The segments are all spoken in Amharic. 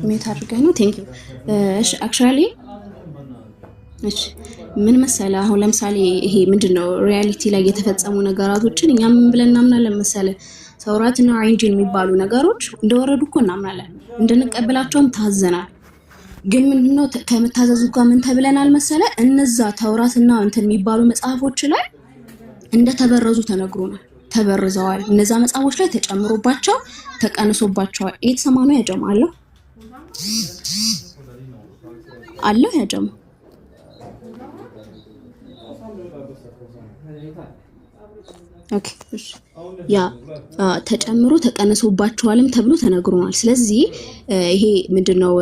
ሚት አድርገህ ነው ቴንክ ዩ እሺ አክቹአሊ እሺ ምን መሰለ አሁን ለምሳሌ ይሄ ምንድነው ሪያሊቲ ላይ የተፈጸሙ ነገራቶችን እኛ ምን ብለን እናምናለን መሰለ ተውራትና ኢንጂል የሚባሉ ነገሮች እንደወረዱ እኮ እናምናለን እንድንቀበላቸውም ታዘናል ግን ምንድነው ከመታዘዙ ጋር ምን ተብለናል መሰለ እነዛ ተውራትና እንትን የሚባሉ መጽሐፎች ላይ እንደተበረዙ ተነግሮናል ተበርዘዋል እነዛ መጽሐፎች ላይ ተጨምሮባቸው ተቀንሶባቸዋል እየተሰማነው ያጀማለሁ አለው ያጀማ ኦኬ እሺ ያ ተጨምሮ ተቀንሶባቸዋልም ተብሎ ተነግሮናል ስለዚህ ይሄ ምንድነው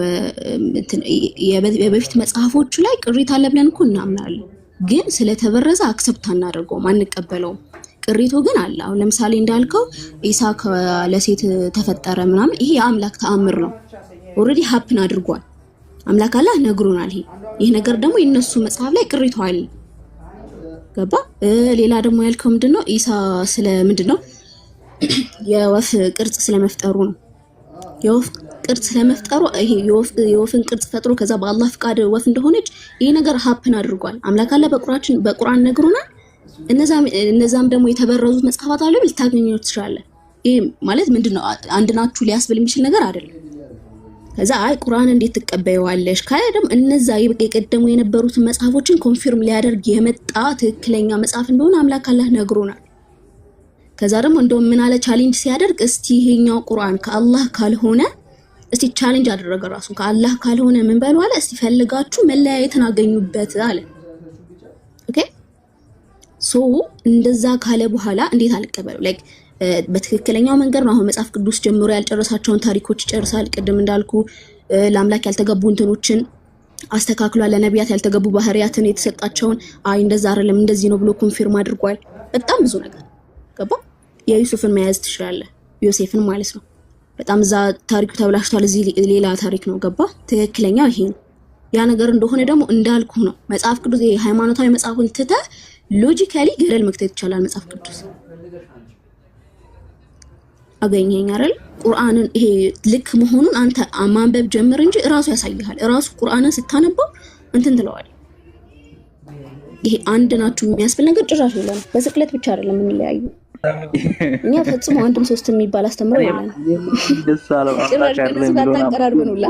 የበፊት መጽሐፎቹ ላይ ቅሪት አለ ብለን እኮ እናምናለን ግን ስለተበረዘ አክሰፕት አናደርገውም አንቀበለውም ቅሪቱ ግን አለ አሁን ለምሳሌ እንዳልከው ኢሳ ለሴት ተፈጠረ ምናምን ይሄ የአምላክ ተአምር ነው ኦሬዲ ሃፕን አድርጓል አምላክ አላህ ነግሮናል ይሄ ነገር ደግሞ የነሱ መጽሐፍ ላይ ቅሪቱ አለ ገባ ሌላ ደግሞ ያልከው ምንድነው ኢሳ ስለ ምንድነው የወፍ ቅርጽ ስለመፍጠሩ ነው የወፍ ቅርጽ ስለመፍጠሩ ይሄ የወፍን ቅርጽ ፈጥሮ ከዛ በአላህ ፍቃድ ወፍ እንደሆነች ይሄ ነገር ሃፕን አድርጓል አምላክ አላህ በቁርአን ነግሮናል እነዛም ደግሞ የተበረዙት መጽሐፋት አለ ልታገኙት ትችላለህ ይሄ ማለት ምንድነው አንድ ናችሁ ሊያስብል የሚችል ነገር አይደለም ከዛ አይ ቁርአን እንዴት ተቀበይዋለሽ ካለ ደግሞ እነዛ የቀደሙ የነበሩት መጽሐፎችን ኮንፊርም ሊያደርግ የመጣ ትክክለኛ መጽሐፍ እንደሆነ አምላክ አላህ ነግሮናል ከዛ ደግሞ እንደው ምን አለ ቻሌንጅ ሲያደርግ እስቲ ይሄኛው ቁርአን ከአላህ ካልሆነ እስቲ ቻሌንጅ አደረገ ራሱ ከአላህ ካልሆነ ምን በሉ አለ እስቲ ፈልጋችሁ መለያየትን አገኙበት አለ ኦኬ ሶ እንደዛ ካለ በኋላ እንዴት አልቀበለው ላይክ በትክክለኛው መንገድ ነው አሁን መጽሐፍ ቅዱስ ጀምሮ ያልጨረሳቸውን ታሪኮች ይጨርሳል ቅድም እንዳልኩ ለአምላክ ያልተገቡ እንትኖችን አስተካክሏል ለነቢያት ያልተገቡ ባህሪያትን የተሰጣቸውን አይ እንደዛ አይደለም እንደዚህ ነው ብሎ ኮንፊርም አድርጓል በጣም ብዙ ነገር ገባ የዩሱፍን መያዝ ትችላለህ ዮሴፍን ማለት ነው በጣም እዛ ታሪኩ ተብላሽቷል እዚህ ሌላ ታሪክ ነው ገባ ትክክለኛው ይሄ ነው ያ ነገር እንደሆነ ደግሞ እንዳልኩ ነው መጽሐፍ ቅዱስ የሃይማኖታዊ መጽሐፉን ትተህ ሎጂካሊ ገደል መክተት ይቻላል መጽሐፍ ቅዱስ አገኘኝ አይደል ቁርአንን ይሄ ልክ መሆኑን አንተ ማንበብ ጀምር እንጂ ራሱ ያሳይሃል ራሱ ቁርአንን ስታነበው እንትን ትለዋል ይሄ አንድ ናችሁ የሚያስብል ነገር ጭራሽ የለም በስቅለት ብቻ አይደለም የምንለያዩ እኛ ፈጽሞ አንድም ሶስት የሚባል አስተምሮ የለም ደሳለው አቀራርበኑላ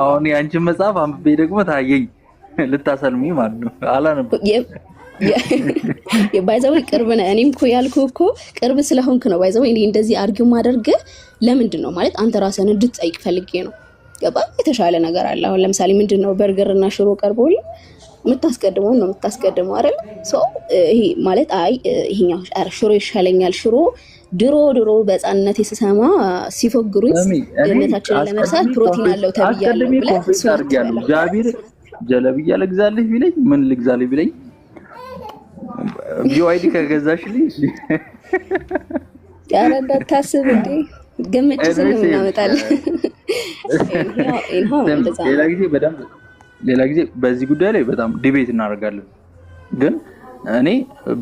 አሁን ያንቺ መጽሐፍ አንብቤ ደግሞ ታየኝ ልታሰልሚ ማለት ነው አላነብ የባይዛው ቅርብ ነው እኔም እኮ ያልኩ እኮ ቅርብ ስለሆንክ ነው ባይዛው እኔ እንደዚህ አርጊው ማድረግ ለምንድን ነው ማለት አንተ ራስህን እንድትጠይቅ ፈልጌ ነው ገባ የተሻለ ነገር አለ አሁን ለምሳሌ ምንድነው በርገርና ሽሮ ቀርቦልኝ የምታስቀድመው አይደል ሶ ይሄ ማለት አይ ይሄኛው ሽሮ ይሻለኛል ሽሮ ድሮ በህፃንነት የሰሰማ ሲፎግሩኝ ለነታችን ለመርሳት ፕሮቲን አለው ተብያለሁ ብለህ እሱ አርጋለሁ ጃቢር ጀለብያ ለግዛልህ ቢለኝ ምን ልግዛልህ ቢለኝ ቢዋይዲ ከገዛሽልኝ ያረዳ ታስብ እንዴ ገመች ዝም እናመጣለን ሌላ ጊዜ በዚህ ጉዳይ ላይ በጣም ዲቤት እናደርጋለን ግን እኔ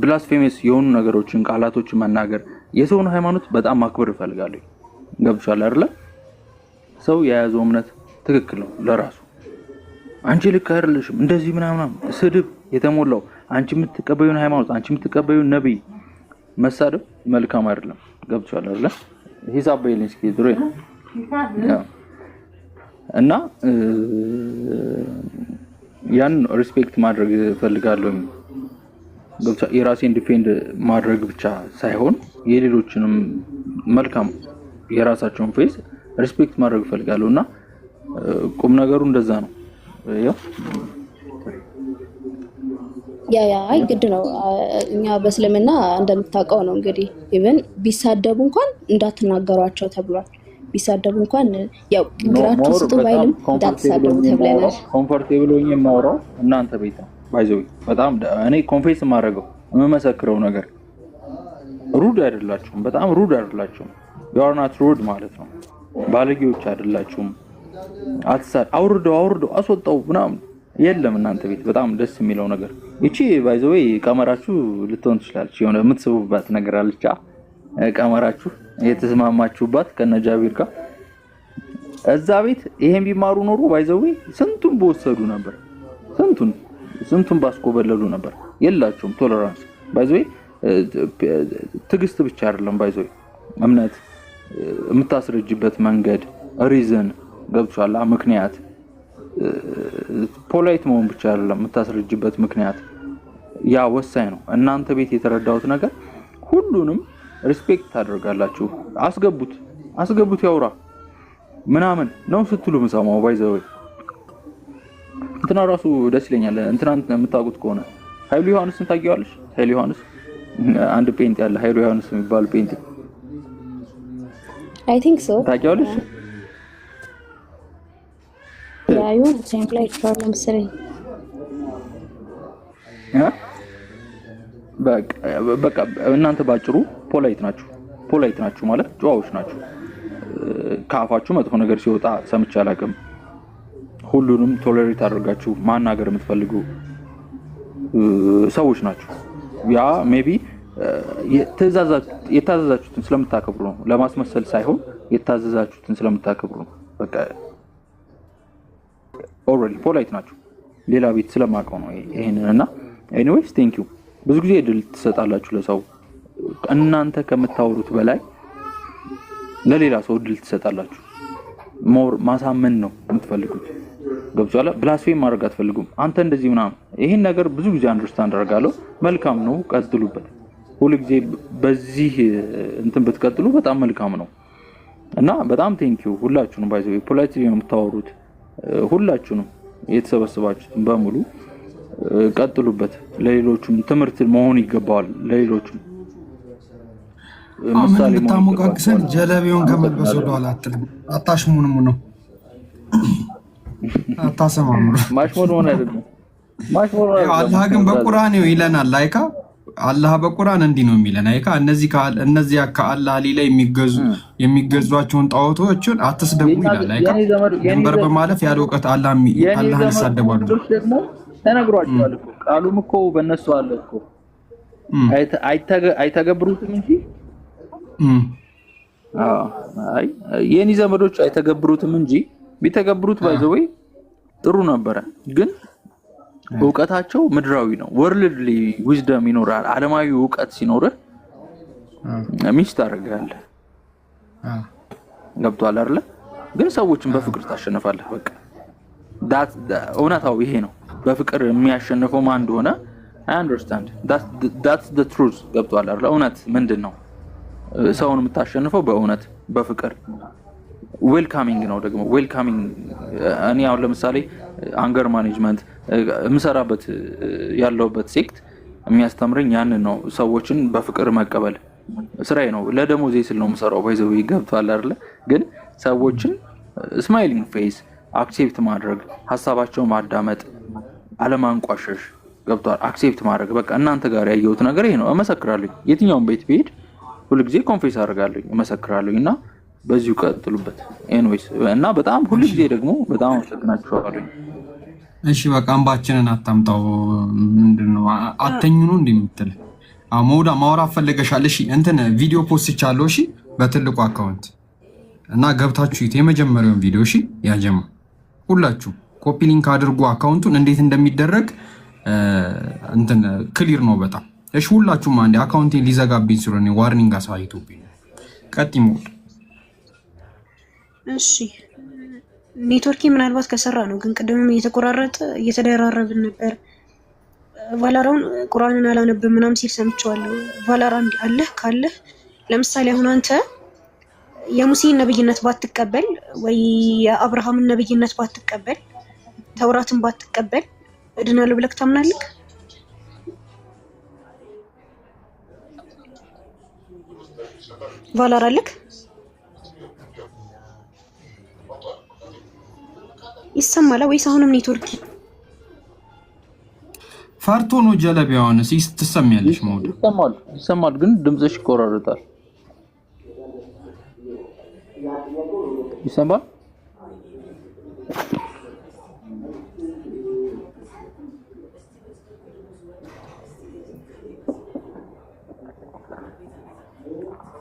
ብላስፌመስ የሆኑ ነገሮችን ቃላቶችን መናገር የሰውን ሃይማኖት በጣም ማክበር እፈልጋለሁ ገብቻለሁ አይደል ሰው የያዘው እምነት ትክክል ነው ለራሱ አንቺ ልክ አይደለሽም እንደዚህ ምናምን ስድብ የተሞላው አንቺ የምትቀበዩን ሃይማኖት አንቺ የምትቀበዩን ነብይ መሳደብ መልካም አይደለም ገብቻለሁ አይደል ሂሳብ በይልኝ እስኪ ድሮ እና ያን ሪስፔክት ማድረግ ፈልጋለሁ ገብቻ የራሴን ዲፌንድ ማድረግ ብቻ ሳይሆን የሌሎችንም መልካም የራሳቸውን ፌስ ሪስፔክት ማድረግ ፈልጋለሁና ቁም ነገሩ እንደዛ ነው ያ አይ ግድ ነው እኛ በእስልምና እንደምታውቀው ነው እንግዲህ ኢቭን ቢሳደቡ እንኳን እንዳትናገሯቸው ተብሏል ቢሳደቡ እንኳን ያው ግራቸው ስጡ ባይልም እንዳትሳደቡ ተብለናል ኮምፎርቴብል ሆኜ የማወራው እናንተ ቤታ ባይዘው በጣም እኔ ኮንፌስ ማድረገው የምመሰክረው ነገር ሩድ አይደላችሁም በጣም ሩድ አይደላችሁም you are not rude ማለት ነው ባለጌዎች አይደላችሁም አትሳድ አውርደው አስወጣው ምናምን የለም እናንተ ቤት በጣም ደስ የሚለው ነገር እቺ ባይ ዘ ዌይ ቀመራችሁ ልትሆን ትችላለች የሆነ የምትስቡባት ነገር አለች ቀመራችሁ የተስማማችሁባት ከነጃቢር ጋር እዛ ቤት ይሄን ቢማሩ ኖሮ ባይ ዘ ዌይ ስንቱን በወሰዱ ነበር ስንቱን ባስቆበለሉ ነበር የላችሁም ቶለራንስ ባይ ዘ ዌይ ትግስት ብቻ አይደለም ባይ ዘ ዌይ እምነት የምታስረጅበት መንገድ ሪዝን ገብቷላ ምክንያት ፖላይት መሆን ብቻ አይደለም የምታስረጅበት ምክንያት ያ ወሳኝ ነው እናንተ ቤት የተረዳሁት ነገር ሁሉንም ሪስፔክት ታደርጋላችሁ አስገቡት ያውራ ምናምን ነው ስትሉ ምሳማው ባይዘው እንትና ራሱ ደስ ይለኛል እንትና የምታውቁት ከሆነ ኃይሉ ዮሐንስን ታውቂዋለሽ ኃይሉ ዮሐንስ አንድ ፔንት ያለ ኃይሉ ዮሐንስ የሚባል ፔንት I think so ታውቂዋለሽ ያዩን ቴምፕሌት ፕሮብለም መሰለኝ በቃ እናንተ ባጭሩ ፖላይት ናችሁ ማለት ጨዋዎች ናችሁ ካፋችሁ መጥፎ ነገር ሲወጣ ሰምቼ አላውቅም ሁሉንም ቶለሬት አድርጋችሁ ማናገር የምትፈልጉ ሰዎች ናችሁ ያ ሜቢ የታዘዛችሁትን ስለምታከብሩ ነው ለማስመሰል ሳይሆን የታዘዛችሁትን ስለምታከብሩ ነው በቃ ኦልሬዲ ፖላይት ናችሁ ሌላ ቤት ስለማቀው ነው ይሄንና ኤኒዌይስ ቴንክ ዩ ብዙ ጊዜ እድል ትሰጣላችሁ ለሰው እናንተ ከምታወሩት በላይ ለሌላ ሰው እድል ትሰጣላችሁ ሞር ማሳመን ነው የምትፈልጉት ገብቷላ ብላስፌም ማድረግ አትፈልጉም አንተ እንደዚህ ምናምን ይሄን ነገር ብዙ ጊዜ አንደርስታንድ አደርጋለሁ መልካም ነው ቀጥሉበት ሁሉ ጊዜ በዚህ እንትን ብትቀጥሉ በጣም መልካም ነው እና በጣም ቴንክ ዩ ሁላችሁንም ባይዘው ፖላይትሊ ነው የምታወሩት ሁላችሁንም የተሰበሰባችሁት በሙሉ ቀጥሉበት ለሌሎችም ትምህርት መሆን ይገባዋል ለሌሎችም ምሳሌ ታሞቃቅሰን ጀለቤውን ከመልበስ ወደኋላ አትልም አታሽሙንም ነው አታሰማሙ ማሽሞን አይደለም አላህ ግን በቁርአን ይለናል ላይካ አላህ በቁርአን እንዲህ ነው የሚለን አይካ እነዚህ ከአላህ ሌላ የሚገዟቸውን ጣዖቶችን አትስደቡ ይላል አይካ ድንበር በማለፍ ያለ ዕውቀት አላህን ይሳደባሉ ደግሞ ተነግሯቸዋል እኮ ቃሉም እኮ በእነሱ አለ እኮ አይተገብሩትም እንጂ አይ የኔ ዘመዶች አይተገብሩትም እንጂ ቢተገብሩት ባይዘው ጥሩ ነበር ግን ዕውቀታቸው ምድራዊ ነው ወርልድሊ ዊዝደም ይኖራል ዓለማዊ ዕውቀት ሲኖር ሚስት አደርጋለህ ገብቷል አይደል ግን ሰዎችን በፍቅር ታሸንፋለህ በቃ እውነታው ይሄ ነው በፍቅር የሚያሸንፈው ማን እንደሆነ I understand that's the truth ገብቷል አይደል እውነት ምንድነው ሰውን የምታሸንፈው በእውነት በፍቅር ዌልካሚንግ ነው ደግሞ ዌልካሚንግ እኔ አሁን ለምሳሌ አንገር ማኔጅመንት የምሰራበት ያለውበት ሴክት የሚያስተምረኝ ያንን ነው ሰዎችን በፍቅር መቀበል ስራዬ ነው ለደሞዜ ስል ነው የምሰራው ባይዘው ይገብቷል አይደል ግን ሰዎችን ስማይሊንግ ፌስ አክሴፕት ማድረግ ሐሳባቸውን ማዳመጥ አለማንቋሸሽ ገብቷል አክሴፕት ማድረግ በቃ እናንተ ጋር ያየሁት ነገር ይሄ ነው እመሰክራለሁ የትኛውም ቤት ብሄድ ሁሉ ጊዜ ኮንፌስ አደርጋለሁ እመሰክራለሁና በዚሁ ቀጥሉበት ኤኒዌይስ እና በጣም ሁሉ ጊዜ ደግሞ በጣም አመሰግናችኋለሁ እሺ በቃ አምባችንን አታምጣው ምንድነው አተኙ ነው እንደምትል አሞዳ ማውራ ፈልገሻል እሺ እንትን ቪዲዮ ፖስት ይቻለው እሺ በትልቁ አካውንት እና ገብታችሁ የመጀመሪያውን ቪዲዮ እሺ ያጀማ ሁላችሁ ኮፒ ሊንክ አድርጉ አካውንቱን እንዴት እንደሚደረግ እንትን ክሊር ነው በጣም እሺ ሁላችሁም አንዴ አካውንቴን ሊዘጋብኝ ስለሆነ ዋርኒንግ አሳይቶብኝ ቀጥይሙ እሺ ኔትወርክ ምናልባት ከሰራ ነው ግን ቅድምም እየተደራረብን ነበር ቫላራውን ቁርአንን አላነብም ምናምን ሲል ሰምቻለሁ ቫላራ አለህ ካለ ለምሳሌ አሁን አንተ የሙሴን ነብይነት ባትቀበል ወይ የአብርሃምን ነብይነት ባትቀበል ተውራትን ባትቀበል እድናለሁ ብለህ ታምናለህ ቫላራ አለህ ይሰማል ወይስ አሁንም ኔትወርክ ፈርቶ ነው ጀለቢያውን ትሰሚያለሽ ሞድ ይሰማል ግን ድምጽሽ ይቆራረጣል ይሰማል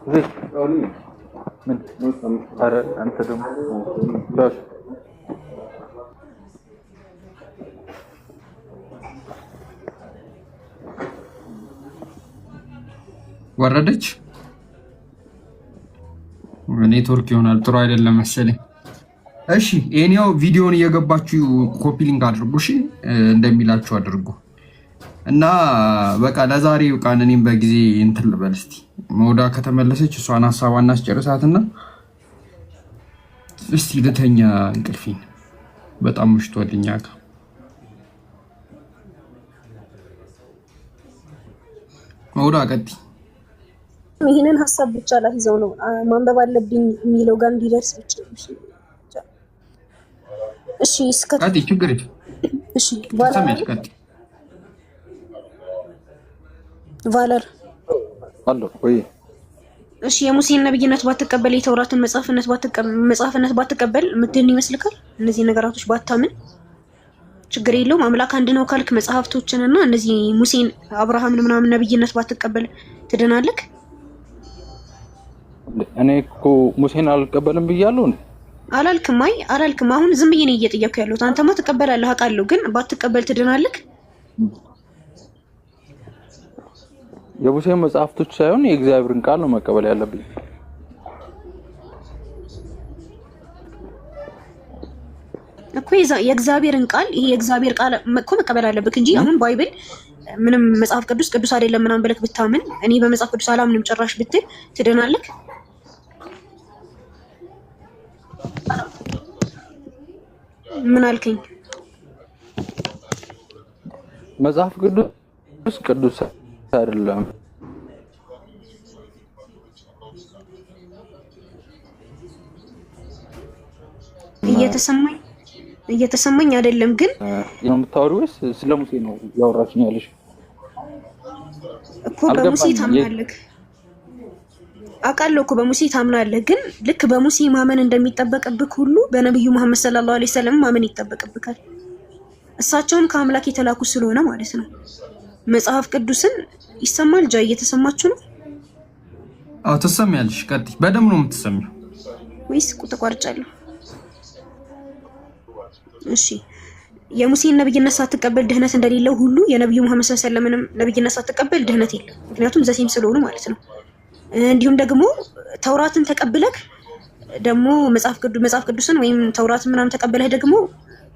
ምን ኧረ አንተ ደግሞ ዳሽ ወረደች። ኔትወርክ ይሆናል ጥሩ አይደለም መሰለኝ። እሺ ኤኒያው ቪዲዮውን እየገባችሁ ኮፒ ሊንክ አድርጉ። እሺ እንደሚላችሁ አድርጉ እና በቃ ለዛሬው ቃን እኔም በጊዜ እንትን ልበል እስቲ። መውዳ ከተመለሰች እሷን ሀሳቧን እናስጨርሳትና እስቲ ልተኛ እንቅልፌን በጣም ምሽቶልኛ ጋር መውዳ ቀጥይ። ይሄንን ሀሳብ ብቻ ላይዘው ነው ማንበብ አለብኝ የሚለው ጋር እንዲደርስ ብቻ። እሺ ቀጥይ፣ ችግር የለም። እሺ ቫለር አሎ ወይ እሺ የሙሴን ነብይነት ባትቀበል የተውራትን መጽሐፍነት ባትቀበል ምትድን ይመስልካል? እነዚህ ነገራቶች ባታምን ችግር የለውም። አምላክ አንድ ነው ካልክ መጽሐፍቶችንና እነዚህ ሙሴን አብርሃምን ምናምን ነብይነት ባትቀበል ትድናለህ? እኔ እኮ ሙሴን አልቀበልም ብያለሁ እንዴ? አላልክም። አላልክም። አሁን ዝም ብዬ ነው እየጠየኩ ያለሁት። አንተማ ትቀበላለህ አውቃለሁ፣ ግን ባትቀበል ትድናለህ? የሙሴን መጽሐፍቶች ሳይሆን የእግዚአብሔርን ቃል ነው መቀበል ያለብኝ። እኮ የእግዚአብሔርን ቃል ይሄ የእግዚአብሔር ቃል እኮ መቀበል አለብህ እንጂ አሁን ባይብል ምንም መጽሐፍ ቅዱስ አይደለም ምናምን ብለህ ብታምን እኔ በመጽሐፍ ቅዱስ አላምንም ጭራሽ ብትል ትድናለህ? ምን አልከኝ? መጽሐፍ ቅዱስ አይደለም እየተሰማኝ አይደለም። ግን ነው የምታወሪው ወይስ ስለ ሙሴ ነው ያወራሽኝ ያለሽ? እኮ በሙሴ ታምናለህ አውቃለሁ እኮ በሙሴ ታምናለህ። ግን ልክ በሙሴ ማመን እንደሚጠበቅብህ ሁሉ በነብዩ መሐመድ ሰለላሁ ዐለይሂ ወሰለም ማመን ይጠበቅብካል። እሳቸውም ከአምላክ የተላኩ ስለሆነ ማለት ነው። መጽሐፍ ቅዱስን ይሰማል። ጃ እየተሰማችሁ ነው? አዎ ትሰሚያለሽ። ቀጥይ። በደም ነው የምትሰሚው ወይስ ተቋርጫለሁ? እሺ የሙሴን ነብይነት ሳትቀበል ድህነት እንደሌለው ሁሉ የነብዩ መሐመድ ሰለላሁ ዐለይሂ ወሰለም ነብይነት ሳትቀበል ድህነት የለም። ምክንያቱም ዘሴም ስለሆኑ ማለት ነው። እንዲሁም ደግሞ ተውራትን ተቀብለህ ደግሞ መጽሐፍ ቅዱስን ወይም ተውራትን ምናምን ተቀበለህ ደግሞ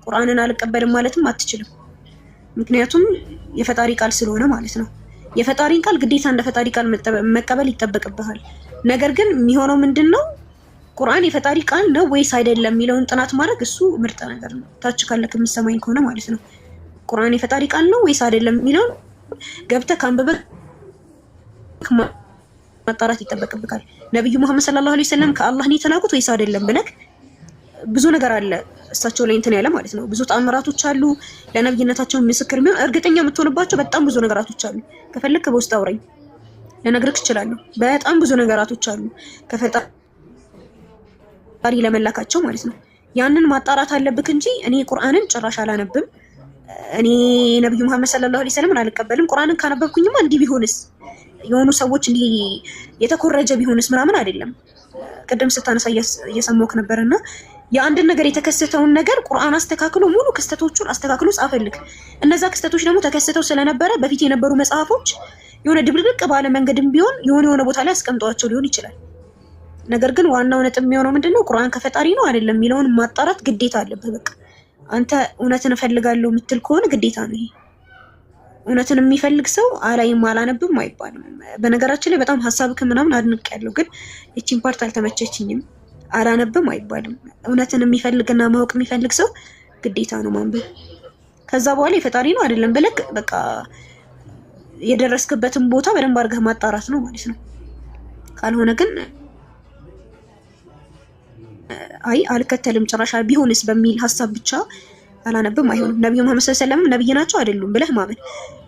ቁርአንን አልቀበልም ማለትም አትችልም። ምክንያቱም የፈጣሪ ቃል ስለሆነ ማለት ነው። የፈጣሪን ቃል ግዴታ እንደ ፈጣሪ ቃል መቀበል ይጠበቅብሃል። ነገር ግን የሚሆነው ምንድነው ቁርአን የፈጣሪ ቃል ነው ወይስ አይደለም የሚለውን ጥናት ማድረግ እሱ ምርጥ ነገር ነው። ታች ካለክ የሚሰማኝ ከሆነ ማለት ነው። ቁርአን የፈጣሪ ቃል ነው ወይስ አይደለም የሚለውን ገብተህ ካንበበህ ማጣራት ይጠበቅብካል። ነብዩ መሐመድ ሰለላሁ ዐለይሂ ወሰለም ከአላህ ነው የተላኩት ወይስ አይደለም ብለህ ብዙ ነገር አለ እሳቸው ላይ እንትን ያለ ማለት ነው። ብዙ ተአምራቶች አሉ። ለነብይነታቸው ምስክር የሚሆን እርግጠኛ የምትሆንባቸው በጣም ብዙ ነገራቶች አሉ። ከፈለክ በውስጥ አውራኝ ልነግርህ እችላለሁ። በጣም ብዙ ነገራቶች አሉ ከፈጣሪ ለመላካቸው ማለት ነው። ያንን ማጣራት አለብክ እንጂ እኔ ቁርአንን ጭራሽ አላነብም፣ እኔ ነብዩ መሐመድ ሰለላሁ ዐለይሂ ወሰለም አልቀበልም፣ ቁርአንን ካነበብኩኝማ እንዲህ ቢሆንስ የሆኑ ሰዎች እንዲህ የተኮረጀ ቢሆንስ ምናምን አይደለም። ቅድም ስታነሳ እየሰማሁህ ነበርና የአንድን ነገር የተከሰተውን ነገር ቁርአን አስተካክሎ ሙሉ ክስተቶቹን አስተካክሎ ጻፈልክ። እነዛ ክስተቶች ደግሞ ተከስተው ስለነበረ በፊት የነበሩ መጽሐፎች የሆነ ድብልቅልቅ ባለ መንገድም ቢሆን የሆነ ቦታ ላይ አስቀምጧቸው ሊሆን ይችላል። ነገር ግን ዋናው ነጥብ የሚሆነው ምንድነው ቁርአን ከፈጣሪ ነው አይደለም የሚለውን ማጣራት ግዴታ አለብህ። በቃ አንተ እውነትን እፈልጋለሁ የምትል ከሆነ ግዴታ ነው ይሄ። እውነትን የሚፈልግ ሰው አላይም አላነብም አይባልም። በነገራችን ላይ በጣም ሀሳብክ ምናምን አድንቄያለሁ፣ ግን እቺን ፓርት አልተመቸችኝም። አላነብም አይባልም። እውነትን የሚፈልግና ማወቅ የሚፈልግ ሰው ግዴታ ነው ማንበብ። ከዛ በኋላ የፈጣሪ ነው አይደለም ብለህ በቃ የደረስክበትን ቦታ በደንብ አድርገህ ማጣራት ነው ማለት ነው። ካልሆነ ግን አይ አልከተልም ጭራሽ ቢሆንስ በሚል ሀሳብ ብቻ አላነብም አይሆንም። ነብዩ መሐመድ ሰለላሁ ዐለይሂ ወሰለም ነብይ ናቸው አይደሉም ብለህ ማመን፣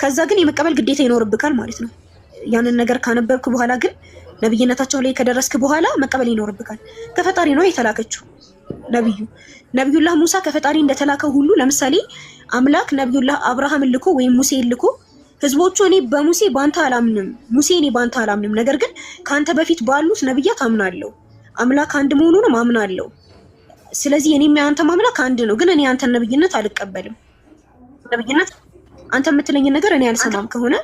ከዛ ግን የመቀበል ግዴታ ይኖርብካል ማለት ነው። ያንን ነገር ካነበብክ በኋላ ግን ነብይነታቸው ላይ ከደረስክ በኋላ መቀበል ይኖርብካል። ከፈጣሪ ነው የተላከችው ነብዩላህ ሙሳ ከፈጣሪ እንደተላከው ሁሉ ለምሳሌ አምላክ ነብዩላህ አብርሃም ልኮ ወይም ሙሴ ልኮ ህዝቦቹ እኔ በሙሴ ባንተ አላምንም፣ ሙሴ እኔ ባንተ አላምንም፣ ነገር ግን ካንተ በፊት ባሉት ነብያት አምናለሁ፣ አምላክ አንድ መሆኑንም አምናለሁ። ስለዚህ እኔም ያንተ አምላክ አንድ ነው፣ ግን እኔ ያንተን ነብይነት አልቀበልም። ነብይነት አንተ የምትለኝን ነገር እኔ አልሰማም ከሆነ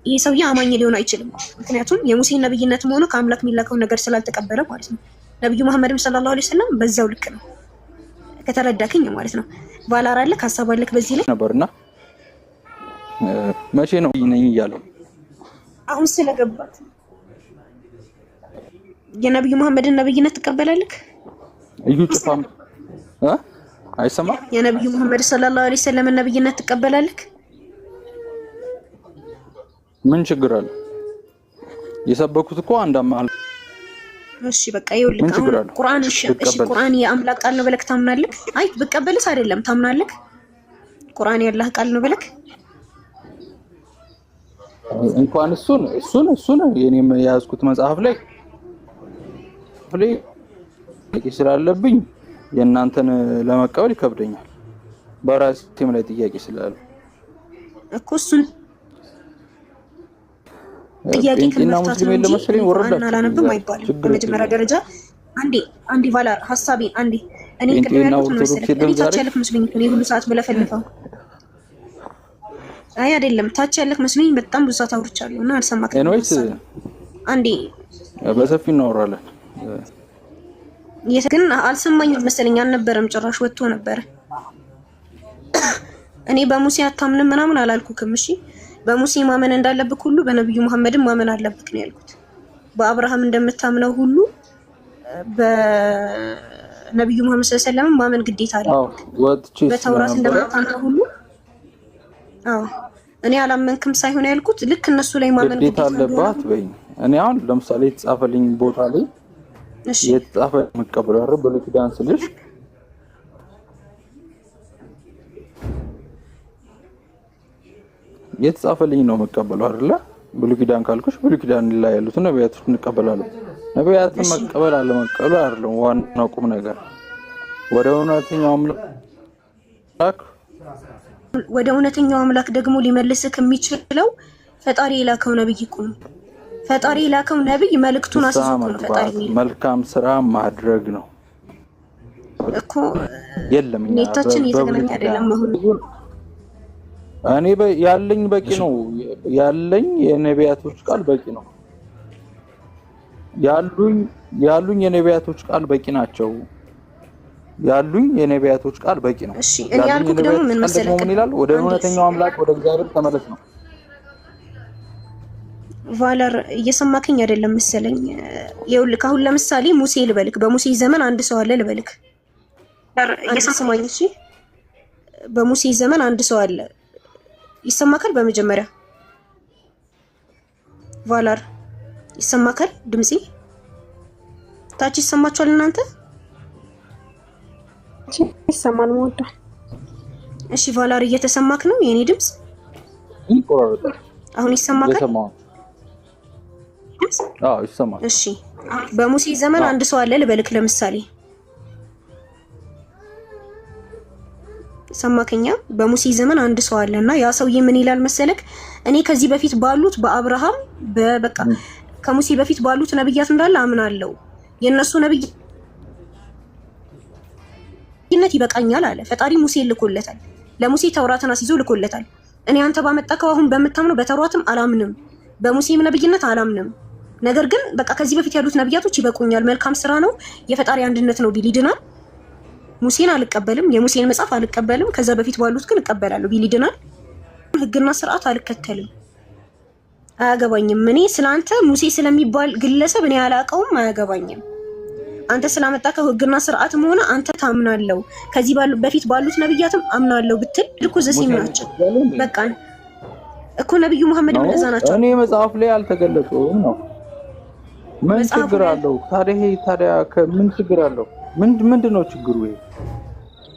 ይሄ ሰውዬ አማኝ ሊሆን አይችልም። ምክንያቱም የሙሴን ነብይነት ሆኖ ከአምላክ የሚላከውን ነገር ስላልተቀበለ ማለት ነው። ነብዩ መሐመድም ሰለላሁ ዐለይሂ ወሰለም በዛው ልክ ነው ከተረዳከኝ ማለት ነው። ቫላር አለ ሐሳብ አለክ በዚህ ላይ ነበርና መቼ ነው ነኝ እያለው አሁን ስለገባት የነብዩ መሐመድን ነብይነት ትቀበላለክ? እዩ ጭፋም አይሰማ የነብዩ መሐመድ ሰለላሁ ዐለይሂ ወሰለም ነብይነት ትቀበላለክ? ምን ችግር አለ? የሰበኩት እኮ አንድ አማል። እሺ በቃ ይኸውልህ አሁን ቁርአን እሺ ቁርአን የአምላክ ቃል ነው ብለክ ታምናለክ? አይ ብቀበልስ አይደለም ታምናለክ? ቁርአን የአላህ ቃል ነው ብለክ እንኳን እሱን የኔም የያዝኩት መጽሐፍ ላይ ስላለብኝ የእናንተን ለመቀበል ይከብደኛል። በራሴም ላይ ጥያቄ ስላለ እኮ እሱን ጥያቄ ከመፍታት ነው እንጂ ቁርአን አላነብም አይባልም። በመጀመሪያ ደረጃ አንዴ ቫላር ሐሳቤን አንዴ እኔ ቅድም ያልኩት መሰለኝ እኔ ታች ያለክ መስሎኝ እኔ ሁሉ ሰዓት ብለፈልፈው አይ አይደለም ታች ያለክ መስሎኝ በጣም ብዙ ሰዓት አውርቻለሁ እና አልሰማከም። ኤኒዌይስ አንዴ በሰፊ እናወራለን። ግን አልሰማኝም መሰለኝ አልነበረም ጭራሽ ወጥቶ ነበር። እኔ በሙሴ አታምንም ምናምን አላልኩክም። እሺ በሙሴ ማመን እንዳለብክ ሁሉ በነብዩ መሐመድም ማመን አለብክ ነው ያልኩት። በአብርሃም እንደምታምነው ሁሉ በነብዩ መሐመድ ሰለላሁ ዐለይሂ ወሰለም ማመን ግዴታ አለብክ። በተውራት እንደምታምነው ሁሉ እኔ አላመንክም ሳይሆን ያልኩት ልክ እነሱ ላይ ማመን ግዴታ አለባት በይ። እኔ አሁን ለምሳሌ የተጻፈልኝ ቦታ ላይ የተጻፈ መቀበል አይደል ብሉይ ኪዳን ስልሽ የተጻፈልኝ ነው መቀበለው አይደለ? ብሉይ ኪዳን ካልኩሽ ብሉይ ኪዳን ላይ ያሉት ነብያቶች እንቀበላለን። ነብያትን መቀበል አለ መቀበሉ አይደለም ዋናው ቁም ነገር። ወደ እውነተኛው አምላክ ደግሞ ሊመልስክ የሚችለው ፈጣሪ የላከው ነብይ ነው። ፈጣሪ የላከው ነብይ መልእክቱን አስይዞ ነው ፈጣሪ የሚለው መልካም ስራ ማድረግ ነው እኮ። የለም ኔታችን እየተገናኘ አይደለም አሁን እኔ ያለኝ በቂ ነው። ያለኝ የነቢያቶች ቃል በቂ ነው። ያሉኝ የነቢያቶች ቃል በቂ ናቸው። ያሉኝ የነቢያቶች ቃል በቂ ነው። እሺ እኔ ያልኩት ደግሞ ምን መሰለህ ምን ይላል? ወደ እውነተኛው አምላክ ወደ እግዚአብሔር ተመለስ ነው። ቫለር እየሰማከኝ አይደለም መሰለኝ። ይኸውልህ አሁን ለምሳሌ ሙሴ ልበልክ፣ በሙሴ ዘመን አንድ ሰው አለ ልበልክ። እየሰማኝ? እሺ በሙሴ ዘመን አንድ ሰው አለ ይሰማካል? በመጀመሪያ ቫላር ይሰማካል? ድምጼ ታች ይሰማችኋል እናንተ? ይሰማል ወጣ። እሺ ቫላር እየተሰማክ ነው የኔ ድምጽ? አሁን ይሰማካል? ይሰማል። እሺ በሙሴ ዘመን አንድ ሰው አለ ልበልክ ለምሳሌ ሰማከኛ? በሙሴ ዘመን አንድ ሰው አለና ያ ሰውዬ ምን ይላል መሰለክ? እኔ ከዚህ በፊት ባሉት በአብርሃም በቃ ከሙሴ በፊት ባሉት ነብያት እንዳለ አምናለሁ። የነሱ ነብይነት ይበቃኛል አለ። ፈጣሪ ሙሴ ልኮለታል። ለሙሴ ተውራትን አስይዞ ልኮለታል። እኔ አንተ ባመጣከው አሁን በመታምነው በተውራትም አላምንም፣ በሙሴም ነብይነት አላምንም። ነገር ግን በቃ ከዚህ በፊት ያሉት ነብያቶች ይበቁኛል፣ መልካም ስራ ነው፣ የፈጣሪ አንድነት ነው ቢል ይድናል። ሙሴን አልቀበልም፣ የሙሴን መጽሐፍ አልቀበልም፣ ከዛ በፊት ባሉት ግን እቀበላለሁ ቢል ይድናል። ህግና ስርዓት አልከተልም፣ አያገባኝም። እኔ ስላንተ ሙሴ ስለሚባል ግለሰብ እኔ አላውቀውም፣ አያገባኝም። አንተ ስላመጣከው ህግና ስርዓትም ሆነ አንተ ታምናለው፣ ከዚህ በፊት ባሉት ነብያትም አምናለው ብትል ልኩ ዘሲም ናቸው። በቃ እኮ ነብዩ መሐመድ ምን እዛ ናቸው። እኔ መጽሐፍ ላይ አልተገለጹም ነው። ምን ችግር አለው ታዲያ? ምን ችግር አለው? ምንድነው ችግሩ?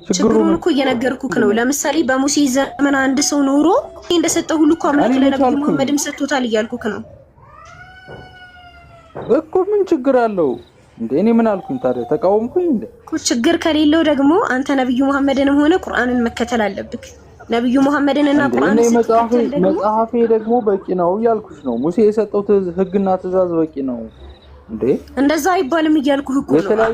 ችግሩን እኮ እየነገርኩክ ነው። ለምሳሌ በሙሴ ዘመን አንድ ሰው ኖሮ እንደሰጠው ሁሉ እኮ አምላክ ለነብዩ መሐመድም ሰጥቶታል እያልኩክ ነው እኮ። ምን ችግር አለው እንዴ? እኔ ምን አልኩኝ ታዲያ? ተቃወምኩኝ እንዴ? እኮ ችግር ከሌለው ደግሞ አንተ ነብዩ መሐመድንም ሆነ ቁርአንን መከተል አለብክ። ነብዩ መሐመድን እና ቁርአን መጽሐፌ ደግሞ በቂ ነው እያልኩሽ ነው። ሙሴ የሰጠው ህግና ትእዛዝ በቂ ነው እንዴ? እንደዛ አይባልም እያልኩህ እኮ ነው።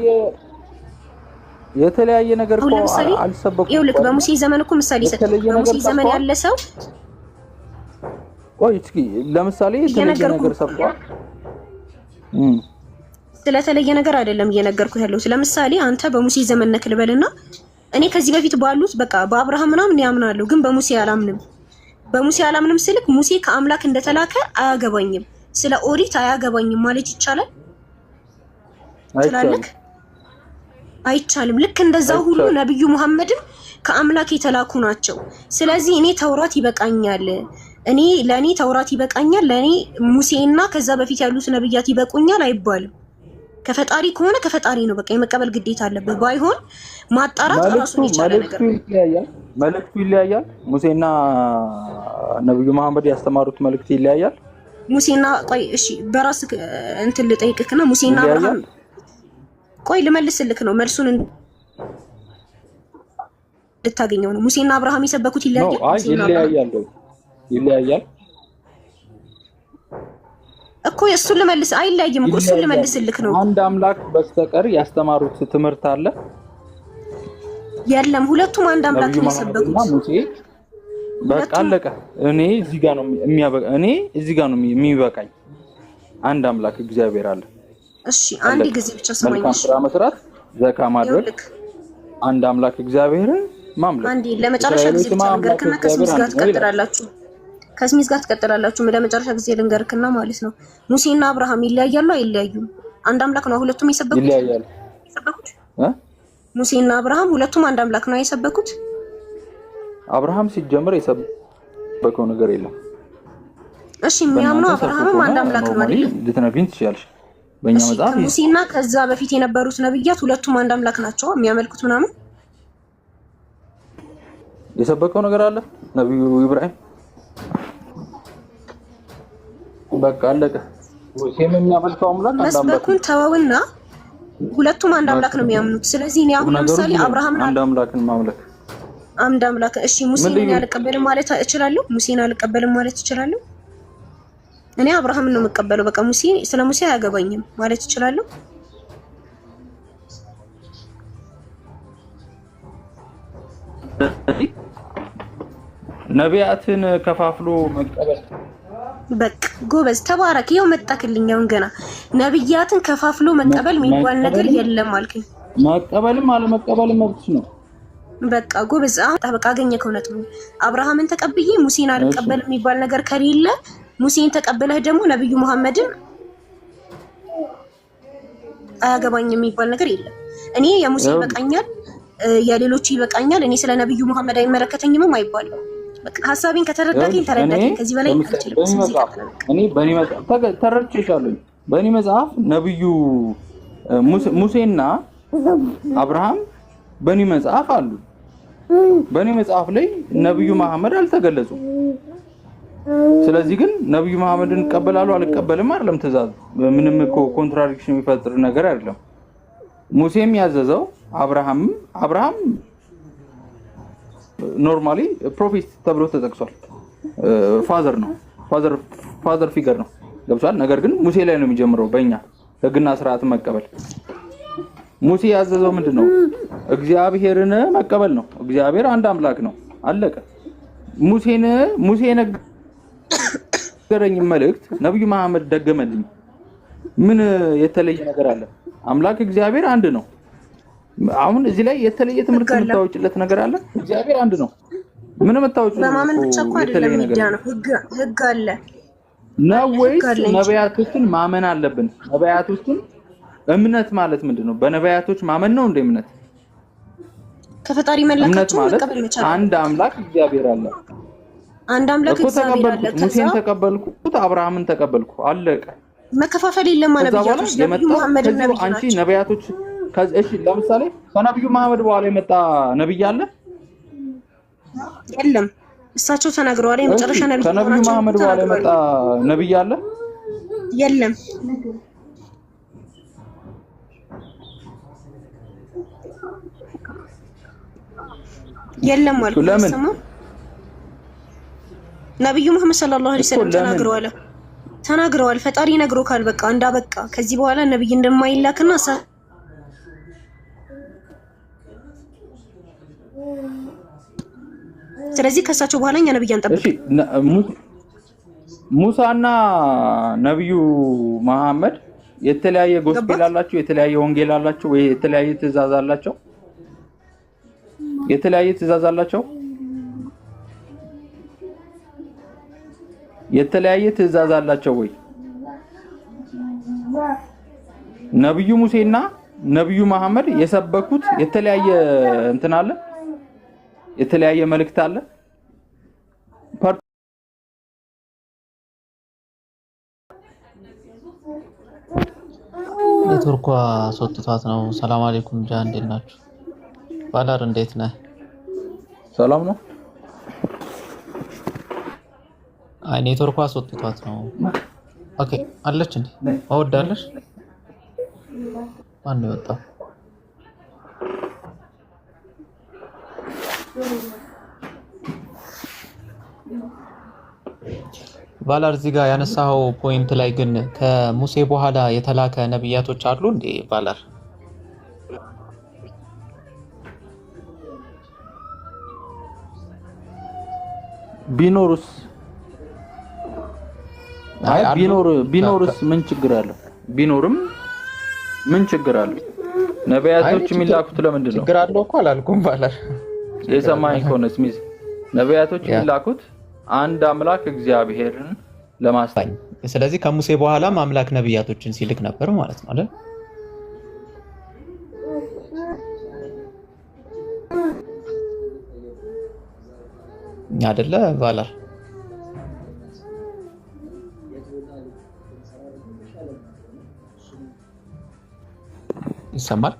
የተለያየ ነገር እኮ አልሰበኩም። ይኸውልህ በሙሴ ዘመን እኮ ምሳሌ ሰጠው። በሙሴ ዘመን ያለ ሰው ቆይ እስኪ ለምሳሌ የተለየ ነገር ሰብቷል። ስለተለየ ነገር አይደለም እየነገርኩህ ያለው። ለምሳሌ አንተ በሙሴ ዘመን ነክ ልበልና እኔ ከዚህ በፊት ባሉት በቃ በአብርሃም ምናምን ያምናለሁ፣ ግን በሙሴ አላምንም። በሙሴ አላምንም ስልክ ሙሴ ከአምላክ እንደተላከ አያገባኝም፣ ስለ ኦሪት አያገባኝም ማለት ይቻላል? ትላለህ? አይቻልም። ልክ እንደዛው ሁሉ ነብዩ መሐመድም ከአምላክ የተላኩ ናቸው። ስለዚህ እኔ ተውራት ይበቃኛል፣ ለኔ ተውራት ይበቃኛል፣ ለኔ ሙሴና ከዛ በፊት ያሉት ነብያት ይበቁኛል አይባልም። ከፈጣሪ ከሆነ ከፈጣሪ ነው፣ በቃ የመቀበል ግዴታ አለበት። ባይሆን ማጣራት ራሱን የቻለ ነገር ነው። መልእክቱ ይለያያል። ሙሴና ነብዩ መሐመድ ያስተማሩት መልእክት ይለያያል። ሙሴና ቆይ እሺ፣ በራስ እንትን ልጠይቅክና ሙሴና አብርሃም ቆይ ልመልስልክ ነው መልሱን ልታገኘው ነው። ሙሴና አብርሃም የሰበኩት ይለያያል እኮ እሱን ልመልስ አይለያይም እኮ እሱን ልመልስልክ ነው። አንድ አምላክ በስተቀር ያስተማሩት ትምህርት አለ? የለም፣ ሁለቱም አንድ አምላክ ነው የሰበኩት። ሙሴ በቃ አለቀ። እኔ እዚህ ጋር ነው የሚበቃኝ። አንድ አምላክ እግዚአብሔር አለ። እሺ አንድ ጊዜ ብቻ ሰማኝ። መልካም ስራ መስራት፣ ዘካ ማድረግ፣ አንድ አምላክ እግዚአብሔርን ማምለክ። አንዴ ለመጨረሻ ጊዜ ብቻ ልንገርክና ከስሚስ ጋር ትቀጥላላችሁ። ለመጨረሻ ጊዜ ልንገርክና ማለት ነው። ሙሴና አብርሃም ይለያያሉ አይለያዩም? አንድ አምላክ ነው ሁለቱም የሰበኩት? ይለያያሉ። ሙሴና አብርሃም ሁለቱም አንድ አምላክ ነው የሰበኩት? አብርሃም ሲጀምር የሰበከው ነገር የለም። እሺ የሚያምነው አብርሃምም አንድ አምላክ ነው አይደል? ልትነግሪኝ ትችያለሽ። በእኛ መጽሐፍ ሙሴና ከዛ በፊት የነበሩት ነብያት ሁለቱም አንድ አምላክ ናቸው የሚያመልኩት ምናምን የሰበከው ነገር አለ። ነብዩ ኢብራሂም በቃ አለቀ። ሙሴም የሚያመልከው አምላክ አንድ አምላክ መስበኩን ተወውና ሁለቱም አንድ አምላክ ነው የሚያምኑት። ስለዚህ እኔ አሁን ለምሳሌ አብርሃምን አንድ አምላክን ማምለክ አንድ አምላክ እሺ፣ ሙሴን አልቀበልም ማለት እችላለሁ? ሙሴን አልቀበልም ማለት እችላለሁ? እኔ አብርሃምን ነው የምቀበለው። በቃ ሙሴ ስለ ሙሴ አያገባኝም ማለት እችላለሁ? ነቢያትን ከፋፍሎ መቀበል በቃ ጎበዝ ተባረክ። ይኸው መጣክልኝ። አሁን ገና ነብያትን ከፋፍሎ መቀበል የሚባል ነገር የለም አልከኝ። መቀበልም አለመቀበልም መብት ነው። በቃ ጎበዝ በቃ አገኘከው ነጥብ። አብርሃምን ተቀብዬ ሙሴን አልቀበልም የሚባል ነገር ከሌለ ሙሴን ተቀበለህ ደግሞ ነብዩ መሐመድን አያገባኝም የሚባል ነገር የለም። እኔ የሙሴ ይበቃኛል፣ የሌሎቹ ይበቃኛል፣ እኔ ስለ ነብዩ መሐመድ አይመለከተኝም አይባልም። በቃ ሐሳቤን ከተረዳከኝ ተረዳከኝ። ከዚህ በላይ አልችልም። እኔ በእኔ መጽሐፍ ተረድቼሻለሁ። በእኔ መጽሐፍ ነብዩ ሙሴና አብርሃም በእኔ መጽሐፍ አሉ። በእኔ መጽሐፍ ላይ ነብዩ መሐመድ አልተገለጹም። ስለዚህ ግን ነብዩ መሐመድን እቀበላለሁ አልቀበልም አይደለም ትእዛዝ። ምንም እኮ ኮንትራዲክሽን የሚፈጥር ነገር አይደለም። ሙሴም ያዘዘው አብርሃም ኖርማሊ ፕሮፌት ተብሎ ተጠቅሷል። ፋዘር ነው፣ ፋዘር ፊገር ነው። ገብቷል። ነገር ግን ሙሴ ላይ ነው የሚጀምረው በእኛ ህግና ስርዓትን መቀበል። ሙሴ ያዘዘው ምንድነው? እግዚአብሔርን መቀበል ነው። እግዚአብሔር አንድ አምላክ ነው። አለቀ። ሙሴ ነገረኝ መልእክት ነብዩ መሐመድ ደገመልኝ። ምን የተለየ ነገር አለ? አምላክ እግዚአብሔር አንድ ነው። አሁን እዚህ ላይ የተለየ ትምህርት የምታወጭለት ነገር አለ? እግዚአብሔር አንድ ነው። ምን የምታወጭ በማመን ብቻ እኮ አይደለም ነው። ህግ አለ ነው ወይስ ነቢያቶችን ማመን አለብን? ነቢያቶችን እምነት ማለት ምንድነው? በነቢያቶች ማመን ነው እንደ እምነት? ከፈጣሪ መለካቸው መቀበል መቻል። አንድ አምላክ እግዚአብሔር አለ። አንድ አምላክ እግዚአብሔር አለ። ሙሴን ተቀበልኩት፣ አብርሃምን ተቀበልኩ፣ አለቀ። መከፋፈል የለም። ነብያቶች ነብዩ መሐመድ ነብዩ አንቺ ነቢያቶች እሺ፣ ለምሳሌ ከነብዩ መሐመድ በኋላ የመጣ ነብይ አለ? የለም። እሳቸው ተናግረዋል። የመጨረሻ ነብይ ከነብዩ መሐመድ በኋላ የመጣ ነብይ አለ? የለም። የለም ማለት ነው። ነብዩ መሐመድ ሰለላሁ ዐለይሂ ወሰለም ተናግረዋል። ፈጣሪ ነግሮካል። በቃ እንዳበቃ ከዚህ በኋላ ነብይ እንደማይላክና ስለዚህ ከሳቸው በኋላ እኛ ነብይ አንጠብቅ። እሺ ሙሳና ነብዩ መሐመድ የተለያየ ጎስፔል አላቸው፣ የተለያየ ወንጌል አላቸው ወይ የተለያየ ትእዛዝ አላቸው? የተለያየ ትእዛዝ አላቸው? የተለያየ ትእዛዝ አላቸው ወይ? ነብዩ ሙሴና ነብዩ መሐመድ የሰበኩት የተለያየ እንትን አለ፣ የተለያየ መልእክት አለ። ኔትወርኳ አስወጥቷት ነው። ሰላም አለይኩም ጃ፣ እንዴት ናችሁ? ባላር እንዴት ነህ? ሰላም ነው። አይ ኔትወርኳ አስወጥቷት ነው። ኦኬ አለች እንዴ? አወዳለሽ? ማን ነው የወጣው? ባላር እዚህ ጋር ያነሳው ፖይንት ላይ ግን ከሙሴ በኋላ የተላከ ነብያቶች አሉ እንዴ? ባላር ቢኖርስ ቢኖርስ ምን ችግር አለው? ቢኖርም ምን ችግር አለው? ነብያቶች የሚላኩት ለምንድን ነው? ችግር አለው እኮ አላልኩም ባላር። የሰማኝ ከሆነ ስሚዝ ነብያቶች የሚላኩት አንድ አምላክ እግዚአብሔርን ለማስታኝ። ስለዚህ ከሙሴ በኋላም አምላክ ነብያቶችን ሲልክ ነበር ማለት ነው አይደል? አይደለ ባላር? ይሰማል?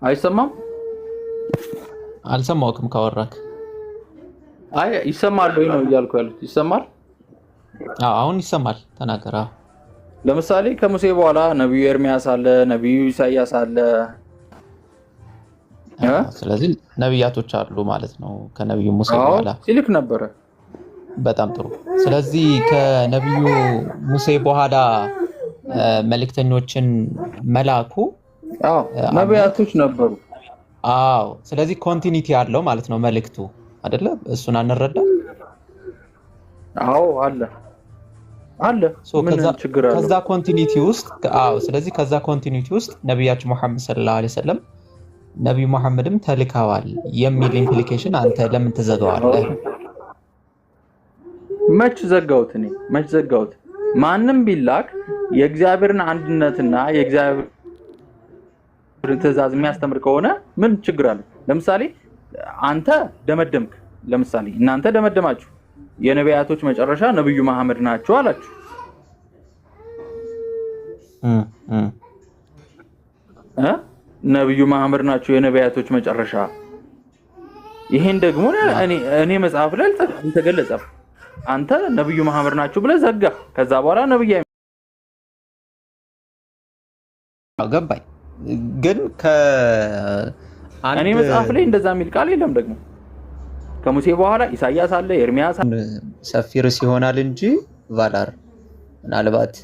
አይሰማም? አልሰማውክም ካወራክ። አይ ይሰማል ወይ ነው እያልኩ ያሉት። ይሰማል? አሁን ይሰማል። ተናገራ። ለምሳሌ ከሙሴ በኋላ ነብዩ ኤርሚያስ አለ፣ ነብዩ ኢሳያስ አለ። ስለዚህ ነብያቶች አሉ ማለት ነው ከነብዩ ሙሴ በኋላ ሲልክ ነበረ። በጣም ጥሩ። ስለዚህ ከነብዩ ሙሴ በኋላ መልእክተኞችን መላኩ ነብያቶች ነበሩ። አዎ። ስለዚህ ኮንቲኒቲ አለው ማለት ነው መልእክቱ አይደለ? እሱን አንረዳ? አዎ አለ ምን ችግር አለው? ከዛ ኮንቲኒቲ ውስጥ ስለዚህ ከዛ ኮንቲኒቲ ውስጥ ነብያችን መሐመድ ሰለላሁ ዐለይሂ ወሰለም ነብዩ መሐመድም ተልከዋል የሚል ኢምፕሊኬሽን አንተ ለምን ትዘጋዋለህ? መች ዘጋሁት? ማንም ቢላክ የእግዚአብሔርን አንድነትና የእግዚአብሔርን ትእዛዝ የሚያስተምር ከሆነ ምን ችግር አለ? ለምሳሌ አንተ ደመደምክ። ለምሳሌ እናንተ ደመደማችሁ የነብያቶች መጨረሻ ነብዩ መሐመድ ናቸው አላችሁ። ነብዩ መሐመድ ናቸው የነብያቶች መጨረሻ። ይሄን ደግሞ እኔ መጽሐፍ ላይ ተገለጸ። አንተ ነብዩ መሐመድ ናቸው ብለህ ዘጋ። ከዛ በኋላ ነብዩ ገባኝ። ግን እኔ መጽሐፍ ላይ እንደዛ የሚል ቃል የለም። ደግሞ ከሙሴ በኋላ ኢሳያስ አለ፣ ኤርሚያስ አለ። ሰፊ ርዕስ ይሆናል እንጂ ቫላር ምናልባት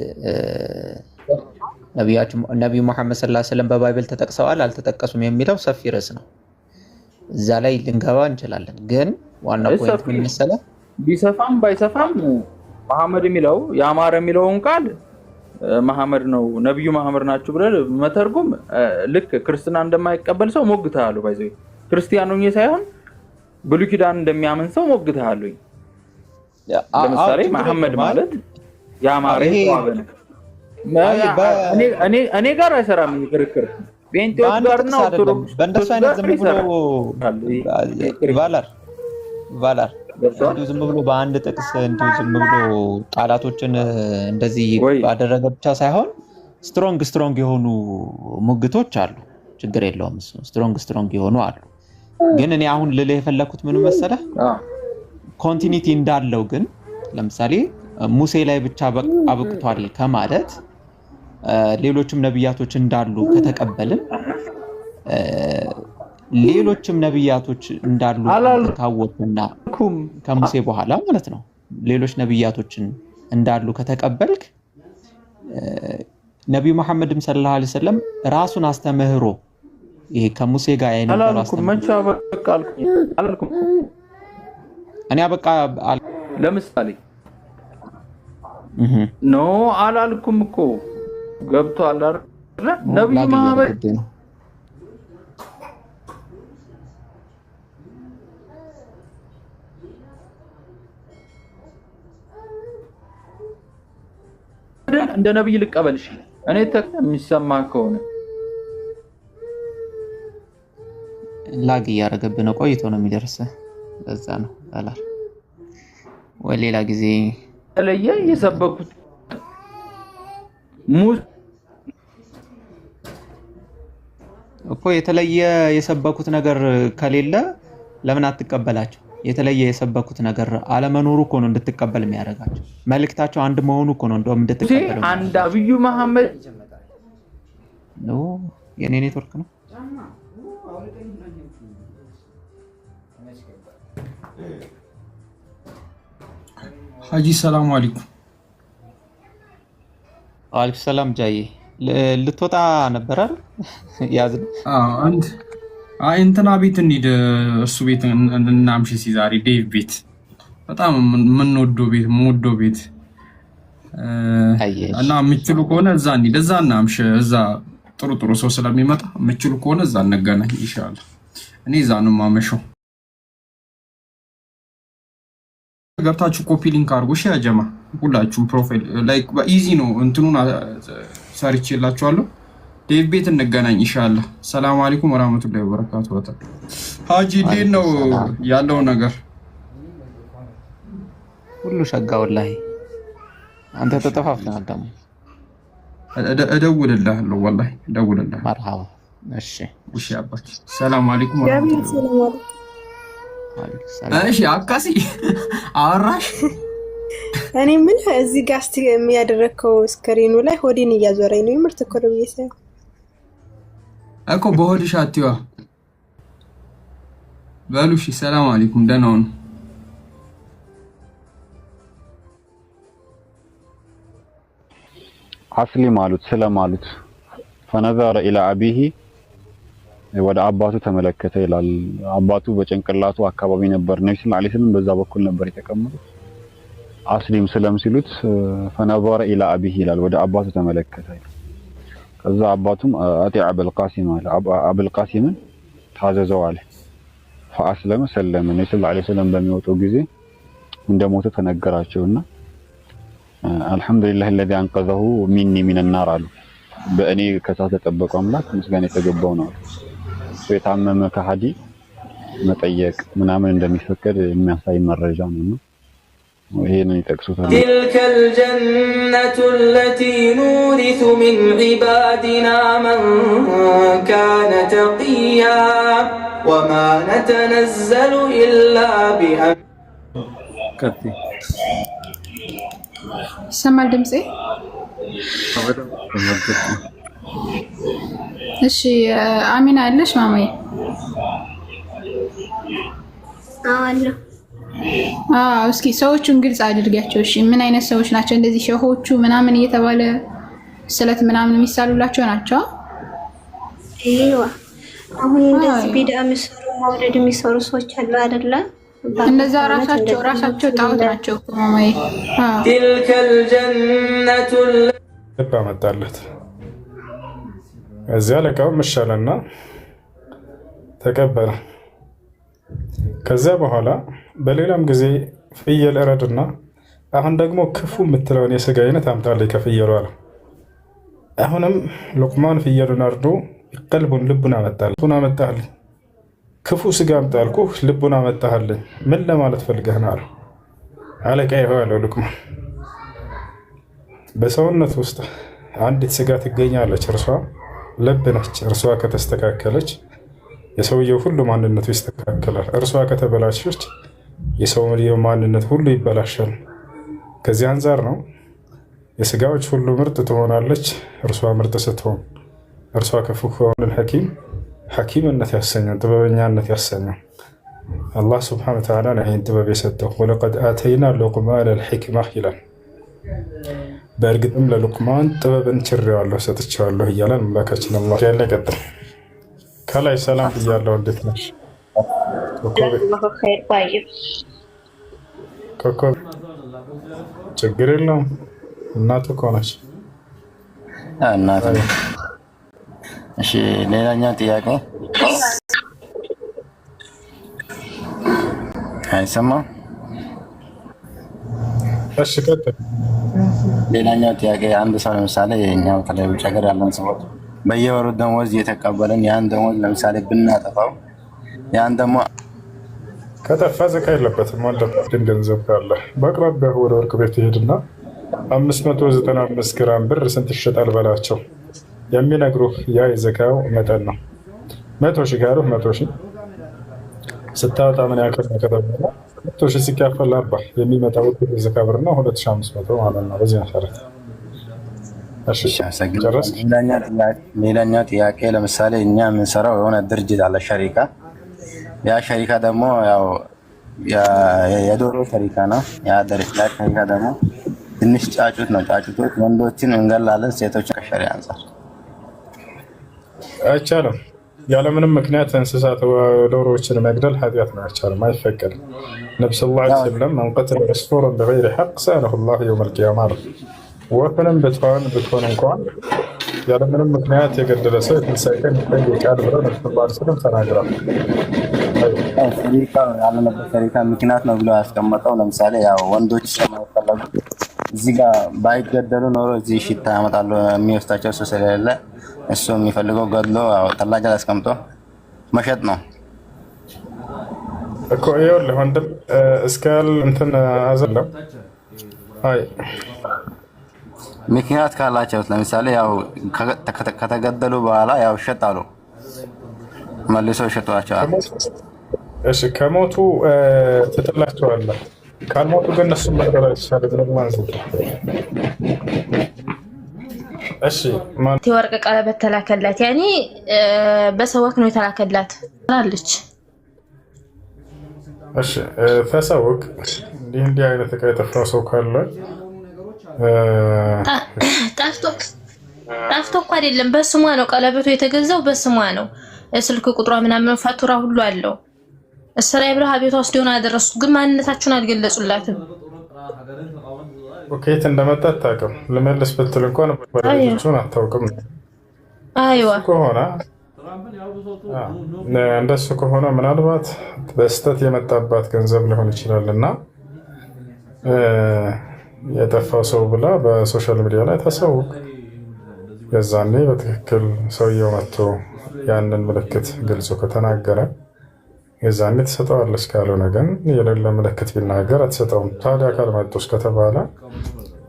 ነብዩ መሐመድ ሰለላሁ ዐለይሂ ወሰለም በባይብል ተጠቅሰዋል አልተጠቀሱም የሚለው ሰፊ ርዕስ ነው። እዛ ላይ ልንገባ እንችላለን። ግን ዋናው ፖይንት ምን መሰለህ? ቢሰፋም ባይሰፋም መሐመድ የሚለው ያማረ የሚለውን ቃል መሐመድ ነው ነብዩ መሐመድ ናቸው ብለህ መተርጎም ልክ ክርስትና እንደማይቀበል ሰው ሞግተሃለሁ። ባይዘይ ክርስቲያን ሆኜ ሳይሆን ብሉይ ኪዳን እንደሚያምን ሰው ሞግተሃለሁ። ለምሳሌ መሐመድ ማለት ያማረ ተዋበነ እኔ ጋር አይሰራም ክርክር። ቤንቴዎች ጋርና ኦርቶዶክስ በእንደሱ አይነት ዝም ብሎ ቫላር እንዲሁ ዝም ብሎ በአንድ ጥቅስ እንዲሁ ዝም ብሎ ቃላቶችን እንደዚህ ባደረገ ብቻ ሳይሆን ስትሮንግ የሆኑ ሙግቶች አሉ። ችግር የለውም እሱ ስትሮንግ የሆኑ አሉ። ግን እኔ አሁን ልልህ የፈለኩት ምን መሰለህ? ኮንቲኒቲ እንዳለው ግን ለምሳሌ ሙሴ ላይ ብቻ አብቅቷል ከማለት ሌሎችም ነብያቶች እንዳሉ ከተቀበልን ሌሎችም ነብያቶች እንዳሉ ካወቅና ከሙሴ በኋላ ማለት ነው ሌሎች ነብያቶችን እንዳሉ ከተቀበልክ ነብዩ መሐመድም ሰለላሁ ዐለይሂ ወሰለም ራሱን አስተምህሮ ይሄ ከሙሴ ጋር የነበረው አስተምህሮ እኔ አበቃ ለምሳሌ ኖ አላልኩም እኮ ገብቷል አይደል ነብዩ መሐመድ እንደ ነብይ ልቀበልሽ እኔ የሚሰማ ከሆነ ላግ ያረገብነ ቆይቶ ነው የሚደርሰው ለዛ ነው አላር ወሌላ ጊዜ ለየ የሰበኩት እኮ የተለየ የሰበኩት ነገር ከሌለ ለምን አትቀበላቸው? የተለየ የሰበኩት ነገር አለመኖሩ እኮ ነው እንድትቀበል የሚያደርጋቸው። መልእክታቸው አንድ መሆኑ እኮ ነው እንደውም እንድትቀበል። አንድ ነብዩ መሐመድ ነው የኔ ኔትወርክ ነው። ሀጂ ሰላም አለይኩም። አለይኩም ሰላም ጃዬ ልትወጣ ነበር አይደል? ያዝ አንድ እንትና ቤት እንሂድ፣ እሱ ቤት እናምሽ። ዛሬ ዴቭ ቤት በጣም የምንወደው ቤት እና የምችሉ ከሆነ እዛ እንሂድ፣ እዛ እናምሽ። እዛ ጥሩ ሰው ስለሚመጣ የምችሉ ከሆነ እዛ እንገናኝ ኢንሻአላህ። እኔ እዛ ነው የማመሸው። ገብታችሁ ኮፒ ሊንክ አድርጉ። እሺ ያጀማ ሁላችሁም ፕሮፋይል ላይክ በኢዚ ነው እንትኑን ሰርቼላችኋለሁ። ዴቭ ቤት እንገናኝ ኢንሻአላህ። ሰላም አለይኩም ወራህመቱላሂ ወበረካቱ። ሀጂ እንዴት ነው ያለው ነገር? ሁሉ ሸጋ ወላሂ። አንተ ተጠፋፍተናል ደግሞ እደውልልሃለሁ ወላሂ እደውልልሃለሁ። መርሐባ። እሺ አባቴ ሰላም አለይኩም ወራህመቱላሂ። እሺ አካሲ አወራሽ? እኔ ምን እዚህ ጋር እስቲ የሚያደርገው ስክሪኑ ላይ ሆዴን እያዞረኝ ነው። ምርት እኮ ነው ብዬሽ እኮ በሆድሽ አትይዋ በሉ። እሺ ሰላም አለይኩም ደህና ሁኑ። አስሊም አሉት ስለማሉት ፈነዘረ ኢላ አቢሂ ወደ አባቱ ተመለከተ ይላል። አባቱ በጭንቅላቱ አካባቢ ነበር። ነብዩ ሰለላሁ ዐለይሂ ወሰለም በዛ በኩል ነበር የተቀመጡት። አስሊም ስለም ሲሉት ፈነዘረ ኢላ አቢሂ ይላል። ወደ አባቱ ተመለከተ። ከዛ አባቱም አቲ አቡል ቃሲም አለ። አቡል ቃሲምን ታዘዘው አለ። ፈአስለመ ሰለመ። ነብዩ ሰለላሁ ዐለይሂ ወሰለም በሚወጡ ጊዜ እንደሞተ ተነገራቸውና አልሐምዱሊላህ الذي انقذه مني من النار አሉ። በእኔ ከሳት ተጠበቀው አምላክ ምስጋና የተገባው ነው። የታመመ ከሃዲ መጠየቅ ምናምን እንደሚፈቀድ የሚያሳይ መረጃ ነው። ይሄንን ይጠቅሱታል። تلك الجنة التي نورث من عبادنا من كان تقيا وما نتنزل إلا بأمر ይሰማል ድምጼ? እሺ አሚና አለሽ ማማዬ? አለ። እስኪ ሰዎቹን ግልጽ አድርጋቸው። እሺ ምን አይነት ሰዎች ናቸው? እንደዚህ ሸሆቹ ምናምን እየተባለ ስለት ምናምን የሚሳሉላቸው ናቸው? አይዋ አሁን እንደዚህ ቢድዓ የሚሰሩ ማውለድ የሚሰሩ ሰዎች አሉ አይደለ? እነዛ ራሳቸው ጣዖት ናቸው ማማዬ። تلك الجنة ልብ አመጣለት። እዚያ ለቃው መሻለና ተቀበለ። ከዛ በኋላ በሌላም ጊዜ ፍየል እረድና አሁን ደግሞ ክፉ የምትለውን የስጋ አይነት አምጣልኝ ከፍየሉ አለ። አሁንም ሉቅማን ፍየሉን አርዶ ቀልቡን ልቡን አመጣልኝ። ክፉ ስጋ አምጣልኩህ ልቡን አመጣልኝ። ምን ለማለት ፈልገህ ነው አለው። አለቃ ይኸው አለው ሉቅማን፣ በሰውነት ውስጥ አንዲት ስጋ ትገኛለች፣ እርሷ ልብ ነች። እርሷ ከተስተካከለች የሰውየው ሁሉ ማንነቱ ይስተካከላል። እርሷ ከተበላሸች የሰውየው ማንነት ሁሉ ይበላሻል። ከዚህ አንጻር ነው የስጋዎች ሁሉ ምርጥ ትሆናለች እርሷ ምርጥ ስትሆን። እርሷ ክፉ ከሆነ ሐኪም ሐኪምነት ያሰኘው ጥበበኛነት ያሰኘው አላህ ስብሐነሁ ወተዓላ ይህን ጥበብ የሰጠው ወለቀድ አተይና ሉቅማን አልሕክማ ይላል። በእርግጥም ለሉቅማን ጥበብን ችሬዋለሁ ሰጥቼዋለሁ እያለን አምላካችን አላህ ያለ ቀጥል። ከላይ ሰላም ብያለሁ። እንዴት ነሽ ኮከብ? ችግር የለውም እናቱ እኮ ነች እናቱ። እሺ ሌላኛው ጥያቄ አይሰማም? እሺ ቀጥል። ሌላኛው ጥያቄ አንድ ሰው ለምሳሌ የኛው ከላይ ውጭ ሀገር ያለን ሰዎች በየወሩ ደሞዝ እየተቀበልን ያን ደሞዝ ለምሳሌ ብናጠፋው ያን ደግሞ ከጠፋ ዘካ የለበትም። ወንድም ገንዘብ ካለ በአቅራቢያ ወደ ወርቅ ቤት ይሄድና 595 ግራም ብር ስንት ይሸጣል በላቸው። የሚነግሩህ ያ የዘካው መጠን ነው። 100 ሺህ ጋር 100 ሺህ ስታወጣ ምን ያክል ነው ከተባለ 100 ሺህ ሲካፈል 40 የሚመጣው የዘካ ብር ነው 2500 ማለት ነው። በዚህ መሰረት ሌላኛው ጥያቄ ለምሳሌ እኛ የምንሰራው የሆነ ድርጅት አለ ሸሪካ። ያ ሸሪካ ደግሞ ያው የዶሮ ሸሪካ ነው። ያ ሸሪካ ደግሞ ትንሽ ጫጩት ነው። ጫጩቶች ወንዶችን እንገላለን፣ ሴቶችን ከሸሪዓ አንፃር አይቻልም። ያለምንም ምክንያት እንስሳት ዶሮዎችን መግደል ኃጢአት ነው፣ አይቻልም፣ አይፈቀድም። ነብዩ ሰለላሁ ዐለይሂ ወሰለም መን ቀተለ መስፉረን በገይሪ ሐቅ ሰአለሁ ላሁ የውመል ቂያማ ነው። ወፍንም ብትሆን እንኳን ያለምንም ምክንያት የገደለ ሰው የትንሣኤ ቀን ይጠየቃል ብለው ነብዩ ሰለላሁ ዐለይሂ ወሰለም ተናግረዋል። ያለበት ሸሪካ ምክንያት ነው ብሎ ያስቀመጠው ለምሳሌ ያው ወንዶች ስለማይፈለጉ እዚህ ጋር ባይገደሉ ኖሮ እዚህ ሽታ ያመጣሉ የሚወስዳቸው ሰው ስለሌለ እሱ የሚፈልገው ገድሎ ተላጃ ላይ አስቀምጦ መሸጥ ነው እኮ። ይኸውልህ ወንድም እስካል እንትን አዘለም አይ ምክንያት ካላቸው ለምሳሌ ያው ከተገደሉ በኋላ ያው ይሸጣሉ፣ መልሰው ይሸጧቸዋል። እሺ ከሞቱ ትጥላቸዋለህ። ካልሞቱ ግን እነሱ መቀበል አይቻልም ማለት ነው። እሺ የወርቅ ቀለበት ተላከላት። ያኔ በሰወክ ነው የተላከላት አለች። እሺ ተሰውክ እንዲህ አይነት ዕቃ የጠፋ ሰው ካለ ጠፍቶ እኮ አይደለም፣ በስሟ ነው ቀለበቱ የተገዛው፣ በስሟ ነው። ስልክ ቁጥሯ ምናምን ፋቱራ ሁሉ አለው። እስራኤል ብለህ ቤቷ ወስደውና ያደረሱ ግን ማንነታቸውን አልገለጹላትም። ኦኬ እንደመጣ አታውቅም። ልመልስ ብትል እንኳን ባለቤቶቹን አታውቅም። አይዋ ከሆነ እንደሱ ከሆነ ምናልባት በስተት የመጣባት ገንዘብ ሊሆን ይችላል እና የጠፋው ሰው ብላ በሶሻል ሚዲያ ላይ ታሳውቅ። የዛኔ በትክክል ሰውየው መጥቶ ያንን ምልክት ገልጾ ከተናገረ የዛኔ ትሰጠዋለች። ካልሆነ ግን የሌለ ምልክት ቢናገር አትሰጠውም። ታዲያ ካልመጡስ ከተባለ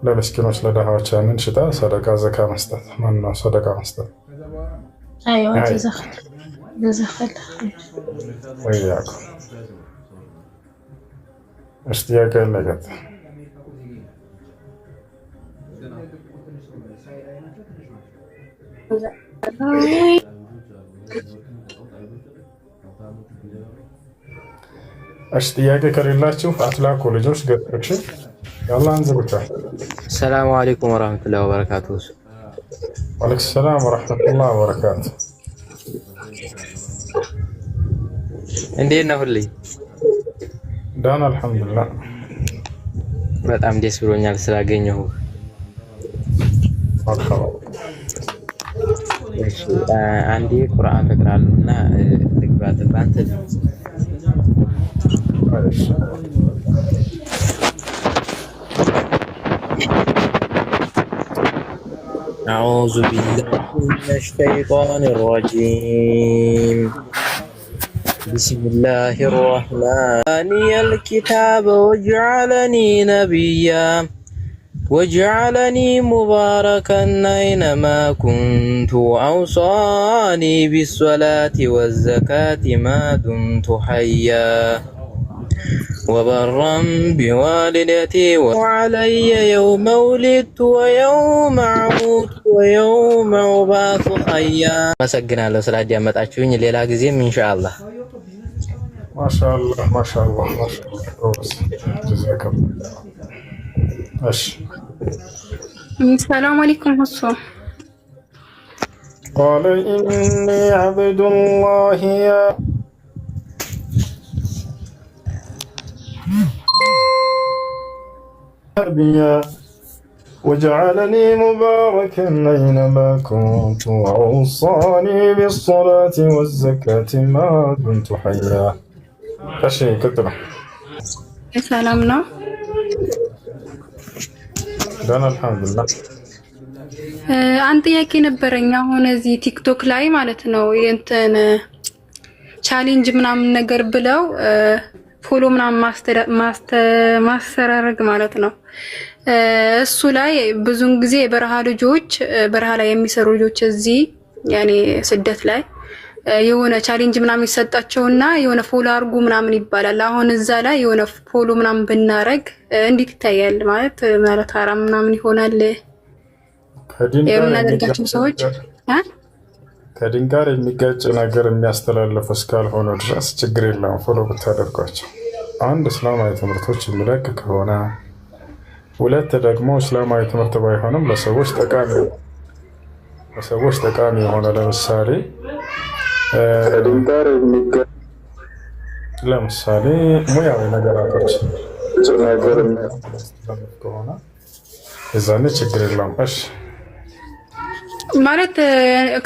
ለምስኪኖች ለድሃዎች ያንን ሽጣ ሰደቃ ዘካ መስጠት ማነው ሰደቃ መስጠት። አይዋ ጀዛኸል ወያኩ እስቲ ያቀለቀት እሺ ጥያቄ ከሌላችሁ አትላኩ ልጆች ገጥሽ ያላ አንዝሩታ። ሰላም አለይኩም ወራህመቱላሂ ወበረካቱሁ። ወአለይኩም ሰላም ወራህመቱላሂ ወበረካቱ። እንዴት ነህ? ሁልኝ ዳን አልሐምዱሊላህ። በጣም ደስ ብሎኛል ስላገኘሁ። መርሐባ። እሺ አንዴ ቁርአን እቀራለሁና ልግባት ባንተ أعوذ بالله من الشيطان الرجيم بسم الله الرحمن الكتاب وجعلني نبيا وجعلني مباركا أينما كنت أوصاني بالصلاة والزكاة ما دمت حيا وبرا بوالدتي وعلي يوم ولدت ويوم أموت ويوم أبعث حيا አመሰግናለሁ ስላዳመጣችሁኝ ሌላ ጊዜም ኢንሻአላህ ማሻአላህ ማሻአላህ ማሻአላህ ጀዛከም እሺ ሰላም አለይኩም ሁሱ قال إني عبد الله يا وجعلني مباركا أينما كنت وأوصاني بالصلاة والزكاة ما كنت حيا أشي كتبه ሰላም ነው دانا الحمد لله አንድ ጥያቄ ነበረኝ አሁን እዚህ ቲክቶክ ላይ ማለት ነው እንትን ቻሌንጅ ምናምን ነገር ብለው ፎሎ ምናምን ማስተራረግ ማለት ነው እሱ ላይ ብዙን ጊዜ የበረሃ ልጆች በረሃ ላይ የሚሰሩ ልጆች እዚህ ያኔ ስደት ላይ የሆነ ቻሌንጅ ምናምን ይሰጣቸውና የሆነ ፎሎ አርጉ ምናምን ይባላል አሁን እዛ ላይ የሆነ ፎሎ ምናምን ብናረግ እንዴት ይታያል ማለት አራም ምናምን ይሆናል የምናደርጋቸው ሰዎች ከዲን ጋር የሚጋጭ ነገር የሚያስተላልፉ እስካልሆነ ድረስ ችግር የለውም ፎሎ ብታደርጓቸው አንድ እስላማዊ ትምህርቶች የሚለቅ ከሆነ ሁለት ደግሞ እስላማዊ ትምህርት ባይሆንም ለሰዎች ጠቃሚ የሆነ ለምሳሌ ሙያዊ ነገራቶች ከሆነ የዛኔ ችግር የለውም እሺ ማለት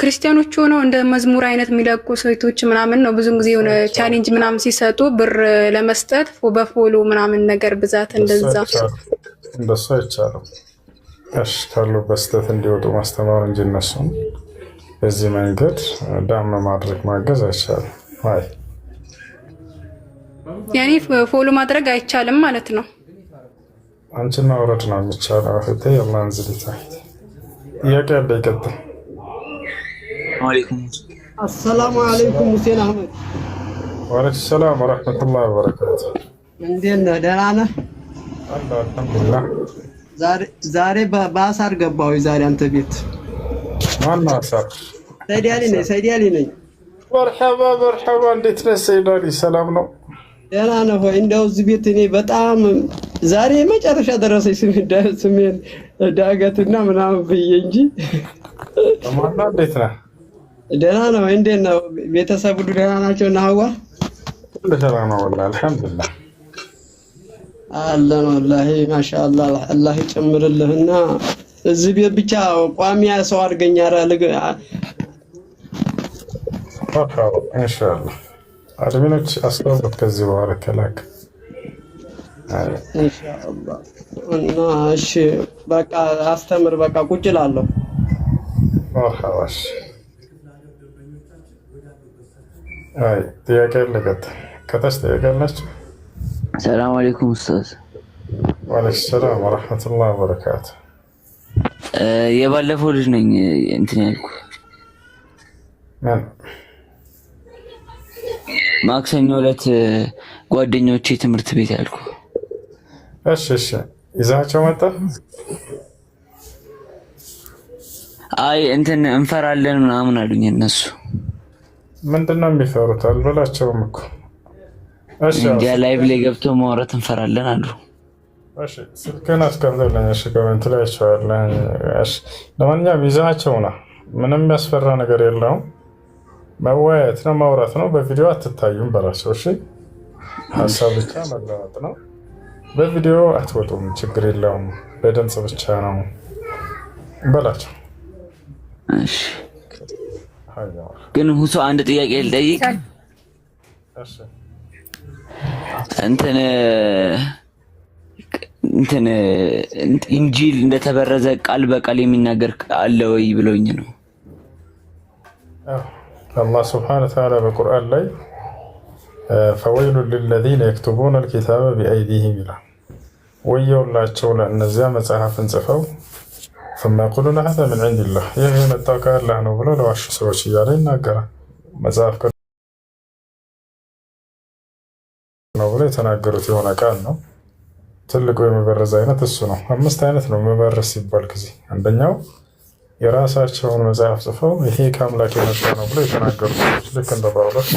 ክርስቲያኖች ሆነው እንደ መዝሙር አይነት የሚለቁ ሴቶች ምናምን ነው ብዙን ጊዜ የሆነ ቻሌንጅ ምናምን ሲሰጡ ብር ለመስጠት በፎሎ ምናምን ነገር ብዛት እንደዛ እንደሱ አይቻልም እሺ ካሉበት ስህተት እንዲወጡ ማስተማር እንጂ እነሱን በዚህ መንገድ ዳም ማድረግ ማገዝ አይቻልም አይ ያኔ ፎሎ ማድረግ አይቻልም ማለት ነው አንቺና ወረድ ነው የሚቻለው እህቴ የማን ዝልታይ ጥያቄ ያለ ይቀጥል ወአለይኩም አሰላሙ አለይኩም ሁሴን አህመድ ወአለይኩም ሰላም ወራህመቱላሂ ወበረካቱ እንዴት ነህ ደህና ነህ አልሐምዱሊላህ ዛሬ በአሳር ገባሁ ዛሬ አንተ ቤት ማነው አሳር ሰይድ አሊ ነኝ መርሐባ እንዴት ነህ ሰይድ አሊ ሰላም ነው ደህና ነህ ወይ እንደው እዚህ ቤት እኔ በጣም ዛሬ መጨረሻ ደረሰኝ ስሜን ዳገትና ምናምን ብዬ እንጂ ማና እንዴት ነህ ደህና ነው እንዴት ነው ቤተሰብ ሁሉ ደህና ናቸው እና ሀዋ ሁሉ ሰላም ነው ወላሂ አልሐምዱሊላህ አለን ወላሂ ማሻአላህ አላህ ይጨምርልህና እዚህ ቤት ብቻ ቋሚ ሰው አድርገኝ መርሐባ ኢንሻአላህ አድሚኖች አስቀምጥ ከዚህ በኋላ ከላክ ኢንሻአላህ እና እሺ በቃ አስተምር በቃ ቁጭ እላለሁ መርሐባሽ አይ ጥያቄ ለቀጥ ከታች ጥያቄ አላችሁ ሰላም አለይኩም ኡስታዝ ወአለይኩም ሰላም ወራህመቱላሂ ወበረካቱ የባለፈው ልጅ ነኝ እንትን ያልኩ ማክሰኞ ዕለት ጓደኞቼ ትምህርት ቤት ያልኩ እሺ ይዛቸው መጣ አይ እንትን እንፈራለን ምናምን አሉኝ እነሱ ምንድነው የሚፈሩት አልበላቸውም እኮ እሺ እንዲያ ላይቭ ላይ ገብቶ ማውራት እንፈራለን አሉ እሺ ስልክህን አስቀምጥልኝ እሺ ኮሜንት ላይ አይቼዋለሁ እሺ ለማንኛውም ይዛቸውና ምንም የሚያስፈራ ነገር የለውም መወያየት ነው ማውራት ነው በቪዲዮ አትታዩም በራስዎ እሺ ሀሳብ ብቻ መለዋወጥ ነው በቪዲዮ አትወጡም ችግር የለውም በድምጽ ብቻ ነው በላቸው እሺ ግን ሁሱ አንድ ጥያቄ ልጠይቅ እሺ እንትን ኢንጂል እንደተበረዘ ቃል በቃል የሚናገር አለ ወይ ብሎኝ ነው الله سبحانه وتعالى بالقرآن لي فويل للذين يكتبون الكتاب بأيديهم ይላል ወየውላቸው ለእነዚያ መጽሐፍን ጽፈው ثم يقولون هذا من عند الله ይህ የመጣው ከአላህ ነው ብለው ለዋሹ ሰዎች እያለ ይናገራል መጽሐፍ ነው ብለው የተናገሩት የሆነ ቃል ነው ትልቁ የመበረዝ አይነት እሱ ነው 5 አይነት ነው መበረዝ ሲባል ጊዜ አንደኛው የራሳቸውን መጽሐፍ ጽፈው ይሄ ከአምላክ የመጣ ነው ብሎ የተናገሩ ሰዎች ልክ እንደ ጳውሎስ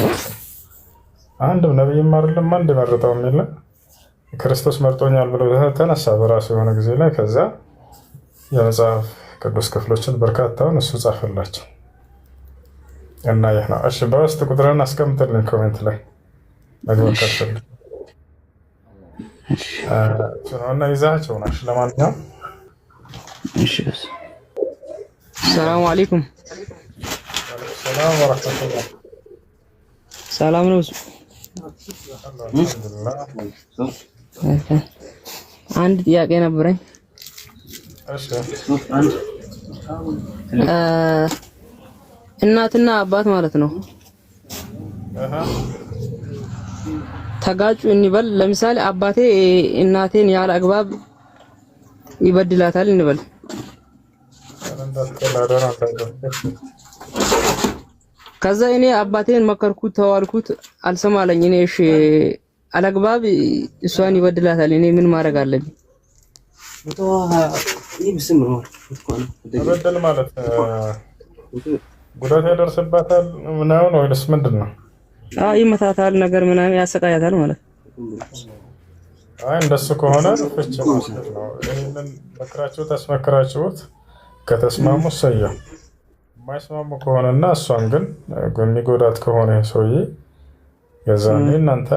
አንድም ነቢይም አይደለም አንድ መረጠውም የለም ክርስቶስ መርጦኛል ብሎ ተነሳ በራሱ የሆነ ጊዜ ላይ። ከዛ የመጽሐፍ ቅዱስ ክፍሎችን በርካታውን እሱ ጻፈላቸው እና ይህ ነው። እሺ በውስጥ ቁጥርን አስቀምጥልኝ ኮሜንት ላይ መግባት ካልፈልግ እና ይዛቸው ናሽ። ለማንኛውም ሰላም አለይኩም። ሰላም ወራህመቱላህ። ሰላም ነው። አንድ ጥያቄ ነበረኝ። እናትና አባት ማለት ነው ተጋጩ እንበል። ለምሳሌ አባቴ እናቴን ያለ አግባብ ይበድላታል እንበል። ከዛ እኔ አባቴን መከርኩት፣ ተዋልኩት፣ አልሰማለኝ። እኔ እሺ አላግባብ እሷን ይበድላታል፣ እኔ ምን ማድረግ አለብኝ? መበደል ማለት ጉዳት ያደርስባታል ምናምን ወይስ ምንድን ነው? ይመታታል ነገር ምናምን ያሰቃያታል ማለት። አይ እንደሱ ከሆነ ፍች መስጠት ነው። ይሄንን መክራችሁት አስመክራችሁት ከተስማሙ ሰየው። የማይስማሙ ከሆነና እሷን ግን የሚጎዳት ከሆነ ሰውዬ የዛኔ እናንተ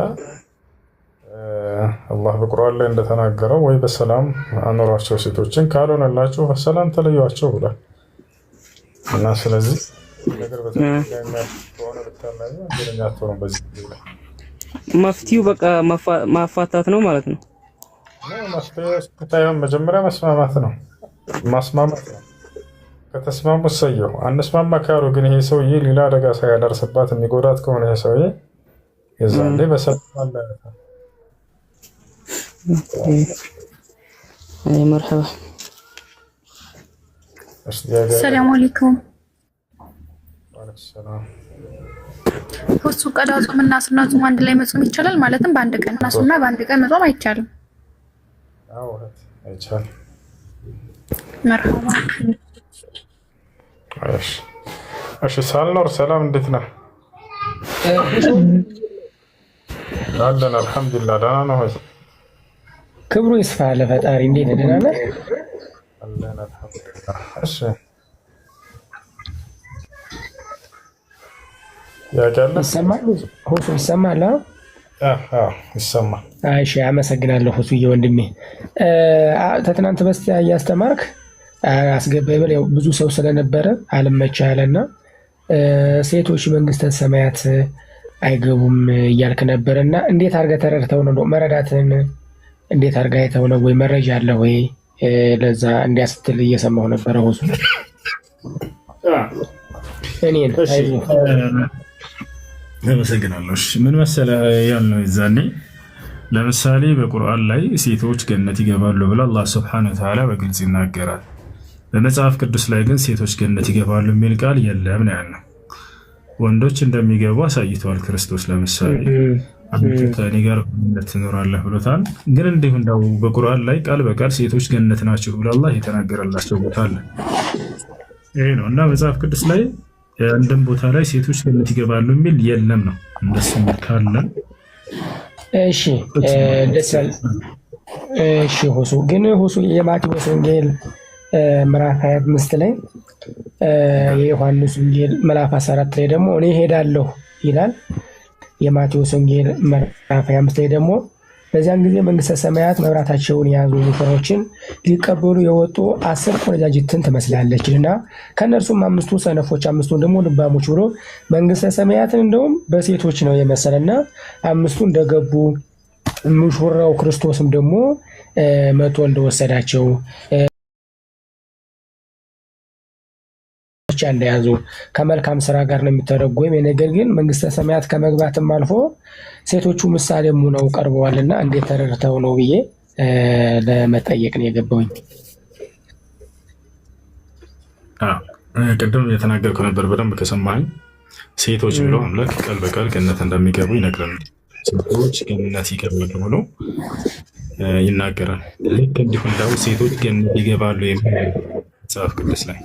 አላህ በቁርአን ላይ እንደተናገረው ወይ በሰላም አኖሯቸው ሴቶችን፣ ካልሆነላችሁ በሰላም ተለዩዋቸው ብሏል። እና ስለዚህ ነገር መፍትሄው በቃ ማፋታት ነው ማለት ነው። መጀመሪያ መስማማት ነው፣ ማስማማት ነው። ከተስማሙ ሰየው። አንስማማ ካሉ ግን ይሄ ሰውዬ ሌላ አደጋ ሳያደርስባት የሚጎዳት ከሆነ ይሄ ሰውዬ የዛኔ በሰላም አለያየት ነው። መርሐባ። ሰላም አለይኩም። ሁሱ ቀዳ ጾምና ሱና ጾም አንድ ላይ መጾም ይቻላል? ማለትም በአንድ ቀን እና ሱና በአንድ ቀን መጾም አይቻልም? አዎ አይቻልም። መርሐባ። እሺ ሳልኖር ሰላም፣ እንዴት ነህ? አለን አልሐምዱሊላህ። ደህና ነው ወይ? ክብሩ ይስፋ ለፈጣሪ። እንዴት ደህና ነህ? አለን አልሐምዱሊላህ። እሺ ይሰማል? ሁሱ ይሰማል? አዎ ይሰማል። እሺ አመሰግናለሁ ሁሱዬ ወንድሜ። ተትናንት በስቲያ እያስተማርክ አስገባይ በል ያው ብዙ ሰው ስለነበረ አልመቻ አለና ሴቶች መንግስተ ሰማያት አይገቡም እያልክ ነበርና እንዴት አድርገህ ተረድተው ነው? መረዳትን እንዴት አድርገህ አይተው ነው ወይ መረጃ አለ ወይ? ለዛ እንዲያስትል እየሰማሁ ነበረ ሁሱ። እኔን አመሰግናለሁ። ምን መሰለህ ያልነው ይዛኔ ለምሳሌ በቁርአን ላይ ሴቶች ገነት ይገባሉ ብሎ አላህ ሱብሓነሁ ወተዓላ በግልጽ ይናገራል። በመጽሐፍ ቅዱስ ላይ ግን ሴቶች ገነት ይገባሉ የሚል ቃል የለም ነው ያልነው። ወንዶች እንደሚገቡ አሳይተዋል ክርስቶስ። ለምሳሌ አንተ ከእኔ ጋር ገነት ትኖራለህ ብሎታል። ግን እንዲሁ እንደው በቁርአን ላይ ቃል በቃል ሴቶች ገነት ናቸው ብሎ አላህ የተናገረላቸው ቦታ አለ። ይሄ ነው እና መጽሐፍ ቅዱስ ላይ አንድም ቦታ ላይ ሴቶች ገነት ይገባሉ የሚል የለም ነው። እንደሱ ካለ እሺ ደሳል። እሺ ሁሱ ግን ሁሱ የማቴዎስ ወንጌል ምዕራፍ 25 ላይ የዮሐንስ ወንጌል ምዕራፍ 14 ላይ ደግሞ እኔ ሄዳለሁ ይላል። የማቴዎስ ወንጌል ምዕራፍ 25 ላይ ደግሞ በዚያን ጊዜ መንግስተ ሰማያት መብራታቸውን የያዙ ሙሽሮችን ሊቀበሉ የወጡ 10 ቆነጃጅትን ትመስላለች እና ከእነርሱም 5ቱ ሰነፎች 5ቱን ደግሞ ልባሞች ብሎ መንግስተ ሰማያትን እንደውም በሴቶች ነው የመሰለና 5ቱ እንደገቡ ሙሽራው ክርስቶስም ደግሞ መቶ እንደወሰዳቸው እንደያዙ ከመልካም ስራ ጋር ነው የሚተረጎም። ነገር ግን መንግስተ ሰማያት ከመግባትም አልፎ ሴቶቹ ምሳሌም ሆነው ቀርበዋልና እንዴት ተረድተው ነው ብዬ ለመጠየቅ ነው የገባውኝ። ቅድም የተናገርኩ ነበር። በደንብ ከሰማኝ ሴቶች ብሎ አምላክ ቃል በቃል ገነት እንደሚገቡ ይነግረናል። ሴቶች ገነት ይገባሉ ብሎ ይናገራል። ልክ እንዲሁ እንዳው ሴቶች ገነት ይገባሉ የሚል መጽሐፍ ቅዱስ ላይ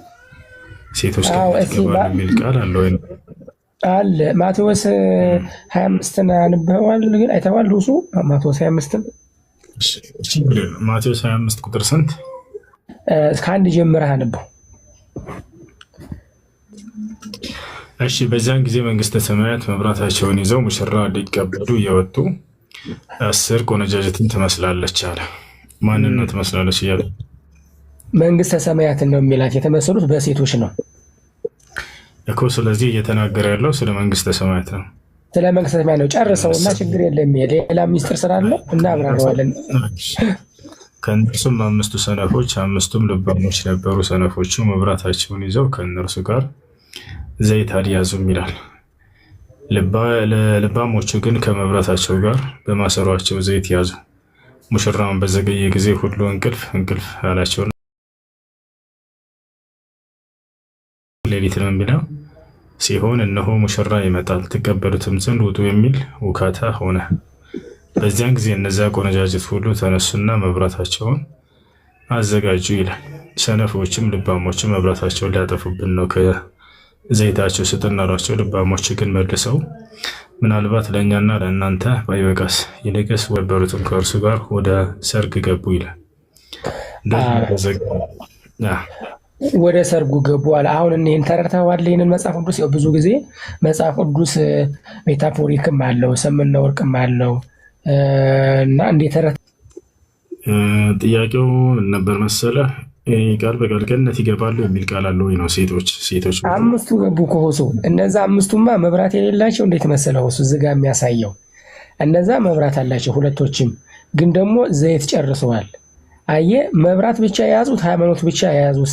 ሴቶች ገነት ይገባሉ የሚል ቃል አለ ወይ? አለ። ማቴዎስ 25ን አንብበዋል ግን አይተዋል? ሁሱ ማቴዎስ 25ን ማቴዎስ 25 ቁጥር ስንት? እስከ 1 ጀምረህ አንብበው። እሺ። በዚያን ጊዜ መንግስተ ሰማያት መብራታቸውን ይዘው ሙሽራ ሊቀበሉ እየወጡ 10 ቆነጃጅትን ትመስላለች አለ። ማንን ነው ትመስላለች እያለ? መንግስተ ሰማያትን ነው የሚላት። የተመሰሉት በሴቶች ነው እኮ። ስለዚህ እየተናገረ ያለው ስለ መንግስተ ሰማያት ነው። ስለ መንግስተ ሰማያት ነው። ጨርሰውና ችግር የለም። ሌላ ሚስጥር ስላለ እናብራራዋለን። ከእነርሱም 5 ሰነፎች 5ቱም ልባሞች ነበሩ። ሰነፎቹ መብራታቸውን ይዘው ከእነርሱ ጋር ዘይት አልያዙም ይላል። ልባሞቹ ግን ከመብራታቸው ጋር በማሰሯቸው ዘይት ያዙ። ሙሽራውን በዘገየ ጊዜ ሁሉ እንቅልፍ አላቸው። ሌሊት ነው የሚለው ሲሆን እነሆ ሙሽራ ይመጣል፣ ትቀበሉትም ዘንድ ውጡ የሚል ውካታ ሆነ። በዚያን ጊዜ እነዚያ ቆነጃጅት ሁሉ ተነሱና መብራታቸውን አዘጋጁ ይላል። ሰነፎችም ልባሞችም መብራታቸውን ሊያጠፉብን ነው፣ ከዘይታቸው ስጠን አሏቸው። ልባሞች ግን መልሰው ምናልባት ለእኛና ለእናንተ ባይበቃስ ይልቅስ ወበሩትም ከእርሱ ጋር ወደ ሰርግ ገቡ ይላል። ወደ ሰርጉ ገቡ አለ። አሁን እኔን ተረድተዋል? ይህንን መጽሐፍ ቅዱስ ብዙ ጊዜ መጽሐፍ ቅዱስ ሜታፎሪክም አለው ሰምና ወርቅም አለው እና እንዴት ተረድተህ? ጥያቄው ነበር መሰለ ቃል በቃል ገነት ይገባሉ የሚል ቃል አለው ወይ ነው? ሴቶች 5ቱ ገቡ ከሆሱ። እነዛ 5ቱማ መብራት የሌላቸው እንዴት መሰለው እሱ ዝጋ የሚያሳየው እነዛ መብራት አላቸው 2ቶችም ግን ደግሞ ዘይት ጨርሰዋል። አየ መብራት ብቻ የያዙት ሃይማኖት ብቻ የያዙት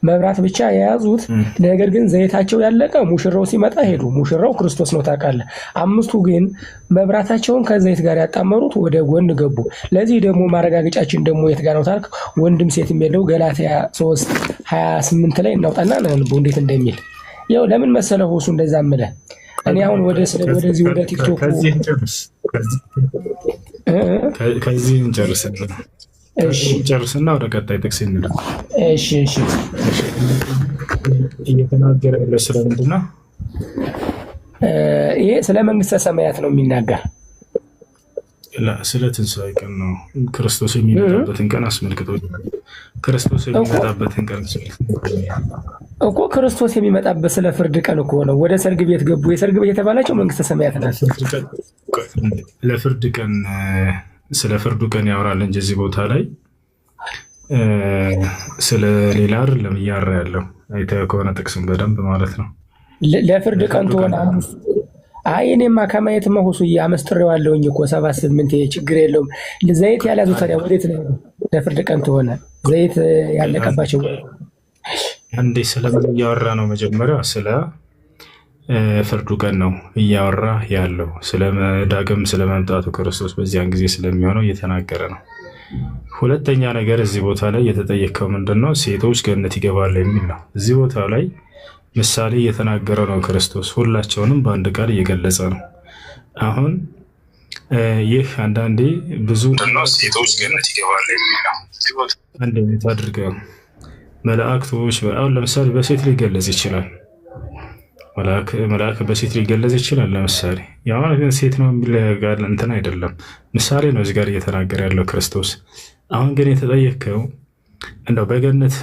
መብራት ብቻ የያዙት ነገር ግን ዘይታቸው ያለቀ ሙሽራው ሲመጣ ሄዱ። ሙሽራው ክርስቶስ ነው ታውቃለህ። 5ቱ ግን መብራታቸውን ከዘይት ጋር ያጣመሩት ወደ ጎን ገቡ። ለዚህ ደግሞ ማረጋገጫችን ደግሞ የት ጋር ነው ታልክ? ወንድም ሴት የሚለው ገላትያ 3:28 ላይ እናውጣና ነው እንዴት እንደሚል ያው ለምን መሰለው እሱ እንደዛ ምለ እኔ አሁን ወደዚህ ወደ ቲክቶክ ከዚህ እንጨርስና ወደ ቀጣይ ጥቅስ እንሄድ። እሺ እየተናገረ ያለው ስለምንድን ነው? ይሄ ስለ መንግስተ ሰማያት ነው የሚናገር። ስለ ትንሣኤ ቀን ነው። ክርስቶስ የሚመጣበትን ቀን አስመልክቶ ክርስቶስ የሚመጣበትን ቀን እኮ ክርስቶስ የሚመጣበት ስለ ፍርድ ቀን እኮ ነው። ወደ ሰርግ ቤት ገቡ። የሰርግ ቤት የተባላቸው መንግስተ ሰማያት ናት። ለፍርድ ቀን ስለ ፍርዱ ቀን ያወራል እንጂ እዚህ ቦታ ላይ ስለ ሌላ አይደለም እያወራ ያለው። አይተህ ከሆነ ጥቅስም በደንብ ማለት ነው። ለፍርድ ቀን ትሆን አይ እኔማ ከማየት መሆሱ አመስጥሬዋለሁኝ እኮ 78 ችግር የለውም። ዘይት ያላዙ ታዲያ ወዴት ነው? ለፍርድ ቀን ትሆነ ዘይት ያለቀባቸው አንዴ ስለምን እያወራ ነው? መጀመሪያ ስለ ፍርዱ ቀን ነው እያወራ ያለው። ስለ ዳግም ስለመምጣቱ ክርስቶስ በዚያን ጊዜ ስለሚሆነው እየተናገረ ነው። ሁለተኛ ነገር እዚህ ቦታ ላይ የተጠየቀው ምንድነው? ሴቶች ገነት ይገባሉ የሚል ነው። እዚህ ቦታ ላይ ምሳሌ እየተናገረ ነው ክርስቶስ። ሁላቸውንም በአንድ ቃል እየገለጸ ነው። አሁን ይህ አንዳንዴ ብዙ ሴቶች ገነት ይገባሉ የሚል ነው። አንድ ቤት አድርገው መላእክቶች አሁን ለምሳሌ በሴት ሊገለጽ ይችላል። መልአክ በሴት ሊገለጽ ይችላል። ለምሳሌ ያው ግን ሴት ነው የሚል ጋር እንትን አይደለም፣ ምሳሌ ነው እዚህ ጋር እየተናገረ ያለው ክርስቶስ። አሁን ግን የተጠየቀው እንደው በገነት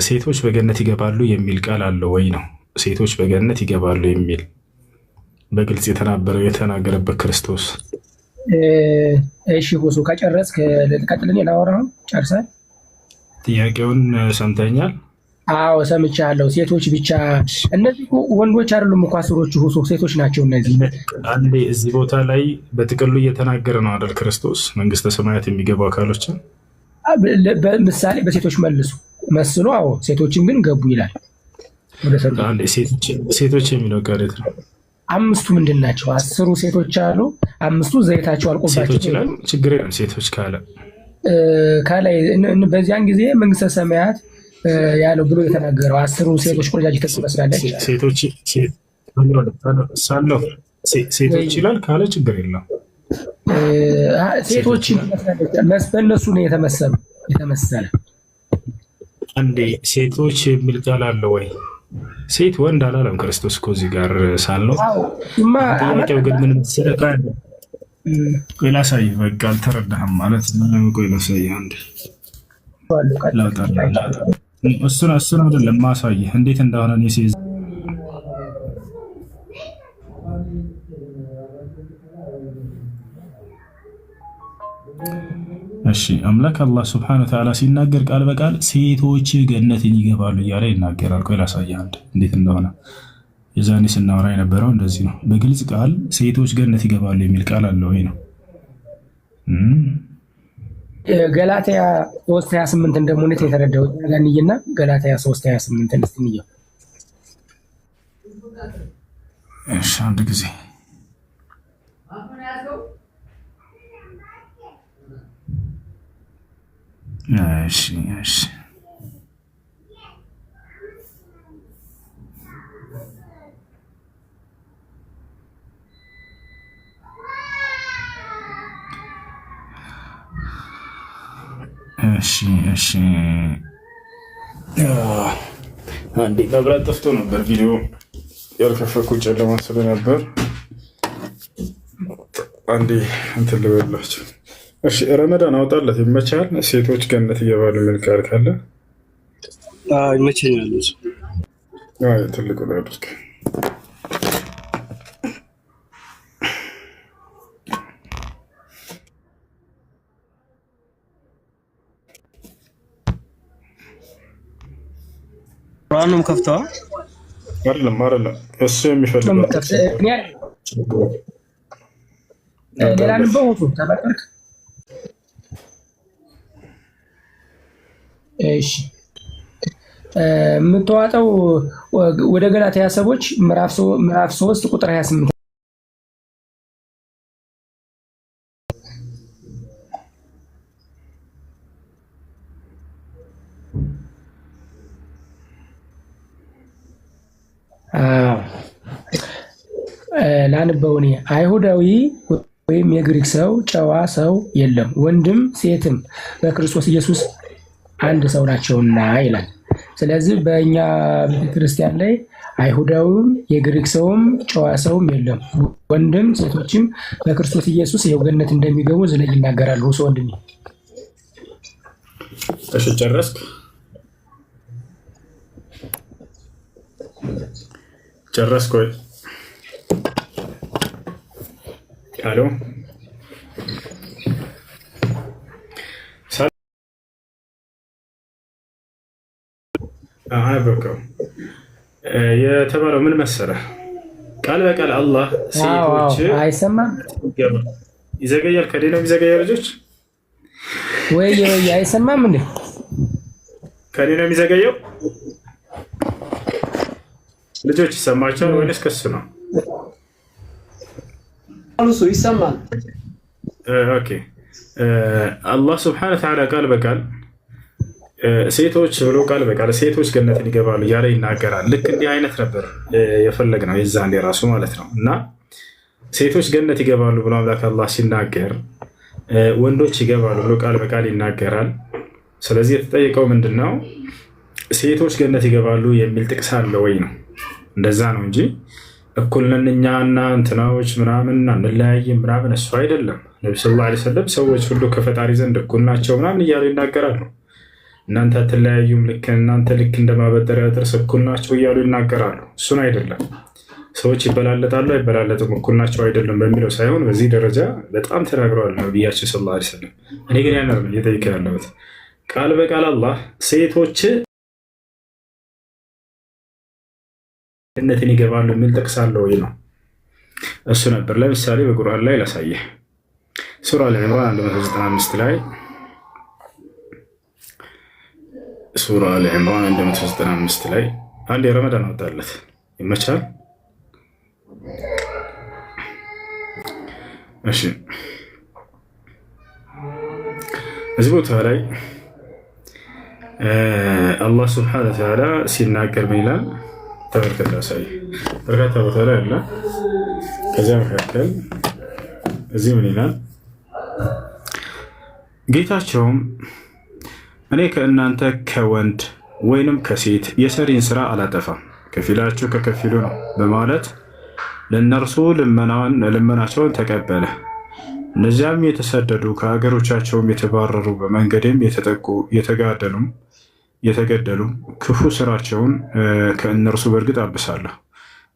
ሴቶች በገነት ይገባሉ የሚል ቃል አለው ወይ ነው? ሴቶች በገነት ይገባሉ የሚል በግልጽ የተናገረበት ክርስቶስ። እሺ ሁሱ ከጨረስክ ልቀጥልን። የላወራው ጨርሰህ ጥያቄውን ሰምተኛል? አዎ ሰምቻለሁ። ሴቶች ብቻ እነዚህ ወንዶች አይደሉም እኮ አስሮቹ ሁሱ ሴቶች ናቸው እነዚህ። አንዴ እዚህ ቦታ ላይ በጥቅሉ እየተናገረ ነው አይደል ክርስቶስ መንግስተ ሰማያት የሚገቡ አካሎችን በምሳሌ በሴቶች መስሎ አዎ ሴቶችን ግን ገቡ ይላል። ሴቶች የሚለው ቃል ነው። 5ቱ ምንድን ናቸው? 10 ሴቶች አሉ። 5ቱ ዘይታቸው አልቆባቸው ችግር የለም ሴቶች ካላይ በዚያን ጊዜ መንግስተ ሰማያት ያለው ብሎ የተናገረው 10 ሴቶች ቆነጃጅት ትመስላለች። ሴቶች ይላል ካለ ችግር የለም። ሴቶችን በእነሱ ነው የተመሰለ አንዴ ሴቶች የሚል ቃል አለ ወይ? ሴት ወንድ አላለም ክርስቶስ እኮ እዚህ ጋር ሳለው። ጥያቄው ግን ምን መሰለህ? ቆይ ላሳይህ። በቃ አልተረዳህም ማለት ነው። ቆይ ላሳይህ አንዴ እሱን አይደለም ማሳይህ እንዴት እንደሆነ ነው ሲይዝ እሺ አምላክ አላህ Subhanahu Wa Ta'ala ሲናገር ቃል በቃል ሴቶች ገነትን ይገባሉ እያለ ይናገራል። ቆይ ላሳይህ አንዴ እንዴት እንደሆነ። የዛኔ ስናወራ የነበረው እንደዚህ ነው። በግልጽ ቃል ሴቶች ገነት ይገባሉ የሚል ቃል አለ ወይ ነው። ገላትያ 3:28 እንደሆነ የተረዳው ጋንይና ገላትያ 3:28 እንስጥኝው። እሺ አንድ ጊዜ እሺ አንዴ መብራት ጠፍቶ ነበር። ቪዲዮ ያልከፈኩት ጨለማ ስለነበር አንዴ እንትን ልበላችሁ። እሺ ረመዳን አውጣለት ይመቻል። ሴቶች ገነት ይገባሉ የሚል ቃል ካለ ይመቸኛል። ትልቁ ላይ አድርግ። ቁርአኑም ከፍተዋ አይደለም እሱ የሚፈልገው ሌላ ንበው ተበቀርክ። እሺ የምትዋጠው ወደ ገላትያ ሰዎች ምዕራፍ 3 ቁጥር 28 ላንበውኔ አይሁዳዊ ወይም የግሪክ ሰው ጨዋ ሰው የለም፣ ወንድም ሴትም በክርስቶስ ኢየሱስ አንድ ሰው ናቸውና ይላል። ስለዚህ በእኛ ቤተክርስቲያን ላይ አይሁዳዊም የግሪክ ሰውም ጨዋ ሰውም የለም፣ ወንድም ሴቶችም በክርስቶስ ኢየሱስ የገነት እንደሚገቡ ዝለይ ይናገራሉ። እሱ ወንድም እሺ ጨረስክ? ጨረስክ ወይ? አሎ በቃ የተባለው ምን መሰለህ? ቃል በቃል አላህ ሴቶች አይሰማም ይዘገያል። ከዴ ነው የሚዘገያው ልጆች ወይ አይሰማም እንዴ? ከዴ ነው የሚዘገየው ልጆች ይሰማቸዋል ወይስ ከሱ ነው? አሉሱ ይሰማል። ኦኬ አላህ Subhanahu Wa Ta'ala ቃል በቃል ሴቶች ብሎ ቃል በቃል ሴቶች ገነትን ይገባሉ ያለ ይናገራል። ልክ እንዲህ አይነት ነበር የፈለግነው የዛኔ ራሱ ማለት ነው። እና ሴቶች ገነት ይገባሉ ብሎ አምላክ አላህ ሲናገር ወንዶች ይገባሉ ብሎ ቃል በቃል ይናገራል። ስለዚህ የተጠየቀው ምንድነው? ሴቶች ገነት ይገባሉ የሚል ጥቅስ አለ ወይ ነው። እንደዛ ነው እንጂ እኩል ነን እኛና እንትናዎች ምናምን አንለያይም ምናምን እሱ አይደለም። ነብዩ ሰለላሁ ዐለይሂ ወሰለም ሰዎች ሁሉ ከፈጣሪ ዘንድ እኩል ናቸው ምናምን እያሉ ይናገራሉ። እናንተ አትለያዩም፣ እናንተ ልክ እንደማበጠሪያ ጥርስ እኩል ናቸው እያሉ ይናገራሉ። እሱን አይደለም። ሰዎች ይበላለጣሉ አይበላለጡም፣ እኩል ናቸው አይደለም በሚለው ሳይሆን በዚህ ደረጃ በጣም ተናግረዋል ነብያችን ሰለላሁ ዐለይሂ ወሰለም። እኔ ግን ያን አይደለም እየጠየቀ ያለሁት። ቃል በቃል አላህ ሴቶች ገነትን ይገባሉ የሚል ጥቅስ አለ ወይ ነው። እሱ ነበር። ለምሳሌ በቁርአን ላይ ላሳየህ። ሱራ አል-ኢምራን 195 ላይ ሱራ አል-ኢምራን 195 ላይ አንድ የረመዳን አወጣለት ይመቻል። እሺ እዚህ ቦታ ላይ አላህ Subhanahu Wa Ta'ala ሲናገር ምን ይላል? ተመልከት። ያሳይ በርካታ ቦታ ላይ አለ። ከዚያ መካከል እዚህ ምን ይላል? ጌታቸውም እኔ ከእናንተ ከወንድ ወይንም ከሴት የሰሪን ስራ አላጠፋም፣ ከፊላችሁ ከከፊሉ ነው በማለት ለእነርሱ ልመናቸውን ተቀበለ። እነዚያም የተሰደዱ ከሀገሮቻቸውም የተባረሩ በመንገድም የተጠቁ የተገደሉ ክፉ ስራቸውን ከእነርሱ በእርግጥ አብሳለሁ፣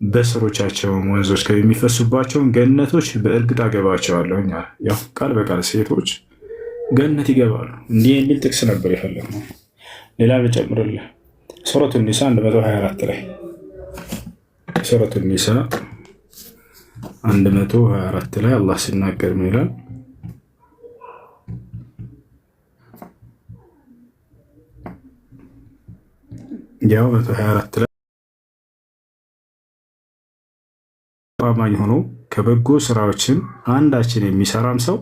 በስሮቻቸውም ወንዞች ከሚፈሱባቸውን ገነቶች በእርግጥ አገባቸዋለሁ። ያው ቃል በቃል ሴቶች ገነት ይገባሉ። እንዲህ የሚል ጥቅስ ነበር የፈለግነው። ሌላ ልጨምርልህ። ሱረቱ ኒሳ 124 ላይ ሱረቱ ኒሳ 124 ላይ አላህ ሲናገር ምን ይላል? ያው 124 ላይ አማኝ ሆኖ ከበጎ ስራዎችን አንዳችን የሚሰራም ሰው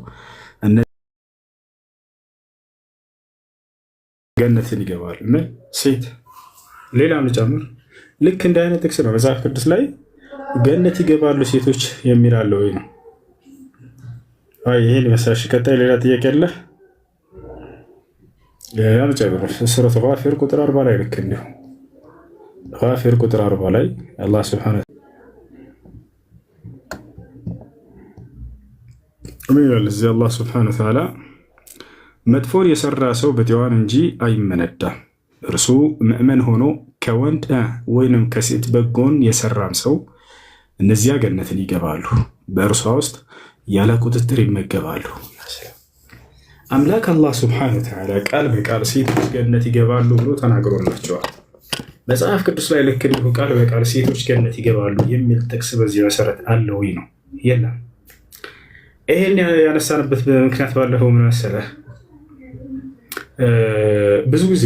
ገነትን ይገባል። ምን ሴት ሌላም ልጨምር። ልክ እንደ አይነት ጥቅስ ነው መጽሐፍ ቅዱስ ላይ ገነት ይገባሉ ሴቶች የሚል አለ ወይ ነው? አይ ይሄን መሳሽ። ቀጣይ ሌላ ጥያቄ አለ? ሌላ ልጨምር። ሱረቱ ጋፊር ቁጥር 40 ላይ ልክ እንዲሁ ጋፊር ቁጥር 40 ላይ አላህ ሱብሓነሁ ምን ይላል? እዚህ አላህ ሱብሓነሁ ወተዓላ መጥፎን የሰራ ሰው በጤዋን እንጂ አይመነዳም። እርሱ ምእመን ሆኖ ከወንድ ወይንም ከሴት በጎን የሰራም ሰው እነዚያ ገነትን ይገባሉ፣ በእርሷ ውስጥ ያለ ቁጥጥር ይመገባሉ። አምላክ አላህ ሱብሓነሁ ወተዓላ ቃል በቃል ሴቶች ገነት ይገባሉ ብሎ ተናግሮላቸዋል። መጽሐፍ ቅዱስ ላይ ልክ እንዲሁ ቃል በቃል ሴቶች ገነት ይገባሉ የሚል ጥቅስ በዚህ መሰረት አለ ወይ ነው? የለም። ይሄን ያነሳንበት ምክንያት ባለፈው ምን መሰለህ? ብዙ ጊዜ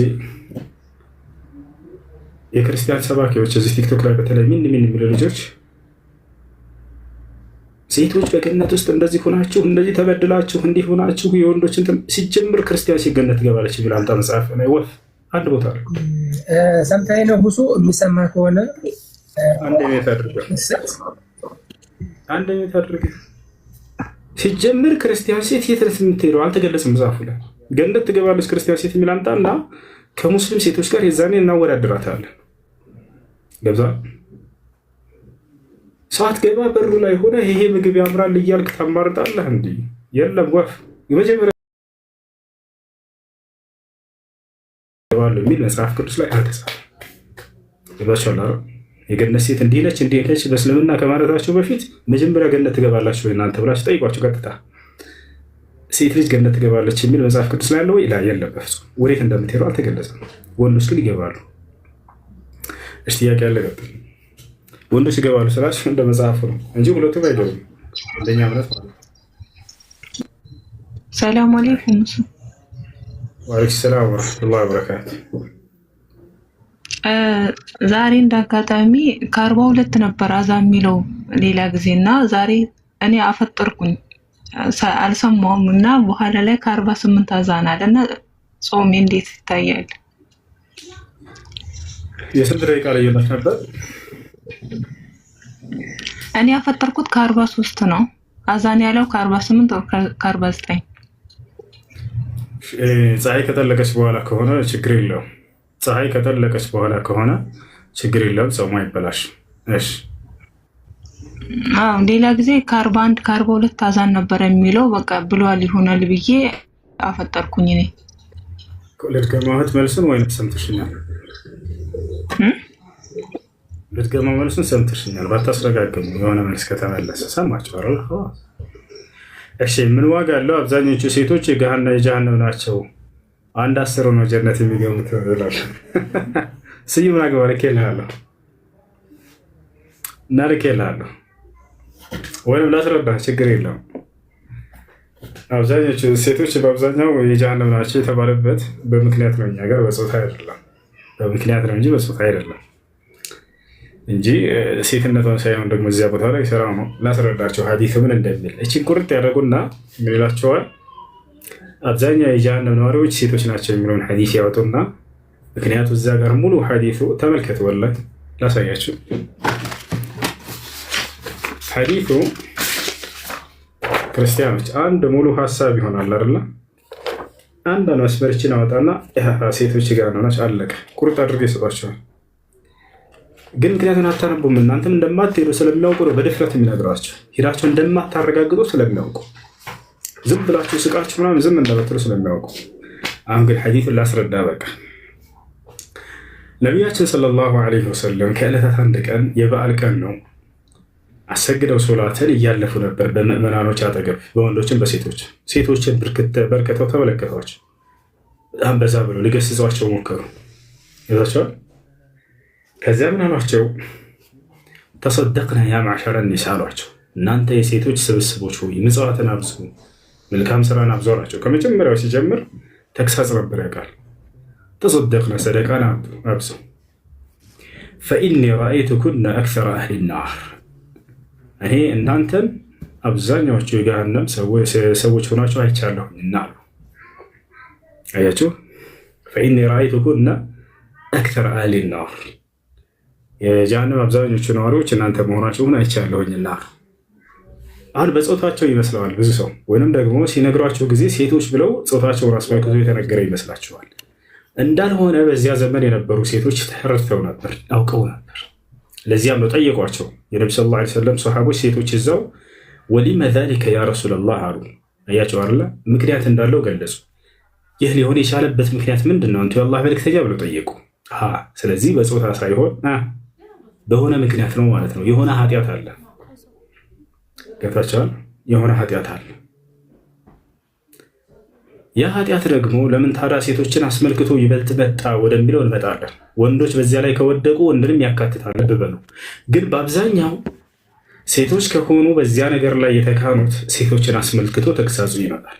የክርስቲያን ሰባኪዎች እዚህ ቲክቶክ ላይ በተለይ ምን የሚሉ ልጆች ሴቶች በገነት ውስጥ እንደዚህ ሆናችሁ እንደዚህ ተበድላችሁ እንዲህ ሆናችሁ የወንዶችን ሲጀምር ክርስቲያን ሲገነት ትገባለች የሚል አንተ መጽሐፍ ላይ ወፍ አንድ ቦታ አለ። ሰምተኸኝ ነው ሁሱ? የሚሰማ ከሆነ አንድ ቤት አድርገህ ሲጀምር ክርስቲያን ሴት የት የምትሄደው አልተገለጽም መጽሐፉ ላይ። ገነት ትገባለች ክርስቲያን ሴት የሚል አምጣና ከሙስሊም ሴቶች ጋር የዛኔ እናወዳድራታለን። ገብዛ ሰዓት ገባ በሩ ላይ ሆነ ይሄ ምግብ ያምራል እያልክ ታማርጣለህ። እንዲህ የለም ወፍ የመጀመሪያ የሚል መጽሐፍ ቅዱስ ላይ አልተጻፈም። ገባችኋል? የገነት ሴት እንዲህ ነች እንዲህ ነች በእስልምና ከማለታቸው በፊት መጀመሪያ ገነት ትገባላችሁ ወይ እናንተ ብላችሁ ጠይቋቸው። ቀጥታ ሴት ልጅ ገነት ትገባለች የሚል መጽሐፍ ቅዱስ ላይ ያለው ይላ የለም በፍጹም። ወዴት እንደምትሄዱ አልተገለጸም። ወንዶች ግን ይገባሉ። እሺ ጥያቄ ያለ ቀጥል። ወንዶች ይገባሉ ስላችሁ እንደ መጽሐፉ ነው እንጂ ሁለቱም አይገቡም። እንደኛ እምነት ማለት ነው። ሰላም አለይኩም። ወአለይኩም ሰላም ወራህመቱላሂ ወበረካቱ። ዛሬ እንዳጋጣሚ ከ42 ነበር አዛ የሚለው ሌላ ጊዜና ዛሬ እኔ አፈጠርኩኝ አልሰማውም እና በኋላ ላይ ከ48 አዛን አለና ጾሜ እንዴት ይታያል? የስንት ደቂቃ ልዩነት ነበር? እኔ ያፈጠርኩት ከ43 ነው። አዛን ያለው ከ48 ወይ ከ49። ፀሐይ ከጠለቀች በኋላ ከሆነ ችግር የለውም። ፀሐይ ከጠለቀች በኋላ ከሆነ ችግር የለውም። ጾሙ አይበላሽ። እሺ አዎ ሌላ ጊዜ ከ41 ከ42 አዛን ነበር የሚለው በቃ ብሏል ይሆናል ብዬ አፈጠርኩኝ። እኔ ልትገማሁት መልሱን ወይም ሰምተሽኛል? ልትገማው መልሱን ሰምተሽኛል? ባታስረጋግሙ የሆነ መልስ ከተመለሰ ሰማችሁ አይደል? እሺ ምን ዋጋ አለው? አብዛኞቹ ሴቶች የጀሃነም ናቸው። 1/10 ነው ጀነት የሚገቡት ይላል። ስዩም ናገባ ልኬልሃለሁ እና ልኬልሃለሁ ወይም ላስረዳህ፣ ችግር የለውም። አብዛኞቹ ሴቶች በአብዛኛው የጀሃነም ናቸው የተባለበት በምክንያት ነው። እኛ ጋር በጾታ አይደለም፣ በምክንያት ነው እንጂ በጾታ አይደለም እንጂ ሴትነቷን ሳይሆን ደግሞ እዚያ ቦታ ላይ ስራ ነው። ላስረዳቸው ሀዲሱ ምን እንደሚል። እቺን ቁርጥ ያደረጉና ምን ይላቸዋል? አብዛኛው የጀሃነም ነዋሪዎች ሴቶች ናቸው የሚለውን ሀዲስ ያወጡና ምክንያቱ እዚያ ጋር ሙሉ ሀዲሱ ተመልከቱ። ወላሂ ላሳያችሁ። ሐዲሱ ክርስቲያኖች አንድ ሙሉ ሀሳብ ይሆናል አይደለ? አንዷን መስመርችን አወጣና ሴቶች ጋር ነች አለቀ። ቁርጥ አድርገው ይሰጧቸዋል። ግን ምክንያቱም አታነቡም። እናንተም እንደማትሄዱ ስለሚያውቁ ነው በድፍረት የሚነግሯቸው። ሄዳቸው እንደማታረጋግጡ ስለሚያውቁ ዝም ብላችሁ ስቃችሁ ምናምን ዝም እንደምትሉ ስለሚያውቁ። አሁን ግን ሐዲሱን ላስረዳ በቃ። ነቢያችን ሰለላሁ ዐለይሂ ወሰለም ከዕለታት አንድ ቀን የበዓል ቀን ነው። አሰግደው ሶላትን እያለፉ ነበር በምዕመናኖች አጠገብ፣ በወንዶችም በሴቶች። ሴቶችን በርከተው ተመለከቷቸው። በጣም በዛ ብሎ ሊገስጿቸው ሞከሩ። ይዛቸዋል። ከዚያ ምን አሏቸው? ተሰደቅና ያ ማዕሸረ ኒሳ አሏቸው። እናንተ የሴቶች ስብስቦች ሆይ ምጽዋትን አብዙ፣ መልካም ስራን አብዙ አሏቸው። ከመጀመሪያው ሲጀምር ተግሳጽ ነበር ያውቃል። ተሰደቅና ሰደቃን አብዙ። ፈኢኒ ረአይቱኩነ አክሰረ አህሊ ናር፣ እኔ እናንተን አብዛኛዎቹ የገሃነም ሰዎች ሆናቸው አይቻለሁኝና አሉ። አያችሁ፣ ፈኢኒ ረአይቱኩነ አክሰረ አህሊ ናር፣ የጀሃነም አብዛኞቹ ነዋሪዎች እናንተ መሆናችሁን አይቻለሁኝና። አሁን በጾታቸው ይመስለዋል ብዙ ሰው፣ ወይንም ደግሞ ሲነግሯቸው ጊዜ ሴቶች ብለው ጾታቸውን አስመልክቶ የተነገረ ይመስላቸዋል። እንዳልሆነ በዚያ ዘመን የነበሩ ሴቶች ተረድተው ነበር፣ አውቀው ነበር። ለዚያም ነው ጠየቋቸው የነቢ ሰለላሁ ዐለይሂ ወሰለም ሰሃቦች ሴቶች እዛው ወሊመ ዛሊከ ያ ረሱለላህ አሉ። አያቸው አለ ምክንያት እንዳለው ገለጹ። ይህ ሊሆን የቻለበት ምክንያት ምንድን ነው አንቱ የአላህ መልክተኛ ብለው ጠየቁ። ስለዚህ በጾታ ሳይሆን በሆነ ምክንያት ነው ማለት ነው። የሆነ ኃጢአት አለ፣ ገብታችኋል? የሆነ ኃጢአት አለ። ያ ኃጢአት ደግሞ ለምን ታዲያ ሴቶችን አስመልክቶ ይበልጥ መጣ ወደሚለው እንመጣለን። ወንዶች በዚያ ላይ ከወደቁ ወንድንም ያካትታል ብበሉ። ግን በአብዛኛው ሴቶች ከሆኑ በዚያ ነገር ላይ የተካኑት ሴቶችን አስመልክቶ ተግሳጹ ይመጣል።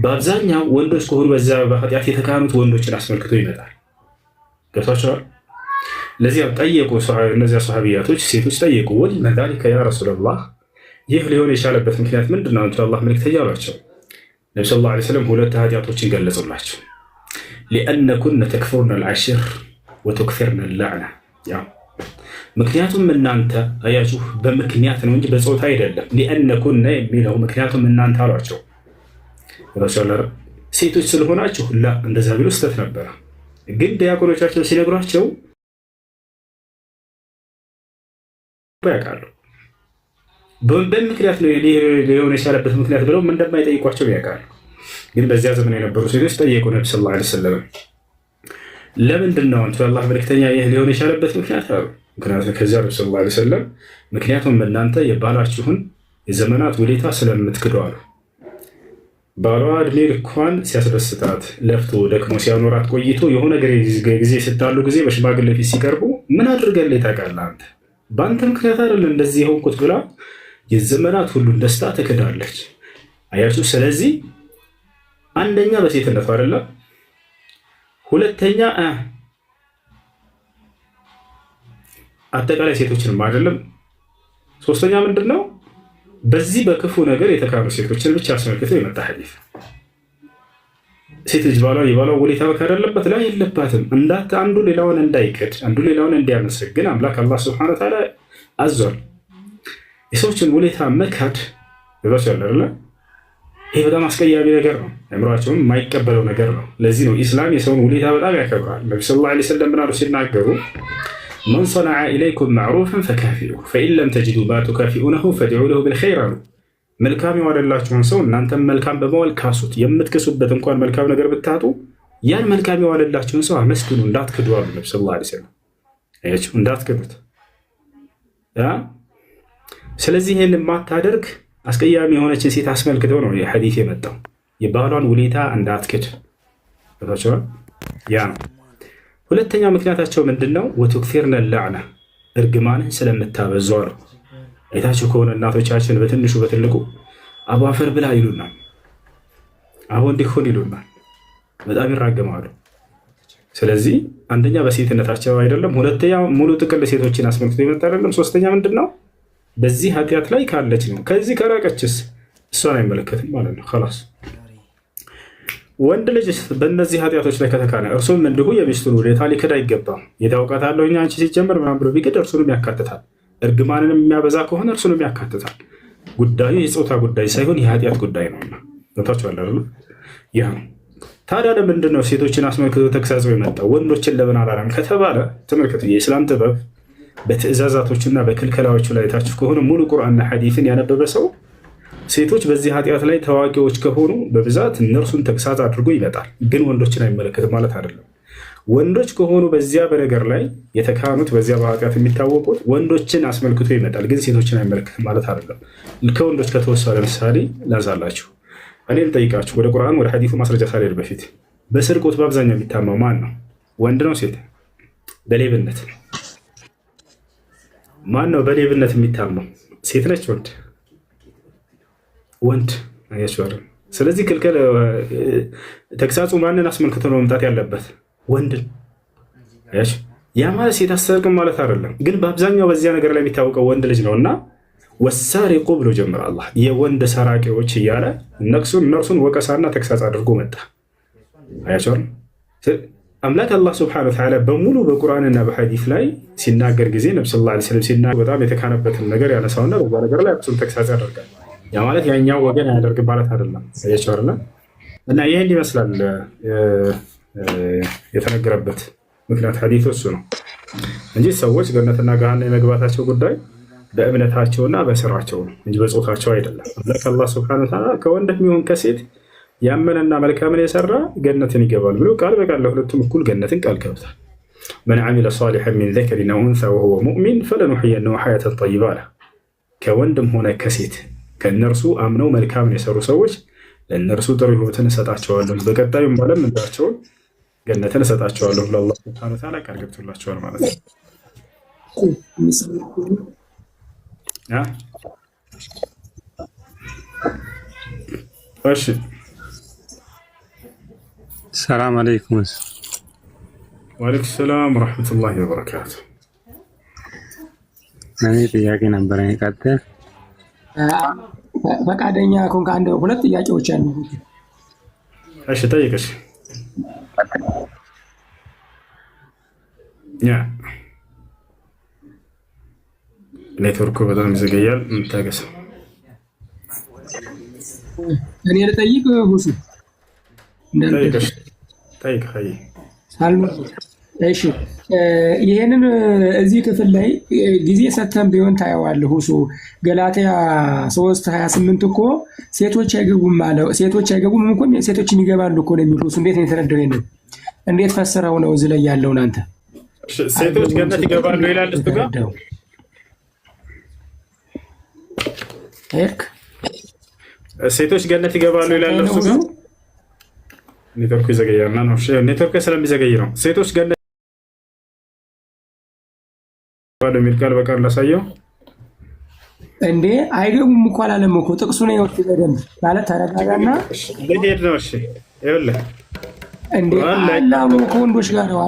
በአብዛኛው ወንዶች ከሆኑ በዚያ በኃጢአት የተካኑት ወንዶችን አስመልክቶ ይመጣል። ገብታችኋል? ለዚያ ጠየቁ እነዚያ ሰሃቢያቶች ሴቶች ጠየቁ፣ ወሊመ ዛሊከ ያ ረሱለላህ፣ ይህ ሊሆን የቻለበት ምክንያት ምንድን ነው አንቱ የአላህ መልክተኛ አሏቸው። ነቢ ሰለላሁ ዐለይሂ ወሰለም ሁለት ኃጢአቶችን ገለጹላቸው። ሊአነ ኩነ ተክፉርነ አልዓሽር ወተክፊርነ አልላዕና። ምክንያቱም እናንተ አያችሁ በምክንያት ነው እንጂ በጾታ አይደለም። ሊአነ ኩነ የሚለው ምክንያቱም እናንተ አሏቸው። ሴቶች ስለሆናችሁ ላ እንደዛ ቢሉ ስተት ነበረ። ግን ዲያቆኖቻቸው ሲነግሯቸው ያውቃሉ። በምክንያት ነው ሊሆን የቻለበት ምክንያት ብለው እንደማይጠይቋቸው ያውቃሉ። ግን በዚያ ዘመን የነበሩ ሴቶች ጠየቁ ነቢ ሰለላሁ ዐለይሂ ወሰለም፣ ለምንድን ነው አንቱ የአላህ መልክተኛ ይህ ሊሆን የቻለበት ምክንያት አሉ። ምክንያቱም ከዚያ ነቢ ሰለላሁ ዐለይሂ ወሰለም ምክንያቱም እናንተ የባላችሁን የዘመናት ውለታ ስለምትክዱ አሉ። ባሏ እድሜ ልኳን ሲያስደስታት ለፍቶ ደክሞ ሲያኖራት ቆይቶ የሆነ ጊዜ ስታሉ ጊዜ በሽማግሌ ፊት ሲቀርቡ ምን አድርገህ ታውቃለህ አንተ በአንተ ምክንያት አይደል እንደዚህ የሆንኩት ብላ የዘመናት ሁሉን ደስታ ትክዳለች። አያችሁ። ስለዚህ አንደኛ በሴትነቱ አይደለም፣ ሁለተኛ አጠቃላይ ሴቶችንም አይደለም፣ ሶስተኛ ምንድን ነው በዚህ በክፉ ነገር የተካኑ ሴቶችን ብቻ አስመልክተው የመጣ ሐዲስ። ሴት ልጅ የባሏ ውለታ መካድ አለበት ላይ የለባትም። አንዱ ሌላውን እንዳይክድ፣ አንዱ ሌላውን እንዲያመሰግን አምላክ አላህ ሱብሓነሁ ወተዓላ አዟል። የሰዎችን ውለታ መካድ ይባላል አይደል? ይሄ በጣም አስቀያሚ ነገር ነው። አእምሯቸውም የማይቀበለው ነገር ነው። ለዚህ ነው ኢስላም የሰውን ውለታ በጣም ያከብራል። ነብዩ ሰለላሁ ዐለይሂ ወሰለም ብናሉ ሲናገሩ መን ሰነዐ ኢለይኩም ማዕሩፈን ፈካፊኡሁ ፈኢን ለም ተጅዱ ማ ቱካፊኡነሁ ፈድዑ ለሁ ቢልኸይር አሉ። መልካም የዋለላችሁን ሰው እናንተም መልካም በመዋል ካሱት። የምትክሱበት እንኳን መልካም ነገር ብታጡ ያን መልካም የዋለላችሁን ሰው አመስግኑ፣ እንዳትክዱ አሉ ነብዩ ሰለላሁ ዐለይሂ ወሰለም። አያችሁ፣ እንዳትክዱት። ስለዚህ ይህን የማታደርግ አስቀያሚ የሆነችን ሴት አስመልክተው ነው ሐዲስ የመጣው። የባሏን ውለታ እንዳትክድ ታቸዋል። ያ ነው። ሁለተኛ ምክንያታቸው ምንድን ነው? ወቱክፊርነ ላዕና፣ እርግማንን ስለምታበዙ አሉ። አይታችሁ ከሆነ እናቶቻችን በትንሹ በትልቁ አቡ አፈር ብላ ይሉናል፣ አቡ እንዲሆን ይሉናል፣ በጣም ይራገማሉ። ስለዚህ አንደኛ በሴትነታቸው አይደለም፣ ሁለተኛ ሙሉ ጥቅል ሴቶችን አስመልክቶ የመጣ አይደለም፣ ሶስተኛ ምንድን ነው በዚህ ኃጢአት ላይ ካለች ነው። ከዚህ ከራቀችስ እሷን አይመለከትም ማለት ነው። ኸላስ ወንድ ልጅ በእነዚህ ኃጢአቶች ላይ ከተካነ እርሱም እንዲሁ የሚስቱን ውለታ ሊክድ አይገባም። የታውቃታለሁ እኛ አንቺ ሲጀመር ምናምን ብሎ ቢክድ እርሱንም ያካትታል። እርግማንንም የሚያበዛ ከሆነ እርሱንም ያካትታል። ጉዳዩ የፆታ ጉዳይ ሳይሆን የኃጢአት ጉዳይ ነውና ገብታችኋል አይደል? ያ ነው። ታዲያ ለምንድን ነው ሴቶችን አስመልክቶ ተግሳጽ የመጣው ወንዶችን ለምን አላለም ከተባለ ተመልከቱ። የእስላም ጥበብ በትእዛዛቶችና በክልከላዎቹ ላይ ታችሁ ከሆነ ሙሉ ቁርአንና ሐዲስን ያነበበ ሰው ሴቶች በዚህ ኃጢአት ላይ ታዋቂዎች ከሆኑ በብዛት እነርሱን ተግሳጽ አድርጎ ይመጣል። ግን ወንዶችን አይመለከትም ማለት አይደለም። ወንዶች ከሆኑ በዚያ በነገር ላይ የተካኑት በዚያ በኃጢአት የሚታወቁት ወንዶችን አስመልክቶ ይመጣል። ግን ሴቶችን አይመለከትም ማለት አይደለም። ከወንዶች ከተወሰነ ለምሳሌ ላንሳላችሁ። እኔ ልጠይቃችሁ ወደ ቁርአን ወደ ሐዲሱ ማስረጃ ሳልሄድ በፊት በስርቆት በአብዛኛው የሚታማው ማን ነው? ወንድ ነው ሴት? በሌብነት ማን ነው በሌብነት የሚታማው? ሴት ነች ወንድ? ወንድ አያችሁ። ስለዚህ ክልከል ተግሳጹ ማንን አስመልክቶ ነው መምጣት ያለበት? ወንድን። አያችሁ። ያ ማለት ሴት አትሰርቅም ማለት አይደለም። ግን በአብዛኛው በዚያ ነገር ላይ የሚታወቀው ወንድ ልጅ ነውና ወሳሪቁ ብሎ ጀመረ አላህ የወንድ ሰራቂዎች እያለ እነርሱን ወቀሳና ተግሳጽ አድርጎ መጣ። አያችሁ። አምላክ አላህ ሱብሓነሁ ወተዓላ በሙሉ በቁርአንና በሐዲስ ላይ ሲናገር ጊዜ ነብዩ ሰለላሁ ዐለይሂ ወሰለም ሲናገር በጣም የተካነበትን ነገር ያነሳውና በዛ ነገር ላይ እሱን ተግሳጽ ያደርጋል። ያ ማለት ያኛው ወገን አያደርግም ማለት አይደለም። አያችሁ። እና ይሄን ይመስላል የተነገረበት ምክንያት ሐዲሱ እሱ ነው እንጂ ሰዎች ገነትና ገሃነም የመግባታቸው ጉዳይ በእምነታቸውና በስራቸው ነው እንጂ በጾታቸው አይደለም። አምላክ አላህ ሱብሓነሁ ወተዓላ ከወንድም ይሁን ከሴት ያመነና መልካምን የሰራ ገነትን ይገባል ብሎ ቃል በቃል ለሁለቱም እኩል ገነትን ቃል ገብቷል። መን ዐሚለ ሷሊሐን ሚን ዘከሪን አው ኡንሳ ወሁወ ሙእሚን ፈለኑሕየነሁ ሐያተን ጠይባ አለ። ከወንድም ሆነ ከሴት ከእነርሱ አምነው መልካምን የሰሩ ሰዎች ለእነርሱ ጥሩ ህይወትን እሰጣቸዋለሁ፣ በቀጣዩም ዓለም ምድራቸውን ገነትን እሰጣቸዋለሁ ብሎ አላህ ሱብሓነሁ ወተዓላ ቃል ገብቶላቸዋል ማለት ነው። እሺ ሰላም አለይኩም። ወአለይኩም ሰላም ወራህመቱላሂ ወበረካቱ። እኔ ጥያቄ ነበረኝ። ቀጥል። ፈቃደኛ ከሆንክ አንድ ሁለት ጥያቄዎች አሉ። እሺ ጠይቅሽ። ኔትወርኩ በጣም ይዘገያል። እንታገስ። እኔ ልጠይቅ ሁሱ ጠይቅሽ። ጠይቅ። እሺ ይሄንን እዚህ ክፍል ላይ ጊዜ ሰተን ቢሆን ታየዋለህ ሁሱ። ገላትያ 3:28 እኮ ሴቶች አይገቡም ማለት ሴቶች አይገቡም እንኳን ሴቶችን ይገባሉ እኮ ነው የሚሉት። እንዴት ነው የተረዳው? ይሄንን እንዴት ፈሰረው ነው እዚህ ላይ ያለውን አንተ? ሴቶች ገነት ይገባሉ ይላል እሱ ጋር ሴቶች ገነት ይገባሉ ይላል እሱ ጋር። ኔትወርክ ይዘገያልና ነው። እሺ ኔትወርክ ስለሚዘገይ ነው። ሴቶች ገነት የሚል ቃል በቃል ላሳየው እንዴ አይገቡም እኮ አላለም እኮ ጥቅሱ ነው ይወጥ በደንብ ማለት ተረጋጋና ለሄድ ነው። እሺ ይኸውልህ እንዴ አላህ ነው ከወንዶች ጋር ነው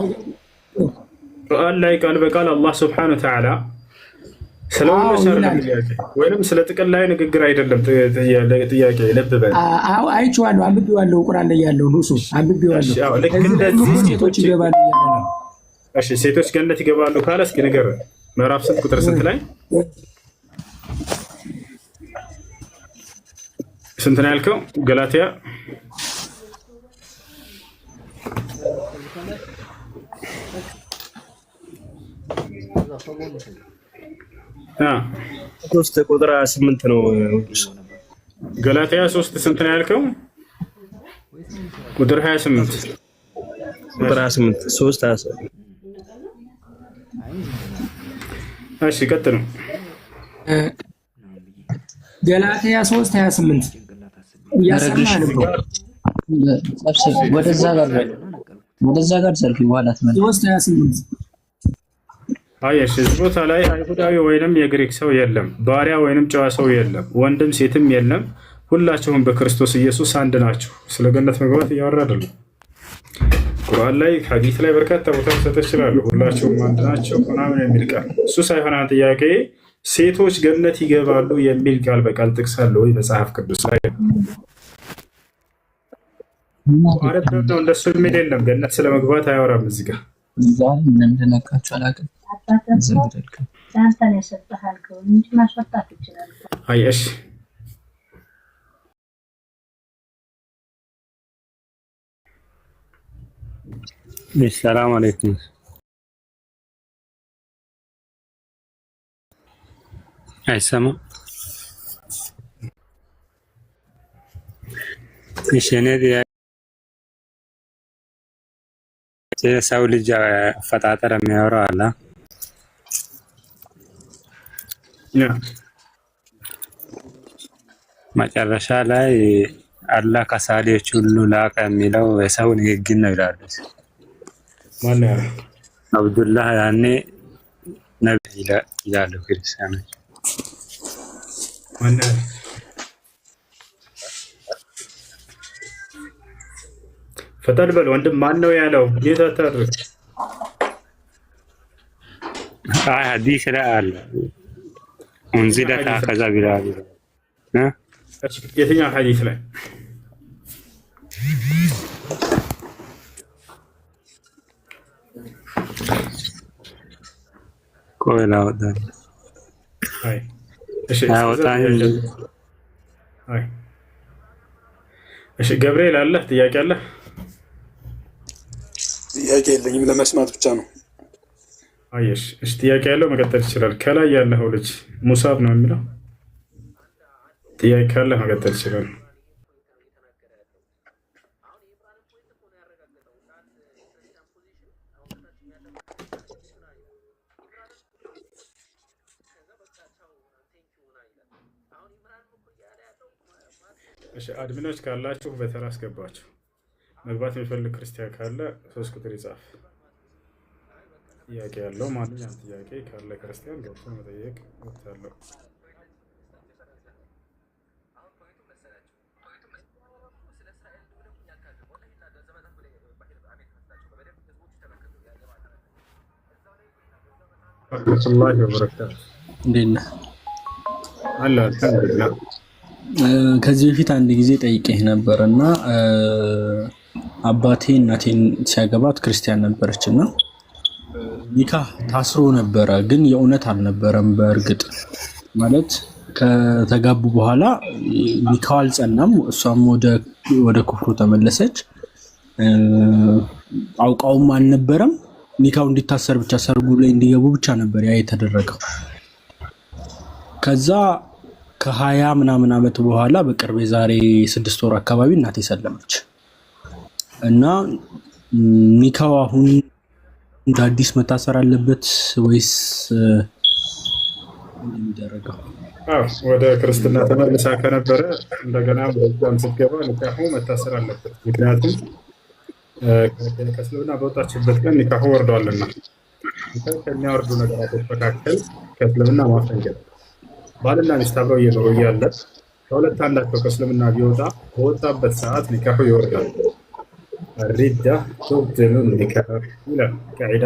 ቁርአን ላይ ቃል በቃል አላህ ሱብሓነሁ ወተዓላ ስለወንዶች ወይንም ስለ ጥቅል ላይ ንግግር አይደለም። ጥያቄ ልብ በል። አዎ አይቼዋለሁ፣ አንብቤዋለሁ። ቁርአን ላይ ያለው ነው እሱ አንብቤዋለሁ። ልክ እንደዚህ ሴቶች ይገባሉ ያለ ነው። እሺ ሴቶች ገነት ይገባሉ ካለ እስኪ ንገረን። ምዕራፍ ስንት ቁጥር ስንት ላይ ስንት ነው ያልከው? ገላትያ ሶስት ቁጥር 28 ነው። ገላትያ 3 ስንት ነው ያልከው? ቁጥር 28 ቁጥር 28 3 እሺ ቀጥሉ። ገላትያ 3:28 እያሰማህ ነው። ወደዛ ጋር ዘርጊ በኋላ ትመጣ 3:28 አየሽ፣ እዚህ ቦታ ላይ አይሁዳዊ ወይንም የግሪክ ሰው የለም፣ ባሪያ ወይንም ጨዋ ሰው የለም፣ ወንድም ሴትም የለም፣ ሁላችሁም በክርስቶስ ኢየሱስ አንድ ናችሁ። ስለ ገነት መግባት እያወራ አይደለም። ቁርአን ላይ ሐዲስ ላይ በርካታ ቦታ ሰጠ ይችላሉ። ሁላችሁም አንድ ናቸው ምናምን የሚል ቃል እሱ ሳይሆን ጥያቄ ሴቶች ገነት ይገባሉ የሚል ቃል በቃል ጥቅስ አለ ወይ መጽሐፍ ቅዱስ ላይ? ማለት ነው እንደሱ የሚል የለም። ገነት ስለመግባት አያወራም እዚህ ጋር። ዛሬ ምን እንደነካችሁ አላውቅም። አየሽ السلام عليكم. አይሰማ እሺ እኔ የሰው ልጅ አፈጣጠር የሚያወራው አለ መጨረሻ ላይ አላህ ከሳሌዎች ሁሉ ላቀ የሚለው የሰው ንግግር ነው ይላል። ማን ያለ አብዱላህ ያኔ ነብይ ይላሉ ክርስቲያኖች። ማን ያለ ፈጠን በል ወንድም፣ ማን ነው ያለው? ይታተር ሐዲስ ላይ አለ እንዝለታ ከዛ ቢላል የትኛው ሐዲስ ላይ? ቆይ ላውጣ። አይ እሺ እሺ ገብርኤል አለ ጥያቄ አለ? ጥያቄ የለኝም ለመስማት ብቻ ነው። አየሽ እሺ ጥያቄ ያለው መቀጠል ይችላል። ከላይ ያለው ልጅ ሙሳብ ነው የሚለው ጥያቄ ካለ መቀጠል ይችላል። እሺ አድሚኖች ካላችሁ በተራ አስገባችሁ። መግባት የሚፈልግ ክርስቲያን ካለ 3 ቁጥር ይጻፍ። ጥያቄ ያለው ማንኛውም ጥያቄ ካለ ክርስቲያን ገብቶ መጠየቅ ወጣለው። ወራህመቱላሂ ወበረካቱ። እንዴት ነህ? አላ አልሐምዱሊላህ። ከዚህ በፊት አንድ ጊዜ ጠይቄህ ነበር እና አባቴ እናቴን ሲያገባት ክርስቲያን ነበረች እና ኒካህ ታስሮ ነበረ፣ ግን የእውነት አልነበረም። በእርግጥ ማለት ከተጋቡ በኋላ ኒካው አልጸናም። እሷም ወደ ኩፍሩ ተመለሰች። አውቃውም አልነበረም። ኒካው እንዲታሰር ብቻ ሰርጉ ላይ እንዲገቡ ብቻ ነበር ያ የተደረገው። ከዛ ከ20 ምናምን ዓመት በኋላ በቅርብ የዛሬ 6 ወር አካባቢ እናቴ ሰለመች እና ኒካው አሁን እንደ አዲስ መታሰር አለበት ወይስ እንደሚደረገው? ወደ ክርስትና ተመልሳ ከነበረ እንደገና በዛም ስትገባ ኒካሁ መታሰር አለበት። ምክንያቱም ከእስልምና በወጣችበት ቀን ኒካሁ ወርዷልና። ከሚያወርዱ ነገራቶች መካከል ከእስልምና ማፈንገጥ፣ ባልና ሚስት አብረው እየኖሩ እያለ ከሁለት አንዳቸው ከእስልምና ቢወጣ በወጣበት ሰዓት ኒካሁ ይወርዳል። ሪዳ ቱብጢሉ ኒካህ ይላል ቃዒዳ።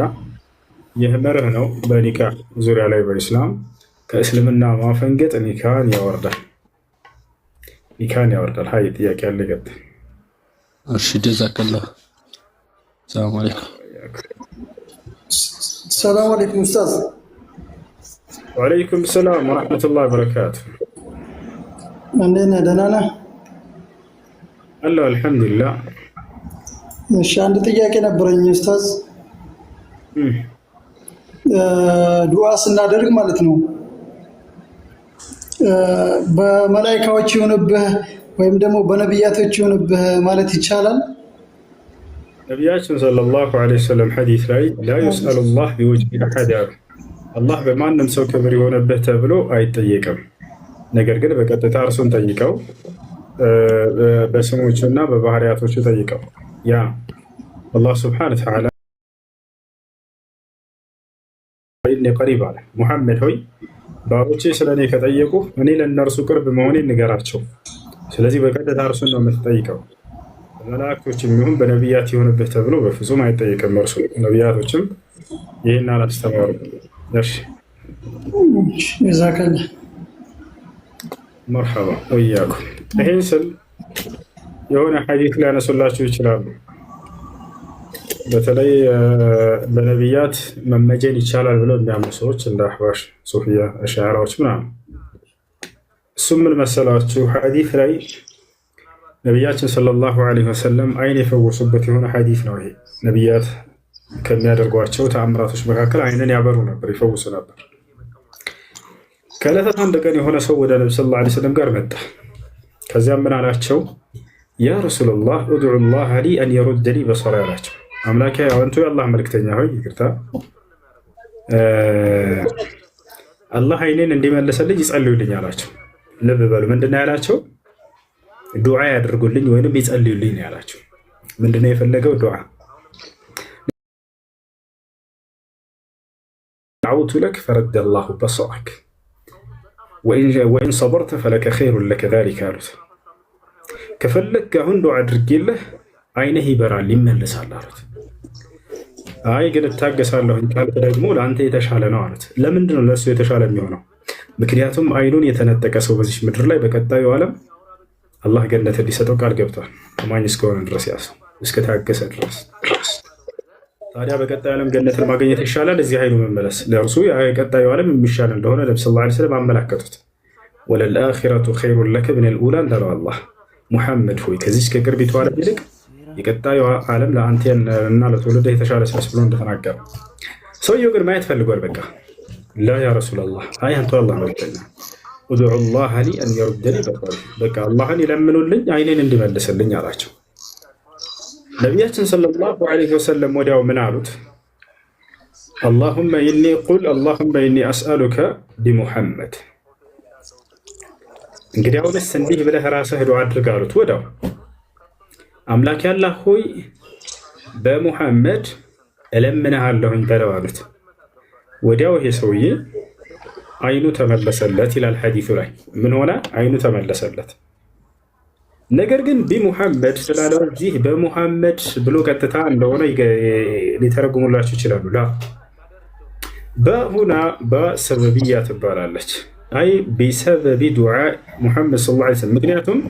ይህ መርህ ነው በኒካህ ዙሪያ ላይ በኢስላም። ከእስልምና ማፈንገጥ ኒካህን ያወርዳል። ሀይ ጥያቄ ያለ ይቀጥል። እሺ ጀዛከላህ። ሰላም አለይኩም። ሰላም አለይኩም ኡስታዝ። ወአለይኩም ሰላም ወራህመቱላሂ ወበረካቱ። እንዴት ነህ? ደህና ነህ? አለሁ አልሐምዱሊላህ። እሺ አንድ ጥያቄ ነበረኝ ኡስታዝ። ዱዓ ስናደርግ ማለት ነው በመላእክቶች ይሁንብህ ወይም ደግሞ በነቢያቶች ይሁንብህ ማለት ይቻላል? ነቢያችን ሰለላሁ ዐለይሂ ወሰለም ሐዲስ ላይ ላ ዩስአሉላህ ቢወጅሂ አሐድ አሉ። አላህ በማንም ሰው ክብር የሆነበት ተብሎ አይጠየቅም። ነገር ግን በቀጥታ እርሱን ጠይቀው በስሞቹና በባህሪያቶቹ ጠይቀው ያ አላህ ስብሐነ ወተዓላ ኢኒ ቀሪብ አለ። ሙሐመድ ሆይ ባሮቼ ስለኔ ከጠየቁ እኔ ለእነርሱ ቅርብ መሆኔን ንገራቸው። ስለዚህ በቀጥታ እርሱን ነው የምትጠይቀው። በመላእክቶች የሚሆን በነቢያት የሆነበት ተብሎ በፍጹም አይጠየቅም። እርሱ ነቢያቶችም ይህን አላስተማሩ። እሺ ጀዛከላህ። መርሐባ ወያኩም። ይህን ስል የሆነ ሐዲስ ሊያነሱላችሁ ይችላሉ። በተለይ በነቢያት መመጀን ይቻላል ብለው የሚያምኑ ሰዎች እንደ አህባሽ፣ ሱፊያ፣ አሽዓራዎች ምናምን። እሱም ምን መሰላችሁ? ሐዲስ ላይ ነቢያችን ሰለላሁ ዐለይሂ ወሰለም አይን የፈወሱበት የሆነ ሐዲስ ነው። ይሄ ነቢያት ከሚያደርጓቸው ተአምራቶች መካከል አይንን ያበሩ ነበር፣ ይፈውሱ ነበር። ከዕለታት አንድ ቀን የሆነ ሰው ወደ ነብዩ ሰለላሁ ዐለይሂ ወሰለም ጋር መጣ። ከዚያም ምን አላቸው? ያ ረሱላላህ ኡድዑ ላህ ሊ አን የሩደኒ በሰሪ አላቸው። አምላኬ አንቱ የአላህ መልክተኛ ሆይ ይቅርታ አላህ አይኔን እንዲመልስልኝ ይጸልዩልኝ አላቸው። ልብ በሉ ምንድን ነው ያላቸው? ዱዓ ያደርጉልኝ ወይንም ይጸልዩልኝ ነው ያላቸው። ምንድን ነው የፈለገው? ዱዓ دعوت لك فرد الله بصرك وإن صبرت فلك خير لك ذلك አሉት። ከፈለክ አሁን ዱዓ አድርጌልህ አይንህ ይበራል ይመለሳል አሉት። አይ ግን እታገሳለሁ ካልክ ደግሞ ለአንተ የተሻለ ነው አሉት። ለምንድን ነው ለእሱ የተሻለ የሚሆነው? ምክንያቱም አይኑን የተነጠቀ ሰው በዚህ ምድር ላይ በቀጣዩ ዓለም አላህ ገነት ሊሰጠው ቃል ገብቷል። አማኝ እስከሆነ ድረስ ያሰው እስከታገሰ ድረስ። ታዲያ በቀጣዩ ዓለም ገነትን ማግኘት ይሻላል እዚህ አይኑ መመለስ? ለእርሱ የቀጣዩ ዓለም የሚሻል እንደሆነ ነብዩ ሰለላሁ ዐለይሂ ወሰለም አመላከቱት። ወለልአኺረቱ ኸይሩን ለከ ሚነል ኡላ እንዳለው አላህ ሙሐመድ ሆይ ከዚህ ከቅርቢቱ ዓለም ይልቅ የቀጣዩ ዓለም ለአንተ እና ለትውልድህ የተሻለ ስለስ ብሎ እንደተናገረ። ሰውየው ግን ማየት ፈልጓል። በቃ ላ ያ ረሱላላህ አይ አንተ አላህ መልክተኛ ኡድዑ ላህ ሊ አን የሩደኒ በሰሪ በቃ አላህን ይለምኑልኝ አይኔን እንዲመልስልኝ አላቸው። ነቢያችን ሰለላሁ ዐለይሂ ወሰለም ወዲያው ምን አሉት? አላሁመ ኢኒ አስአሉከ ቢሙሐመድ። እንግዲህ አሁንስ እንዲህ ብለህ ራስህ ዱዓ አድርግ አሉት። ወዲያው አምላክ ያላህ ሆይ በሙሐመድ እለምንሃለሁኝ በለው አሉት። ወዲያው ይሄ ሰውዬ አይኑ ተመለሰለት ይላል ሐዲሱ ላይ። ምን ሆነ? አይኑ ተመለሰለት። ነገር ግን ቢሙሐመድ ስላለው እዚህ በሙሐመድ ብሎ ቀጥታ እንደሆነ ሊተረጉሙላችሁ ይችላሉ። ላ በሁና በሰበብያ ትባላለች። አይ ቢሰበቢ ዱዓ ሙሐመድ ሰለላሁ ዐለይሂ ወሰለም። ምክንያቱም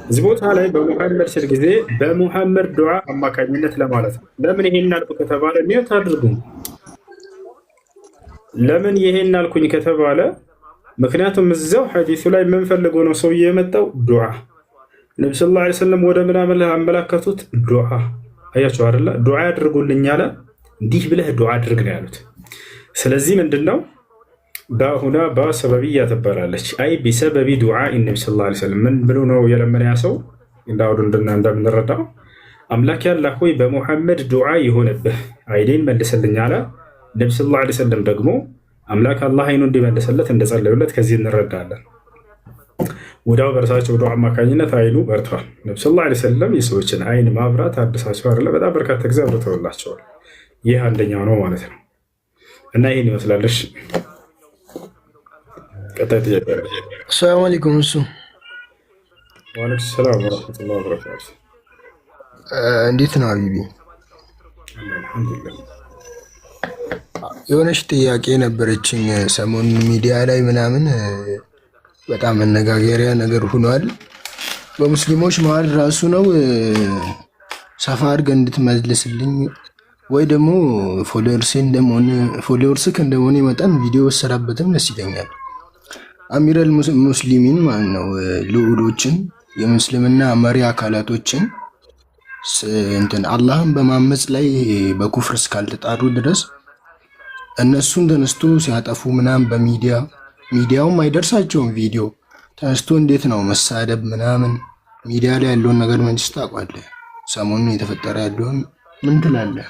እዚህ ቦታ ላይ በሙሐመድ ስል ጊዜ በሙሐመድ ዱዓ አማካኝነት ለማለት ነው። ለምን ይሄን አልኩ ከተባለ ሚውት አድርጉ። ለምን ይሄን አልኩኝ ከተባለ ምክንያቱም እዛው ሐዲሱ ላይ ምን ፈልጎ ነው ሰውዬ የመጣው? ዱዓ። ነብዩ ሰለላሁ ዐለይሂ ወሰለም ወደ ምን አመላከቱት? ዱዓ። አያችሁ አይደለ? ዱዓ ያድርጉልኝ አለ። እንዲህ ብለህ ዱዓ አድርግ ነው ያሉት። ስለዚህ ምንድነው ባሁና በሰበብያ ትባላለች። አይ ቢሰበቢ ዱዓ ነብዩ ሰለላሁ ዐለይሂ ወሰለም ምን ብሎ ነው የለመነ ያ ሰው? እንዳውዱ እንደምንረዳው አምላክ ያላህ ሆይ በሙሐመድ ዱዓ ይሆንብህ አይኔን መልስልኝ አለ። ነብዩ ሰለላሁ ዐለይሂ ወሰለም ደግሞ አምላክ አላህ አይኑ እንዲመልስለት እንደጸለዩለት ከዚህ እንረዳለን። ወዲያው በእርሳቸው ዱዓ አማካኝነት አይኑ በርቷል። ነብዩ ሰለላሁ ዐለይሂ ወሰለም የሰዎችን አይን ማብራት አድሳቸው አይደለ? በጣም በርካታ ጊዜ አብርተውላቸዋል። ይህ አንደኛው ነው ማለት ነው። እና ይህን ይመስላለሽ። ቀጣይ ጥያቄ። ሰላም አለይኩም። እሱ ወአለይኩም ሰላም ወራህመቱላሂ ወበረካቱ። እንዴት ነው ሀቢቢ? አልሐምዱሊላህ። የሆነች ጥያቄ ነበረችኝ። ሰሞኑን ሚዲያ ላይ ምናምን በጣም መነጋገሪያ ነገር ሆኗል። በሙስሊሞች መሀል ራሱ ነው። ሰፋ አድርገህ እንድትመልስልኝ ወይ ደግሞ ፎሎወርስክ እንደሆነ መጠን ቪዲዮ ሰራበትም ደስ ይለኛል። አሚረል ሙስሊሚን ማለት ነው ልዑሎችን የሙስልምና መሪ አካላቶችን እንትን አላህን በማመፅ ላይ በኩፍር እስካልተጣሩ ድረስ እነሱን ተነስቶ ሲያጠፉ ምናምን ሚዲያውም አይደርሳቸውም። ቪዲዮ ተነስቶ እንዴት ነው መሳደብ ምናምን ሚዲያ ላይ ያለውን ነገር መንግስት ታውቋለህ። ሰሞኑን የተፈጠረ ያለውን ምን ትላለህ?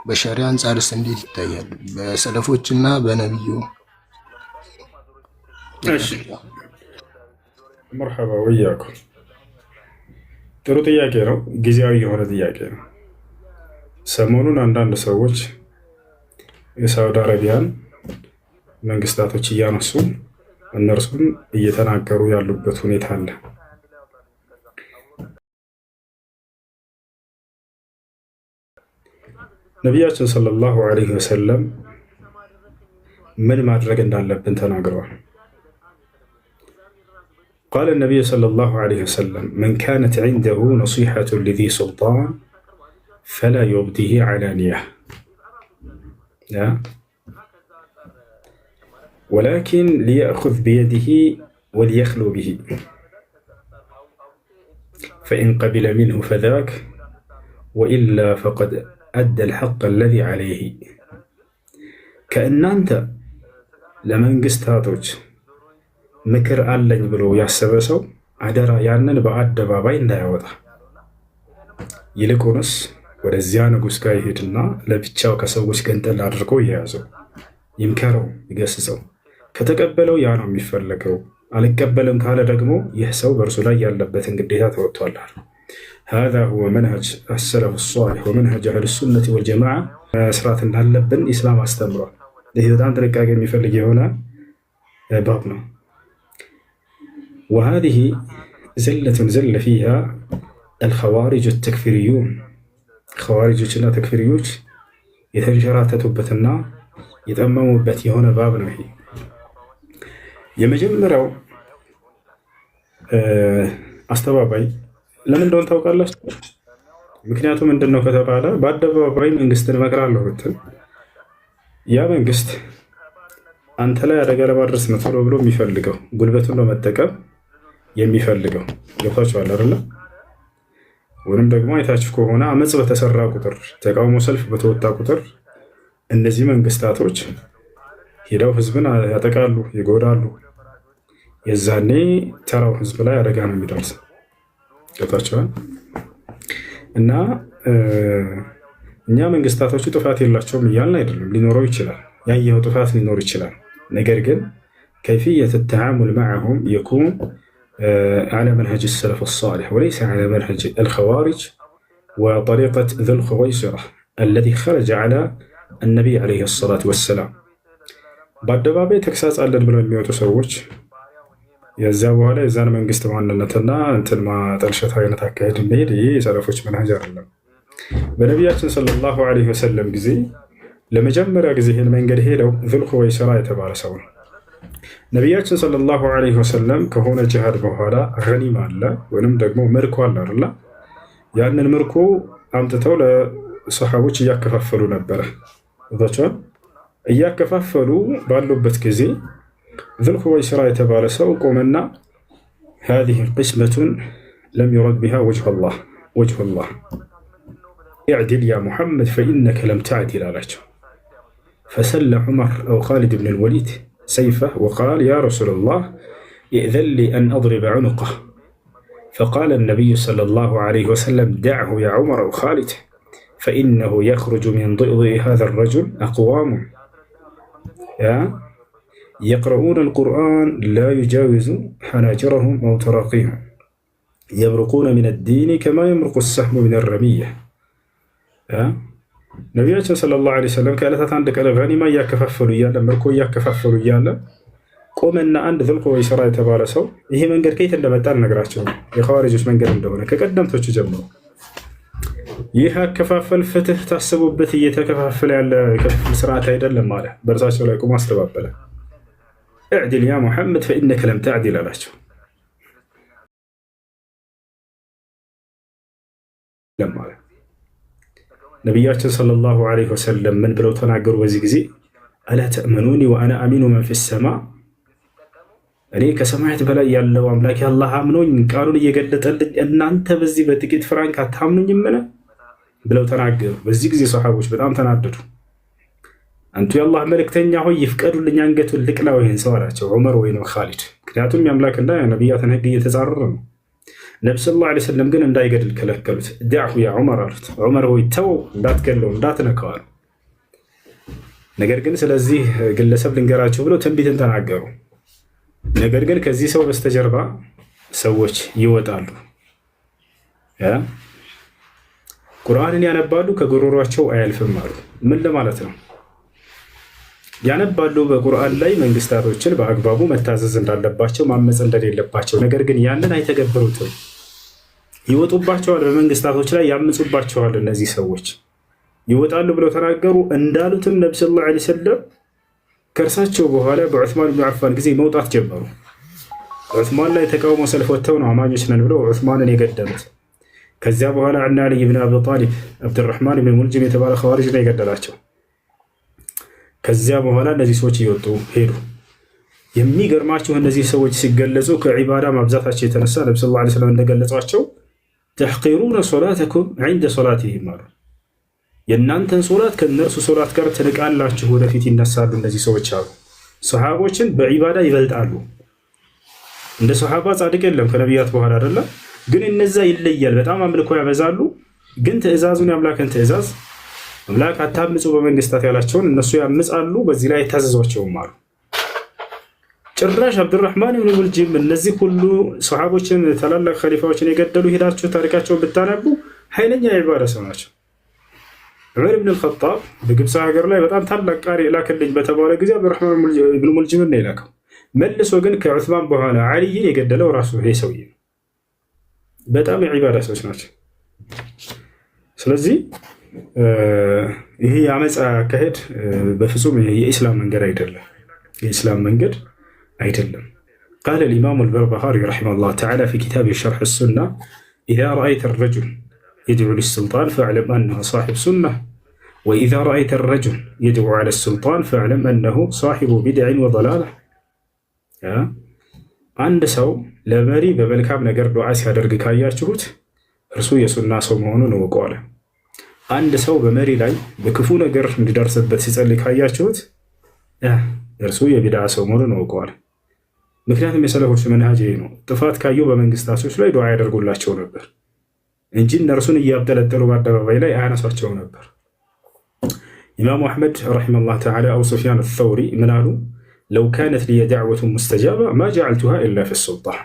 በሸሪያ አንጻርስ እንዴት ይታያል? በሰለፎችና በነብዩ። እሺ መርሐባ ወያኩም። ጥሩ ጥያቄ ነው። ጊዜያዊ የሆነ ጥያቄ ነው። ሰሞኑን አንዳንድ ሰዎች የሳውዲ አረቢያን መንግስታቶች እያነሱ እነርሱን እየተናገሩ ያሉበት ሁኔታ አለ። ነቢያችን ሰለላሁ ዐለይሂ ወሰለም ምን ማድረግ እንዳለብን ተናግረዋል። ቃለ ነቢዩ ሰለላሁ ዐለይሂ ወሰለም መን ካነት ዐንደሁ ነሲሐቱ ሊዚ ሱልጣን ፈላ ዩብዲሂ ዐላኒያ ወላኪን ሊየእኹዝ ቢየዲሂ ወሊየኽሉ ቢሂ ፈኢን ቀቢለ ሚንሁ ፈዛክ ወኢላ ፈቀድ أدى الحق الذي عليه كأنانت لمن قستاتوج ምክር አለኝ ብሎ ያሰበ ሰው አደራ ያንን በአደባባይ እንዳያወጣ ይልቁንስ ወደዚያ ንጉሥ ጋር ይሄድና ለብቻው ከሰዎች ገንጠል አድርጎ ይያዘው፣ ይምከረው፣ ይገስጸው። ከተቀበለው ያ ነው የሚፈለገው። አልቀበልም ካለ ደግሞ ይህ ሰው በእርሱ ላይ ያለበትን ግዴታ ተወጥቷል። هذا هو منهج السلف الصالح ومنهج أهل السنة والجماعة መስራት እንዳለብን ኢስላም አስተምሯል። ይህ በጣም ጥንቃቄ የሚፈልግ የሆነ ባብ ነው። وهذه زلة زل فيها الخوارج التكفيريون خوارجنا تكفيريوش يتنشراتتوبتنا يتأمموا بت هنا باب نهي يمجمروا أستوابي لمن دون توقع ምክንያቱም ምንድነው ከተባለ በአደባባይ መንግስትን መቅራለሁ ብትል ያ መንግስት አንተ ላይ አደጋ ለማድረስ ነው ቶሎ ብሎ የሚፈልገው ጉልበቱን ነው መጠቀም የሚፈልገው። ገብታችኋል አይደል? ወይንም ደግሞ አይታችሁ ከሆነ አመጽ በተሰራ ቁጥር ተቃውሞ ሰልፍ በተወጣ ቁጥር እነዚህ መንግስታቶች ሄደው ህዝብን ያጠቃሉ፣ ይጎዳሉ። የዛኔ ተራው ህዝብ ላይ አደጋ ነው የሚደርሰው። ገብታችኋል? እና እኛ መንግስታቶቹ ጥፋት የላቸውም እያልን አይደለም። ሊኖረው ይችላል፣ ያየው ጥፋት ሊኖር ይችላል። ነገር ግን كيفية التعامل معهم يكون على منهج السلف الصالح وليس على منهج الخوارج وطريقة ذو الخويصرة الذي خرج على النبي عليه الصلاة والسلام. بعد ما بيتكساس على الميوت سووش يزاو على يزان من قست معنا نتنا أنت ما ترشت هاي نتأكد مني يسالفوش من هجر الله. بنبياتنا صلى الله عليه وسلم جزي لما جمر جزيه من قد هيلو ذو الخويصرة يتبع سون. ነቢያችን ሰለላሁ ዐለይሂ ወሰለም ከሆነ ጂሃድ በኋላ ገኒማ አለ ወይንም ደግሞ ምርኮ አለ አይደል? ያንን ምርኮ አምጥተው ለሰሃቦች እያከፋፈሉ ነበር። ወጣቸው እያከፋፈሉ ባሉበት ጊዜ ذل خويصرة የተባለ ሰው ቆመና هذه قسمة لم يرد بها وجه الله اعدل يا محمد فإنك لم تعدل አላቸው። فسل عمر أو خالد بن الوليد سيفه وقال يا رسول الله ائذن لي أن أضرب عنقه. فقال النبي صلى الله عليه وسلم دعه يا عمر أو خالد فإنه يخرج من ضئضئ هذا الرجل أقوام يقرؤون القرآن لا يجاوز حناجرهم أو تراقيهم يمرقون من الدين كما يمرق السهم من الرمية. ነቢያችን ሰለላሁ ዐለይሂ ወሰለም ከዕለታት አንድ ቀን ገኒማ እያከፋፈሉ እያለ ምርኮ እያከፋፈሉ እያለ ቆመና አንድ ذل خويصرة የተባለ ሰው ይሄ መንገድ ከየት እንደመጣ አልነግራቸው የኸዋሪጆች መንገድ እንደሆነ ከቀደምቶቹ ጀምሮ ይህ አከፋፈል ፍትህ ታስቦበት እየተከፋፈለ ያለ ክፍል ስርዓት አይደለም አለ። በእርሳቸው ላይ ቆሞ አስተባበለ። اعدل يا محمد فإنك لم تعدل አላቸው። ለማለ ነቢያችን ሰለላሁ ዐለይሂ ወሰለም ምን ብለው ተናገሩ? በዚህ ጊዜ አላ ተእመኑኒ ወአና አሚኑ መን ፊ ሰማ፣ እኔ ከሰማያት በላይ ያለው አምላክ አላህ አምኖኝ ቃሉን እየገለጠልኝ እናንተ በዚህ በጥቂት ፍራንክ አታምኑኝምን ብለው ተናገሩ። በዚህ ጊዜ ሰሃቦች በጣም ተናደዱ። አንቱ የአላህ መልእክተኛ ሆይ ይፍቀዱልኝ አንገቱን ልቅላው ይህን ሰው አላቸው፣ ዑመር ወይም ኻሊድ። ምክንያቱም የአምላክና የነቢያትን ህግ እየተጻረረ ነው። ነቢ ሰለላሁ ዐለይሂ ወሰለም ግን እንዳይገድል ከለከሉት። ዳዕሁ ያ ዑመር አሉት፣ ዑመር ሆይ ተው፣ እንዳትገለው፣ እንዳትነካው አሉ። ነገር ግን ስለዚህ ግለሰብ ልንገራቸው ብለው ትንቢትን ተናገሩ። ነገር ግን ከዚህ ሰው በስተጀርባ ሰዎች ይወጣሉ፣ ቁርአንን ያነባሉ፣ ከጉሮሯቸው አያልፍም አሉ። ምን ለማለት ነው? ያነባሉ በቁርአን ላይ መንግስታቶችን በአግባቡ መታዘዝ እንዳለባቸው፣ ማመፅ እንደሌለባቸው። ነገር ግን ያንን አይተገብሩትም። ይወጡባቸዋል፣ በመንግስታቶች ላይ ያምፁባቸዋል። እነዚህ ሰዎች ይወጣሉ ብለው ተናገሩ። እንዳሉትም ነቢ ሰለላሁ ዐለይሂ ወሰለም ከእርሳቸው በኋላ በዑስማን ብን አፋን ጊዜ መውጣት ጀመሩ። ዑስማን ላይ ተቃውሞ ሰልፍ ወጥተው ነው አማኞች ነን ብለው ዑስማንን የገደሉት። ከዚያ በኋላ እነ አልይ ብን አቢ ጣሊብ አብዱራህማን ብን ሙልጅም የተባለ ኸዋሪጅ ነው የገደላቸው። ከዚያ በኋላ እነዚህ ሰዎች እየወጡ ሄዱ። የሚገርማቸው እነዚህ ሰዎች ሲገለጹ ከዒባዳ ማብዛታቸው የተነሳ ነቢ ሰለላሁ ዐለይሂ ወሰለም እንደገለጿቸው ተሕቂሩነ ሶላተኩም ዐንደ ሶላቲሂም አሉ። የእናንተን ሶላት ከነርሱ ሶላት ጋር ትንቃላችሁ፣ ወደፊት ይነሳሉ እነዚህ ሰዎች አሉ። ሱሐቦችን በዒባዳ ይበልጣሉ። እንደ ሱሐባ ጻድቅ የለም ከነቢያት በኋላ አይደለም፣ ግን እነዛ ይለያል። በጣም አምልኮ ያበዛሉ፣ ግን ትእዛዙን የአምላክን ትእዛዝ አምላክ አታምፁ በመንግስታት ያላቸውን እነሱ ያምጻሉ፣ በዚህ ላይ ታዘዟቸውም አሉ። ጭራሽ አብዱራህማን ብን ሙልጂም እነዚህ ሁሉ ሱሐቦችን ታላላቅ ኸሊፋዎችን የገደሉ ሄዳችሁ ታሪካቸውን ብታነቡ ኃይለኛ የዒባዳ ሰው ናቸው። ዑመር ብን አልኸጣብ በግብፅ ሀገር ላይ በጣም ታላቅ ቃሪ ላክልኝ በተባለ ጊዜ አብዱራህማን ብን ሙልጂምን ነው የላከው። መልሶ ግን ከዑስማን በኋላ ዓሊይን የገደለው ራሱ ይሄ ሰውዬ ነው። በጣም የዒባዳ ሰዎች ናቸው። ስለዚህ ይሄ የአመፃ አካሄድ በፍጹም የኢስላም መንገድ አይደለም። የኢስላም መንገድ አይደለም። ቃለ الإمام البربهاري رحمه الله تعالى في كتاب شرح السنة إذا رأيت الرجل يدعو للسلطان فاعلم أنه صاحب سنة وإذا رأيت الرجل يدعو على السلطان فاعلم أنه صاحب بدع وضلالة. عند سو لمري بملكام نجر دعاء ሲያደርግ ካያችሁት እርሱ የሱና ሰው መሆኑን እወቁ። አንድ ሰው በመሪ ላይ በክፉ ነገር እንዲደርስበት ሲጸልይ ካያችሁት እርሱ የቢድዓ ሰው መሆኑን እወቁ። ምክንያቱም የሰለፎች መንሃጅ ነው። ጥፋት ካዩ በመንግስታቶች ላይ ዱዓ ያደርጉላቸው ነበር እንጂ እነርሱን እያብጠለጠሉ በአደባባይ ላይ አያነሷቸው ነበር። ኢማሙ አሕመድ ረሒመሁላህ ተዓላ አው ሱፊያን አልተውሪ ምን አሉ? ለው ካነት ሊየ ዳዕወቱን ሙስተጃባ ማ ጀዐልቱሃ ኢላ ፊ ሱልጣን።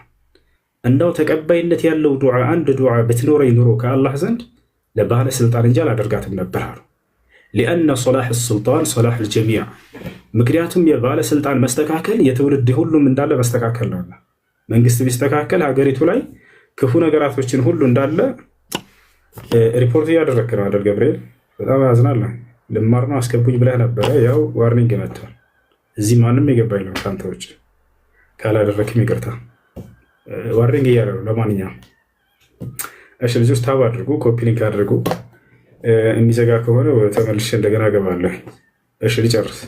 እንዳው ተቀባይነት ያለው ዱዓ አንድ ዱዓ ብትኖረኝ ኑሮ ከአላህ ዘንድ ለባለ ስልጣን እንጂ አላደርጋትም ነበር አሉ። ሊአነ ሶላሕ ሱልጣን ሶላሕ ልጀሚዕ፣ ምክንያቱም የባለ ስልጣን መስተካከል የትውልድ ሁሉም እንዳለ መስተካከል ነውና፣ መንግስት ቢስተካከል ሀገሪቱ ላይ ክፉ ነገራቶችን ሁሉ እንዳለ ሪፖርት እያደረግክ ነው አይደል ገብርኤል? በጣም አዝናለሁ። ልማር ነው አስገቡኝ ብለህ ነበረ። ያው ዋርኒንግ መጥቷል። እዚህ ማንም የገባ የለም ከአንተ ውጭ። ካላደረክም ይቅርታ፣ ዋርኒንግ እያለ ነው። ለማንኛውም እሺ ልጆች ታብ አድርጉ፣ ኮፒ ሊንክ አድርጉ። የሚዘጋ ከሆነ ተመልሼ እንደገና ገባለሁ። እሺ ልጨርስ።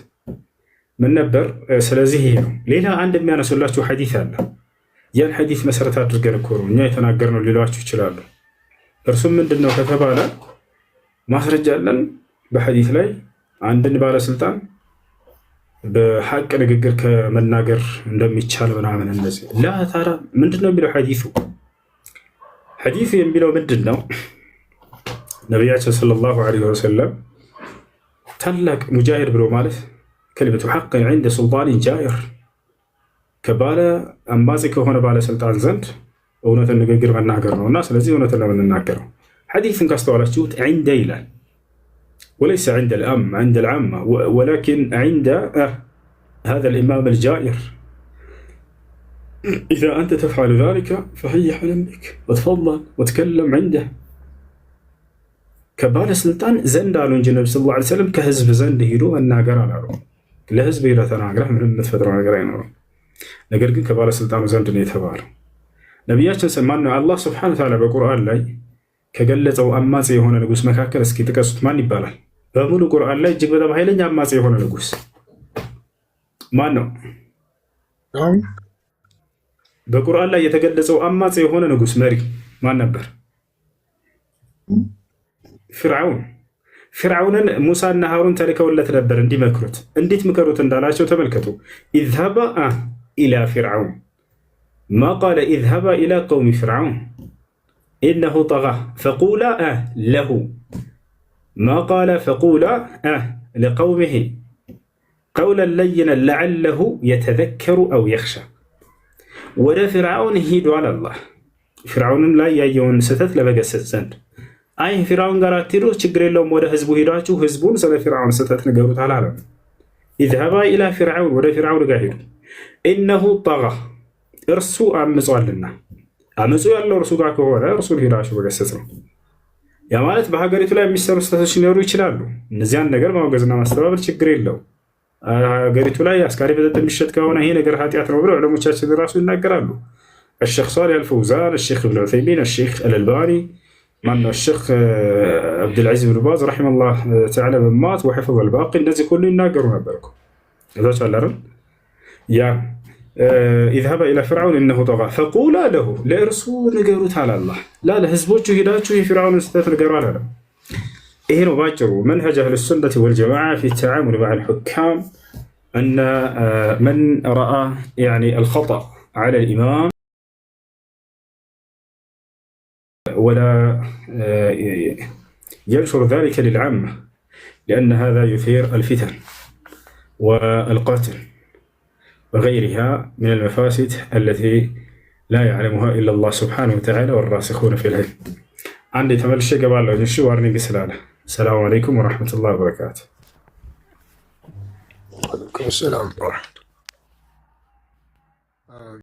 ምን ነበር? ስለዚህ ይሄ ነው። ሌላ አንድ የሚያነሱላችሁ ሐዲስ አለ። ያን ሐዲስ መሰረት አድርገን እኮ ነው እኛ የተናገርነው ሊሏችሁ ይችላሉ። እርሱም ምንድን ነው ከተባለ ማስረጃ አለን በሐዲስ ላይ አንድን ባለስልጣን በሐቅ ንግግር ከመናገር እንደሚቻል ምናምን እንደዚህ ላ ታራ ምንድን ነው የሚለው ሐዲሱ? ሐዲሱ የሚለው ምንድን ነው? ነቢያችን ሰለላሁ ዐለይሂ ወሰለም ታላቅ ሙጃሂድ ብሎ ማለት ከሊመቱ ሐቅ ዐንደ ሱልጣን ጃኢር፣ ከባለ አምባሲ ከሆነ ባለስልጣን ዘንድ እውነትን ንግግር መናገር ነውና፣ ስለዚህ እውነትን ለምንናገረው ሐዲስን ካስተዋላችሁት ዐንደ ይላል وليس عند عند العامة ولكن عند هذا الإمام الجائر. إذا أنت تفعل ذلك فهيح من بك وتفضل وتكلم عنده. كبال السلطان زند على النبي صلى الله عليه وسلم كهزب زند هيرو الناقر على رو لهزب إلى تناقره من المتفتر ناقرين رو لكن كبال السلطان زند يتبار نبياتنا سمعنا الله سبحانه وتعالى بالقرآن لاي ከገለጸው አማጺ የሆነ ንጉስ መካከል እስኪ ጥቀሱት። ማን ይባላል? በሙሉ ቁርአን ላይ እጅግ በጣም ኃይለኛ አማጺ የሆነ ንጉስ ማን ነው? በቁርአን ላይ የተገለጸው አማጺ የሆነ ንጉስ መሪ ማን ነበር? ፊርዓውን። ፊርዓውንን ሙሳና ሃሩን ተልከውለት ነበር እንዲመክሩት። እንዴት ምከሩት እንዳላቸው ተመልከቱ። ኢዝሃባ ኢላ ፊርዓውን ማ ቃለ ኢዝሃባ ኢላ ቀውሚ ፊርዓውን إنه طغى فقولا له ما قال فقولا لقومه قولا لينا لعله يتذكر أو يخشى. ولا فرعون هيدو على الله فرعون لا يجون ستت لبقى سند أي فرعون قالت تروح تجري لهم ولا حزبه هيداتو حزبون سلا فرعون ستت نجارو على العالم. اذهبا إلى فرعون ولا فرعون قاهر إنه طغى ارسو عم صالنا አመጹ ያለው እርሱ ጋር ከሆነ እርሱን ሄዳችሁ በገሰጽ ነው። ያ ማለት በሀገሪቱ ላይ የሚሰሩ ስህተቶች ሊኖሩ ይችላሉ። እነዚያን ነገር ማውገዝና ማስተባበል ችግር የለው። ሀገሪቱ ላይ አስካሪ መጠጥ የሚሸጥ ከሆነ ይሄ ነገር ኃጢአት ነው ብለው ዑለሞቻችን ራሱ ይናገራሉ። الشيخ صالح الفوزان، الشيخ ابن عثيمين، الشيخ الألباني، الشيخ عبد العزيز بن باز رحمه الله تعالى بمات وحفظ الباقي الناس كله يناقروا نبركم. هذا شو يا اذهب إلى فرعون إنه طغى فقولا له لإرسو نقروت على الله لا لهزبوቹ ሄዳችሁ የፍርዓውን ስተት ንገሩ አላለም። إيه باجر منهج أهل السنة والجماعة في التعامل مع الحكام أن من رأى يعني الخطأ على الإمام ولا ينشر ذلك للعامة، لأن هذا يثير الفتن والقتل وغيرها من المفاسد التي لا يعلمها إلا الله سبحانه وتعالى والراسخون في العلم. عندي تمل شيء قبل لو نشوف وارني بسلالة. السلام عليكم ورحمة الله وبركاته. وعليكم السلام ورحمة الله.